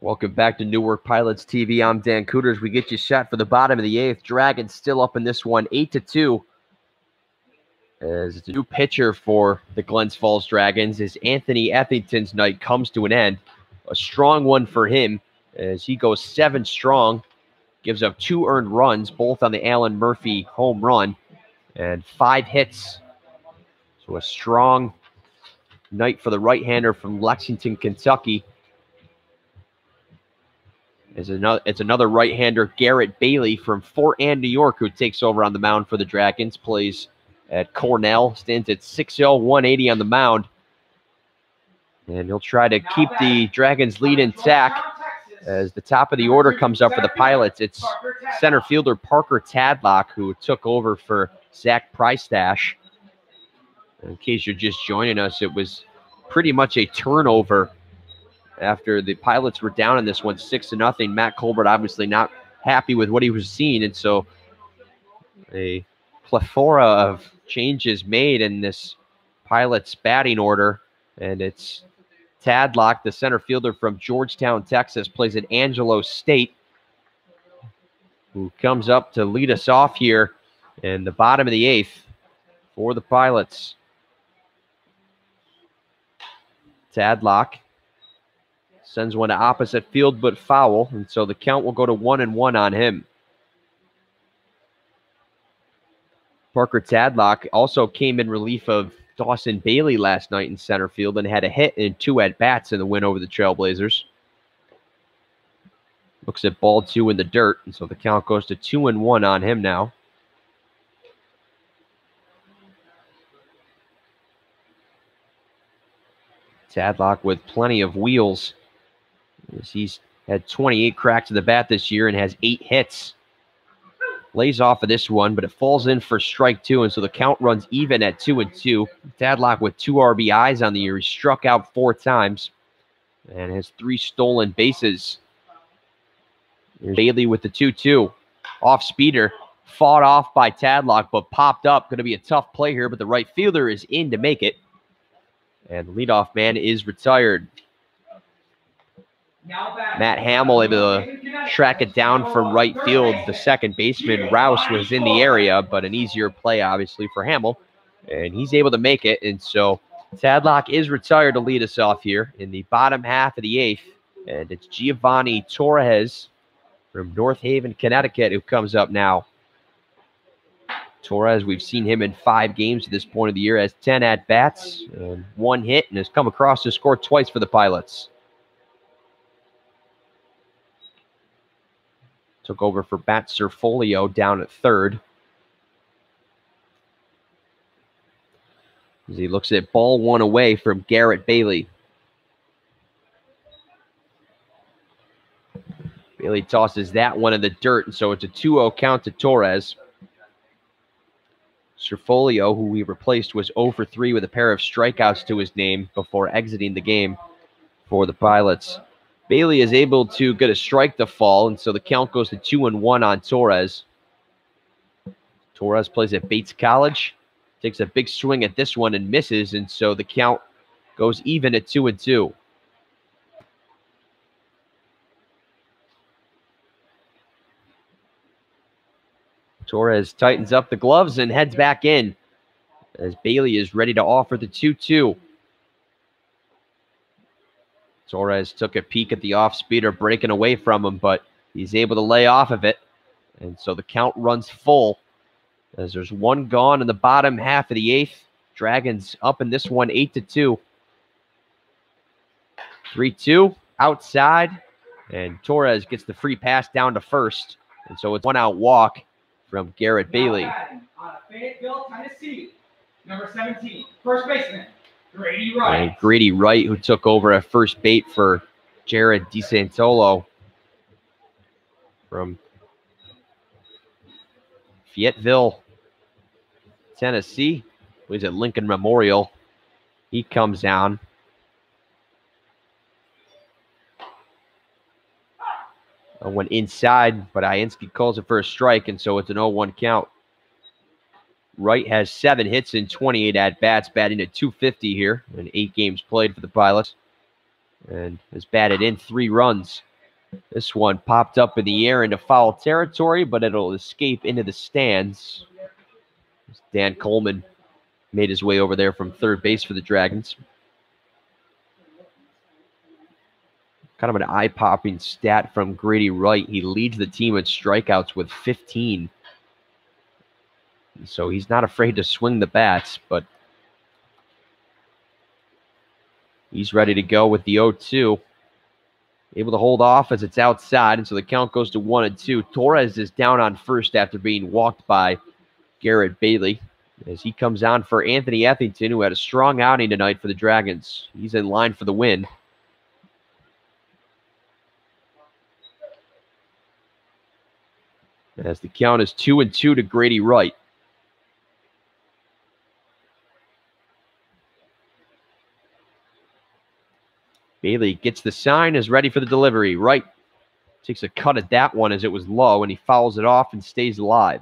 Welcome back to Newark Pilots TV. I'm Dan Cooters. We get you set for the bottom of the 8th. Dragons still up in this one, 8-2. As it's a new pitcher for the Glens Falls Dragons as Anthony Etherington's night comes to an end. A strong one for him as he goes 7 strong. Gives up 2 earned runs, both on the Alan Murphy home run, and 5 hits. So a strong night for the right-hander from Lexington, Kentucky. It's another right-hander, Garrett Bailey from Fort Anne, New York, who takes over on the mound for the Dragons. Plays at Cornell, stands at 6'0", 180 on the mound. And he'll try to keep the Dragons' lead intact. As the top of the order comes up for the Pilots, it's center fielder Parker Tadlock, who took over for Zach Prystash. In case you're just joining us, it was pretty much a turnover after the Pilots were down in this one 6-0. Matt Colbert obviously not happy with what he was seeing, and so a plethora of changes made in this Pilots batting order, and it's Tadlock, the center fielder from Georgetown, Texas, plays at Angelo State, who comes up to lead us off here in the bottom of the 8th for the Pilots. Tadlock sends one to opposite field but foul, and so the count will go to 1-1 on him. Parker Tadlock also came in relief of Dawson Bailey last night in center field and had a hit and 2 at-bats in the win over the Trailblazers. Looks at ball 2 in the dirt, and so the count goes to 2-1 on him now. Tadlock with plenty of wheels, as he's had 28 cracks to the bat this year and has 8 hits. Lays off of this one, but it falls in for strike 2, and so the count runs even at 2-2. Tadlock with 2 RBIs on the year. He struck out 4 times and has 3 stolen bases. Here's Bailey with the 2-2. Off speeder, fought off by Tadlock, but popped up. Going to be a tough play here, but the right fielder is in to make it. And the leadoff man is retired. Matt Hamill able to track it down from right field. The second baseman, Rouse, was in the area, but an easier play, obviously, for Hamill. And he's able to make it. And so Tadlock is retired to lead us off here in the bottom half of the 8th. And it's Giovanni Torres from North Haven, Connecticut, who comes up now. Torres, we've seen him in 5 games at this point of the year, has 10 at-bats and 1 hit, and has come across to score twice for the Pilots. Took over for Bat Serfolio down at third. As he looks at ball 1 away from Garrett Bailey. Bailey tosses that one in the dirt, and so it's a 2-0 count to Torres. Serfolio, who we replaced, was 0 for 3 with a pair of strikeouts to his name before exiting the game for the Pilots. Bailey is able to get a strike to fall, and so the count goes to 2-1 on Torres. Torres plays at Bates College, takes a big swing at this one and misses, and so the count goes even at 2-2. Torres tightens up the gloves and heads back in as Bailey is ready to offer the 2-2. Torres took a peek at the off-speeder breaking away from him, but he's able to lay off of it. And so the count runs full as there's 1 gone in the bottom half of the 8th. Dragons up in this one 8-2. 3-2 outside, and Torres gets the free pass down to first. And so it's 1-out walk from Garrett Bailey. On a Fayetteville, Tennessee, number 17, first baseman, Grady Wright. And Grady Wright, who took over at first bait for Jared DeSantolo from Fayetteville, Tennessee. He's at Lincoln Memorial. He comes down. Went inside, but Ianski calls it for a strike, and so it's an 0-1 count. Wright has 7 hits and 28 at-bats, batting at .250 here in 8 games played for the Pilots, and has batted in 3 runs. This one popped up in the air into foul territory, but it'll escape into the stands. Dan Coleman made his way over there from third base for the Dragons. Kind of an eye-popping stat from Grady Wright. He leads the team in strikeouts with 15. So he's not afraid to swing the bats, but he's ready to go with the 0-2. Able to hold off as it's outside, and so the count goes to 1-2. Torres is down on first after being walked by Garrett Bailey as he comes on for Anthony Ethington, who had a strong outing tonight for the Dragons. He's in line for the win. as the count is 2-2 to Grady Wright. Bailey gets the sign, is ready for the delivery. Wright takes a cut at that one as it was low, and he fouls it off and stays alive.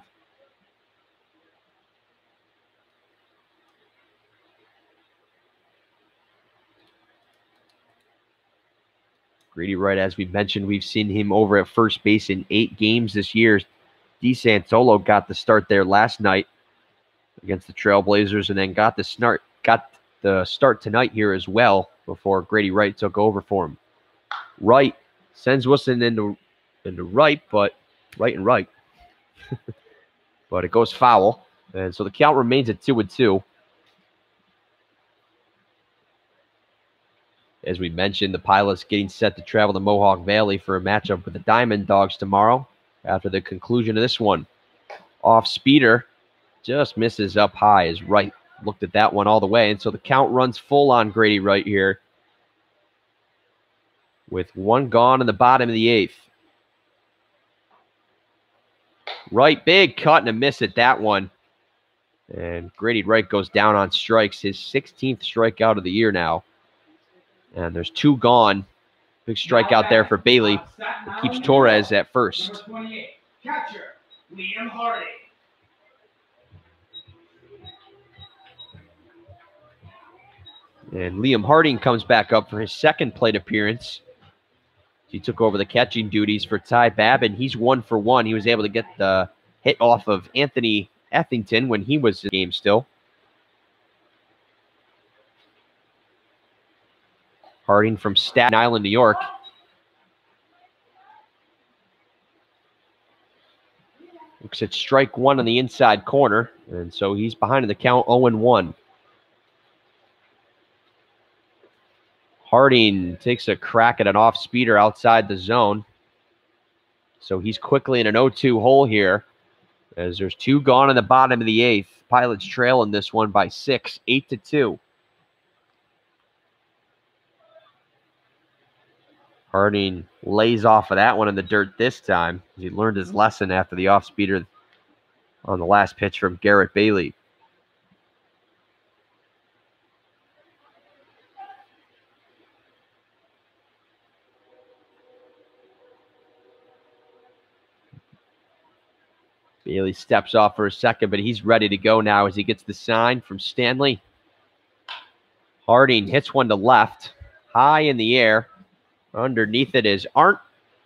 Grady Wright, as we mentioned, we've seen him over at first base in 8 games this year. DeSantolo got the start there last night against the Trailblazers, and then got the start tonight here as well before Grady Wright took over for him. Wright sends Wilson into right, but right and right. But it goes foul, and so the count remains at 2-2. As we mentioned, the Pilots getting set to travel to Mohawk Valley for a matchup with the Diamond Dogs tomorrow after the conclusion of this one. Off speeder, just misses up high as Wright looked at that one all the way. And so the count runs full on Grady Wright here with 1 gone in the bottom of the 8th. Wright, big cut and a miss at that one. And Grady Wright goes down on strikes, his 16th strikeout of the year now. And there's 2 gone. Big strikeout there for Bailey. It keeps Torres at first. Number 28, catcher, Liam Hardy. And Liam Harding comes back up for his 2nd plate appearance. He took over the catching duties for Ty Babin. He's 1 for 1. He was able to get the hit off of Anthony Effington when he was in the game still. Harding from Staten Island, New York. Looks at strike 1 on the inside corner, and so he's behind in the count 0-1. Harding takes a crack at an off-speeder outside the zone. So he's quickly in an 0-2 hole here, as there's 2 gone in the bottom of the 8th. Pilots trail in this one by 6, 8-2. Harding lays off of that one in the dirt this time. He learned his lesson after the off-speeder on the last pitch from Garrett Bailey. Bailey steps off for a second, but he's ready to go now as he gets the sign from Stanley. Harding hits one to left, high in the air. Underneath it is Arndt,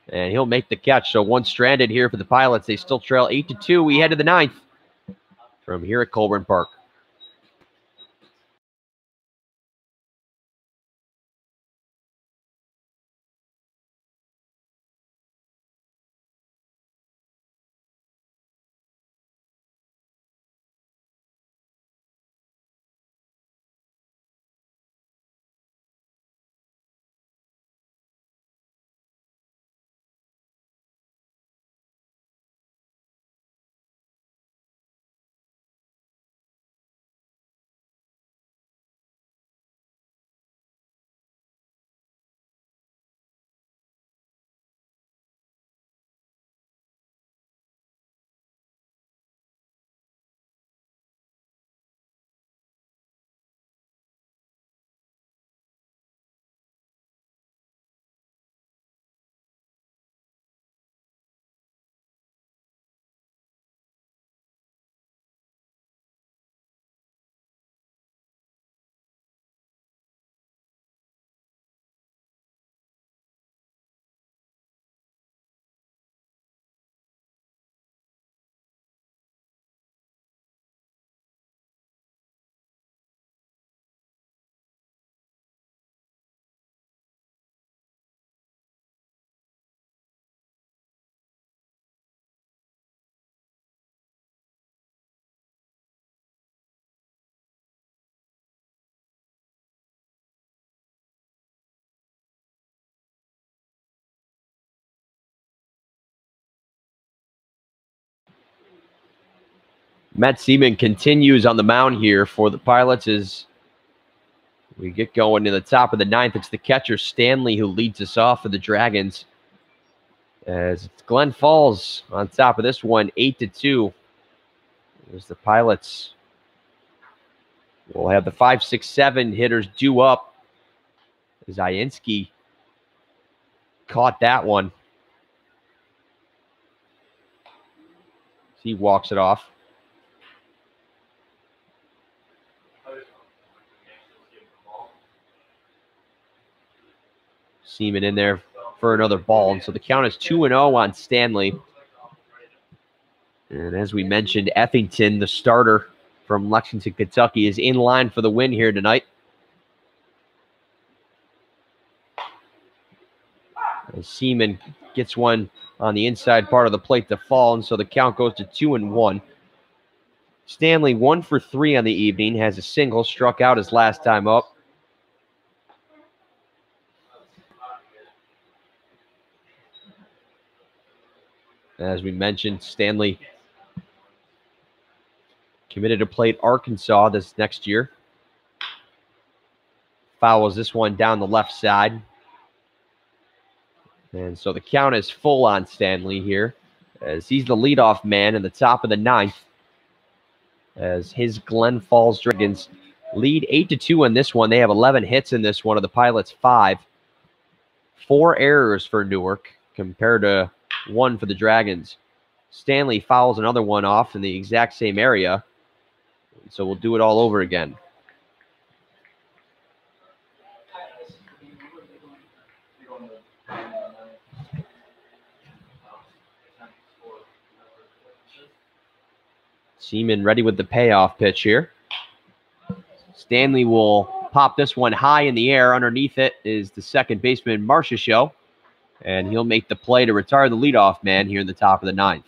and he'll make the catch. So 1 stranded here for the Pilots. They still trail 8-2. We head to the 9th from here at Colburn Park. Matt Seaman continues on the mound here for the Pilots as we get going in the top of the 9th. It's the catcher, Stanley, who leads us off for the Dragons. As it's Glen Falls on top of this one, 8-2. As the Pilots will have the 5, 6, 7 hitters due up. Zainski caught that one. He walks it off. Seaman in there for another ball. And so the count is 2-0 on Stanley. And as we mentioned, Effington, the starter from Lexington, Kentucky, is in line for the win here tonight. And Seaman gets one on the inside part of the plate to fall, and so the count goes to 2-1. Stanley 1 for 3 on the evening, has a single, struck out his last time up. As we mentioned, Stanley committed to play Arkansas this next year. Fouls this one down the left side. And so the count is full on Stanley here, as he's the leadoff man in the top of the 9th, as his Glen Falls Dragons lead 8-2 in this one. They have 11 hits in this one, of the Pilots 5. 4 errors for Newark compared to 1 for the Dragons. Stanley fouls another one off in the exact same area, so we'll do it all over again. Seaman ready with the payoff pitch here. Stanley will pop this one high in the air. Underneath it is the second baseman, Marcia, and he'll make the play to retire the leadoff man here in the top of the 9th.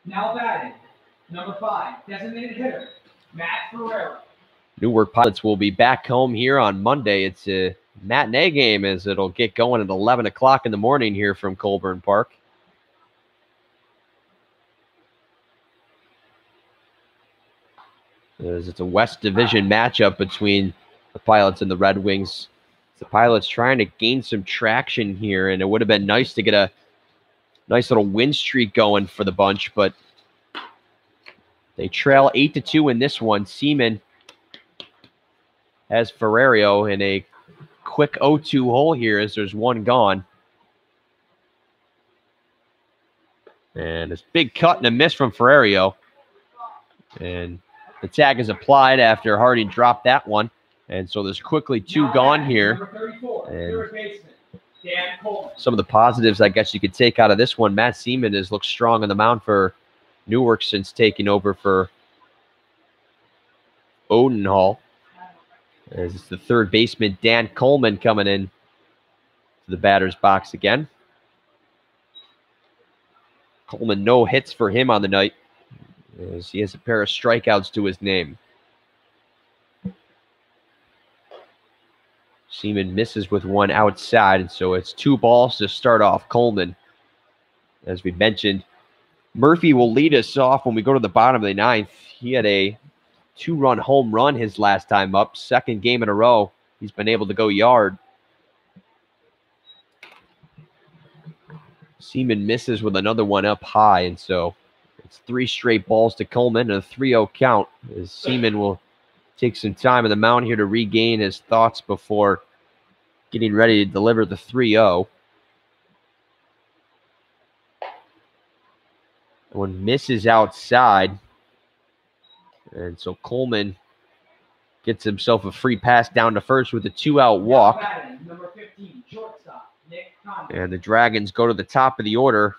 Now batting, number 5, designated hitter, Matt Ferrero. Newark Pilots will be back home here on Monday. It's a matinee game, as it'll get going at 11 o'clock in the morning here from Colburn Park. As it's a West Division matchup between the Pilots and the Red Wings. The Pilots trying to gain some traction here, and it would have been nice to get a nice little win streak going for the bunch, but they trail 8-2 in this one. Seaman has Ferrero in a quick 0-2 hole here, as there's one gone. And this big cut and a miss from Ferrero. And the tag is applied after Harding dropped that one. And so there's quickly 2 gone here. And some of the positives, I guess you could take out of this one, Matt Seaman has looked strong on the mound for Newark since taking over for Odenhall. As it's the third baseman, Dan Coleman, coming in to the batter's box again. Coleman, no hits for him on the night, as he has a pair of strikeouts to his name. Seaman misses with one outside, and so it's 2 balls to start off Coleman. As we mentioned, Murphy will lead us off when we go to the bottom of the 9th. He had a 2-run home run his last time up. Second game in a row he's been able to go yard. Seaman misses with another one up high, and so it's 3 straight balls to Coleman and a 3-0 count, as Seaman will take some time on the mound here to regain his thoughts before getting ready to deliver the 3-0. One misses outside, and so Coleman gets himself a free pass down to first with a 2-out walk. Number 15, shortstop, Nick Condo. And the Dragons go to the top of the order,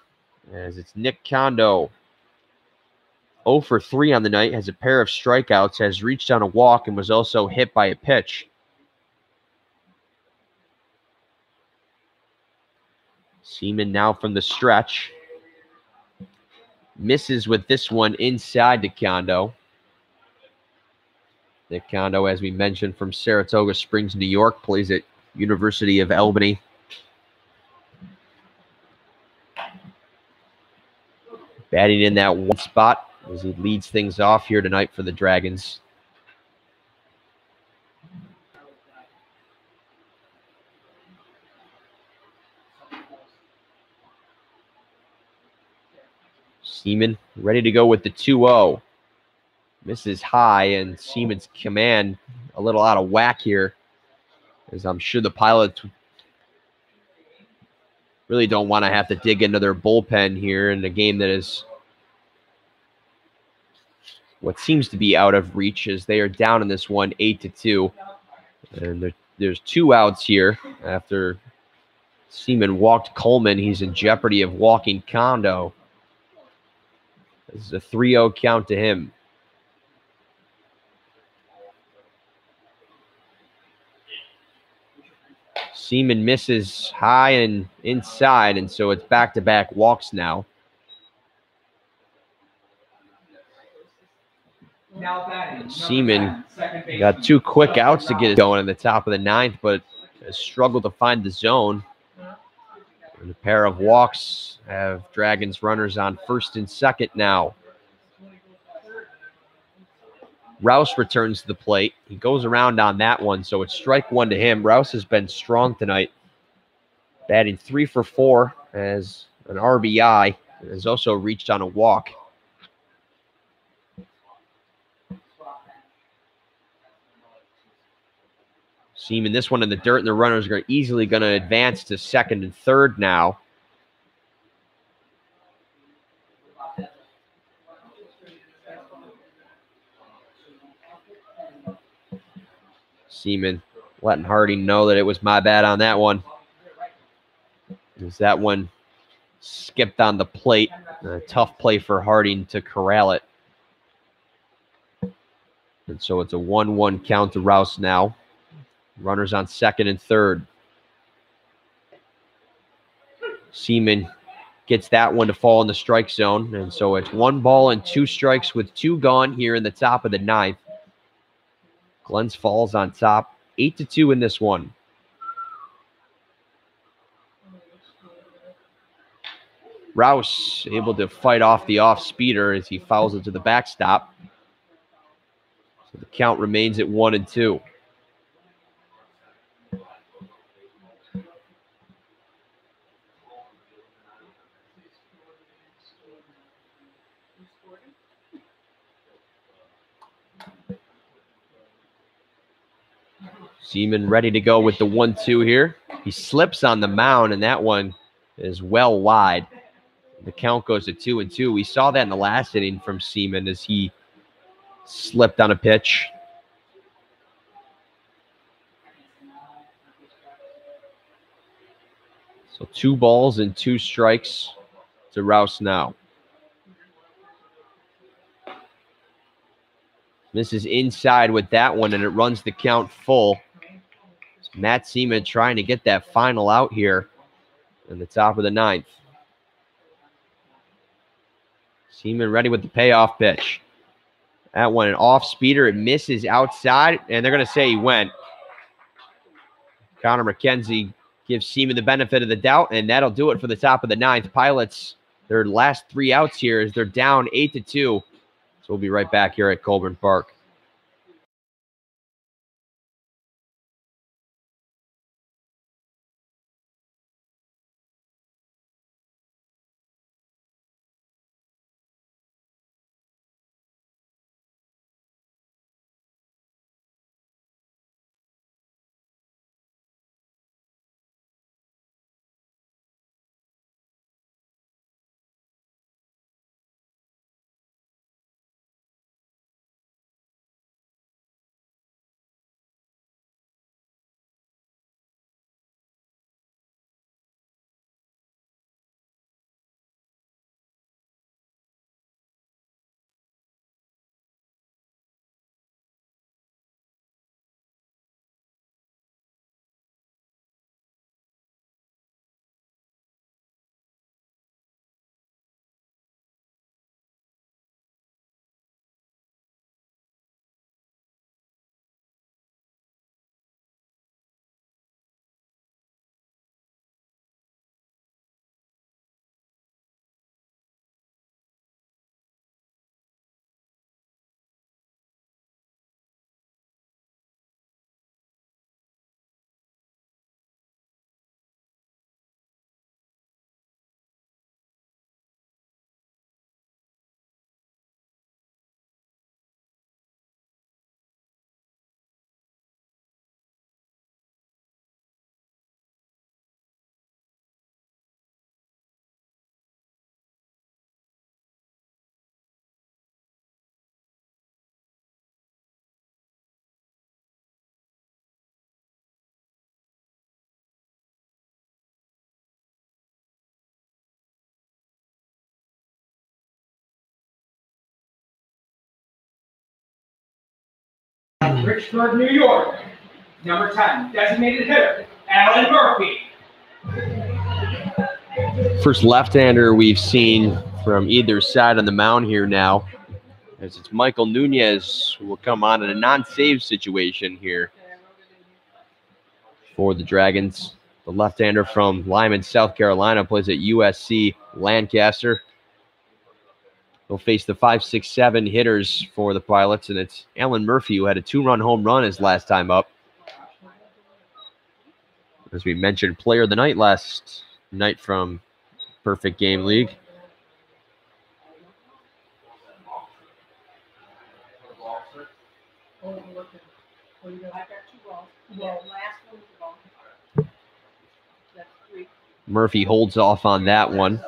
as it's Nick Condo. 0 for 3 on the night, has a pair of strikeouts, has reached on a walk, and was also hit by a pitch. Seaman now from the stretch. Misses with this one inside to Condo. Nick Condo, as we mentioned, from Saratoga Springs, New York, plays at University of Albany. Batting in that one spot as he leads things off here tonight for the Dragons. Seaman ready to go with the 2-0. Misses high, and Seaman's command a little out of whack here, as I'm sure the Pilots really don't want to have to dig into their bullpen here in a game that is what seems to be out of reach, as they are down in this one 8-2. And there's 2 outs here after Seaman walked Coleman. He's in jeopardy of walking Kondo. This is a 3-0 count to him. Seaman misses high and inside, and so it's back-to-back walks now. Seaman got 2 quick outs to get it going in the top of the 9th, but has struggled to find the zone. And a pair of walks have Dragons runners on first and second now. Rouse returns to the plate. He goes around on that one, so it's strike 1 to him. Rouse has been strong tonight, batting 3 for 4 as an RBI, and has also reached on a walk. Seaman this one in the dirt, and the runners are easily going to advance to second and third now. Seaman letting Harding know that it was my bad on that one. As that one skipped on the plate. A tough play for Harding to corral it. And so it's a 1-1 count to Rouse now. Runners on second and third. Seaman gets that one to fall in the strike zone. And so it's 1 ball and 2 strikes with 2 gone here in the top of the 9th. Glens falls on top, 8-2 in this one. Rouse able to fight off the off-speeder as he fouls it to the backstop. So the count remains at 1-2. Seaman ready to go with the 1-2 here. He slips on the mound, and that one is well wide. The count goes to 2-2. We saw that in the last inning from Seaman as he slipped on a pitch. So 2 balls and 2 strikes to Rouse now. Misses inside with that one, and it runs the count full. Matt Seaman trying to get that final out here in the top of the 9th. Seaman ready with the payoff pitch. That one, an off-speeder. It misses outside, and they're going to say he went. Connor McKenzie gives Seaman the benefit of the doubt, and that'll do it for the top of the 9th. Pilots, their last 3 outs here as they're down 8-2. So we'll be right back here at Colburn Park. Richford, New York. Number 10, designated hitter, Alan Murphy. First left-hander we've seen from either side on the mound here now, as it's Michael Nunez who will come on in a non-save situation here for the Dragons. The left-hander from Lyman, South Carolina, plays at USC Lancaster. He'll face the 5-6-7 hitters for the Pilots, and it's Alan Murphy who had a 2-run home run his last time up. As we mentioned, player of the night last night from Perfect Game League. Murphy holds off on that one.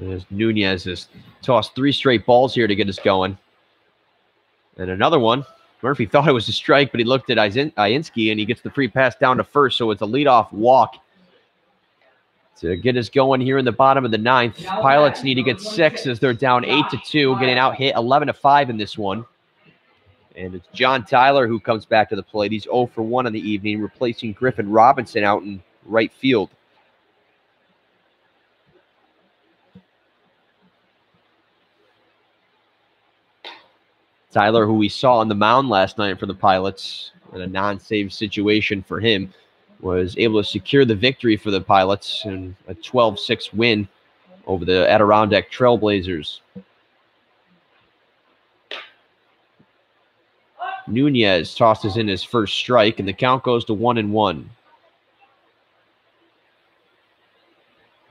As Nunez has tossed 3 straight balls here to get us going. And another one. Murphy thought it was a strike, but he looked at Iinski, and he gets the free pass down to first, so it's a leadoff walk to get us going here in the bottom of the 9th. Pilots need to get 6 as they're down 8-2, getting out hit 11-5 in this one. And it's John Tyler who comes back to the plate. He's 0 for 1 on the evening, replacing Griffin Robinson out in right field. Tyler, who we saw on the mound last night for the Pilots in a non-save situation for him, was able to secure the victory for the Pilots in a 12-6 win over the Adirondack Trailblazers. Nunez tosses in his first strike, and the count goes to 1-1.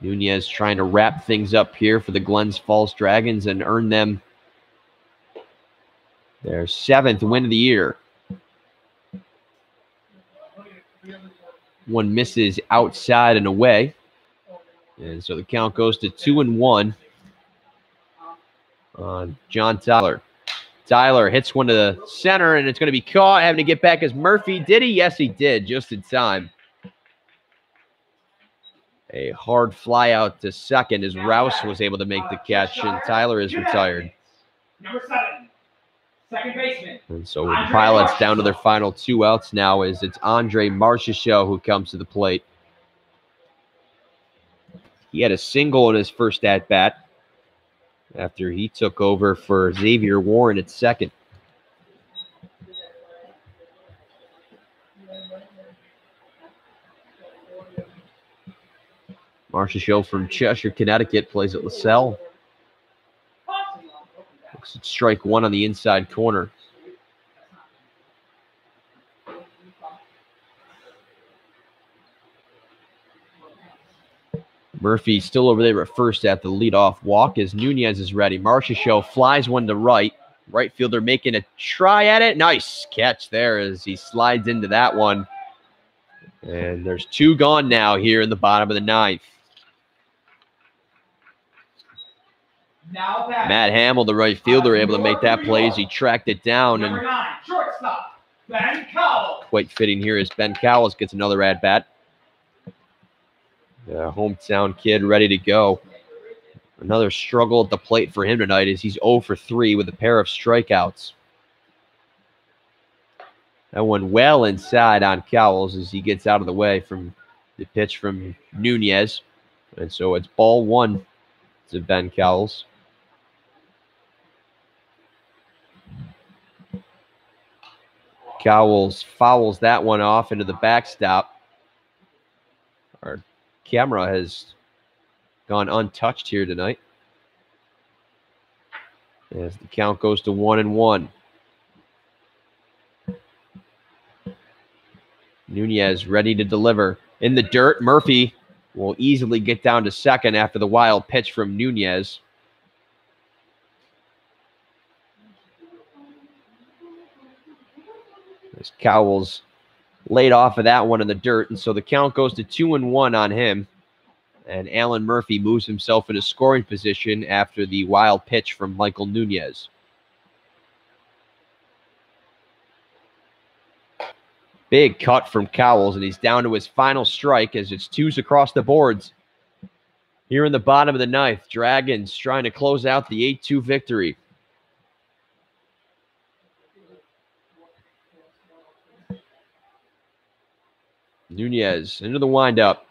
Nunez trying to wrap things up here for the Glens Falls Dragons and earn them their 7th win of the year. One misses outside and away. And so the count goes to 2-1 on John Tyler. Tyler hits one to the center, and it's going to be caught. Having to get back as Murphy. Did he? Yes, he did, just in time. A hard fly out to second as Rouse was able to make the catch, and Tyler is retired. Number 7. Second baseman. And so with the Pilots down to their final 2 outs now, as it's Andre Marchessault who comes to the plate. He had a single in his first at-bat after he took over for Xavier Warren at second. Marchessault from Cheshire, Connecticut, plays at LaSalle. Looks at strike 1 on the inside corner. Murphy still over there at first at the leadoff walk as Nunez is ready. Marchessault flies one to right. Right fielder making a try at it. Nice catch there as he slides into that one. And there's 2 gone now here in the bottom of the 9th. Matt Hamill, the right fielder, able to make that play as he tracked it down. Number 9, shortstop, Ben Cowell. Quite fitting here as Ben Cowell gets another at-bat. Hometown kid ready to go. Another struggle at the plate for him tonight as he's 0 for 3 with a pair of strikeouts. That one well inside on Cowles as he gets out of the way from the pitch from Nunez. And so it's ball 1 to Ben Cowles. Cowles fouls that one off into the backstop. Our camera has gone untouched here tonight, as the count goes to 1-1. Nunez ready to deliver. In the dirt, Murphy will easily get down to second after the wild pitch from Nunez. As Cowles laid off of that one in the dirt, and so the count goes to 2-1 on him. And Alan Murphy moves himself into scoring position after the wild pitch from Michael Nunez. Big cut from Cowles, and he's down to his final strike as it's 2s across the boards. Here in the bottom of the ninth, Dragons trying to close out the 8-2 victory. Nunez into the windup.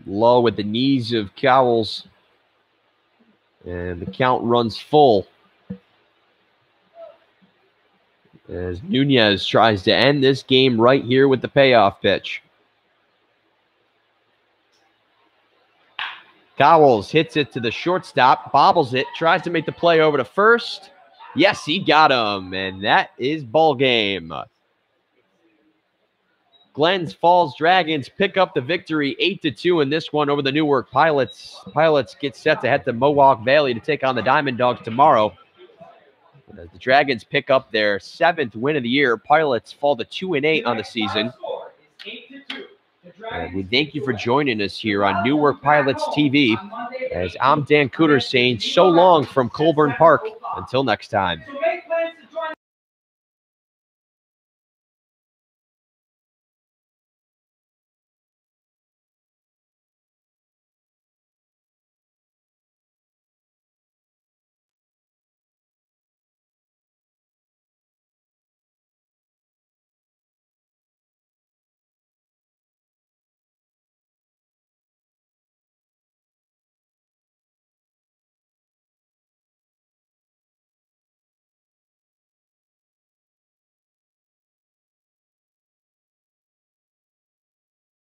Low with the knees of Cowles. And the count runs full as Nunez tries to end this game right here with the payoff pitch. Cowles hits it to the shortstop, bobbles it, tries to make the play over to first. Yes, he got him, and that is ball game. Glens Falls Dragons pick up the victory 8-2 in this one over the Newark Pilots. Pilots get set to head to Mohawk Valley to take on the Diamond Dogs tomorrow. As the Dragons pick up their 7th win of the year, Pilots fall to 2-8 on the season. And we thank you for joining us here on Newark Pilots TV. As I'm Dan Cooter saying so long from Colburn Park. Until next time.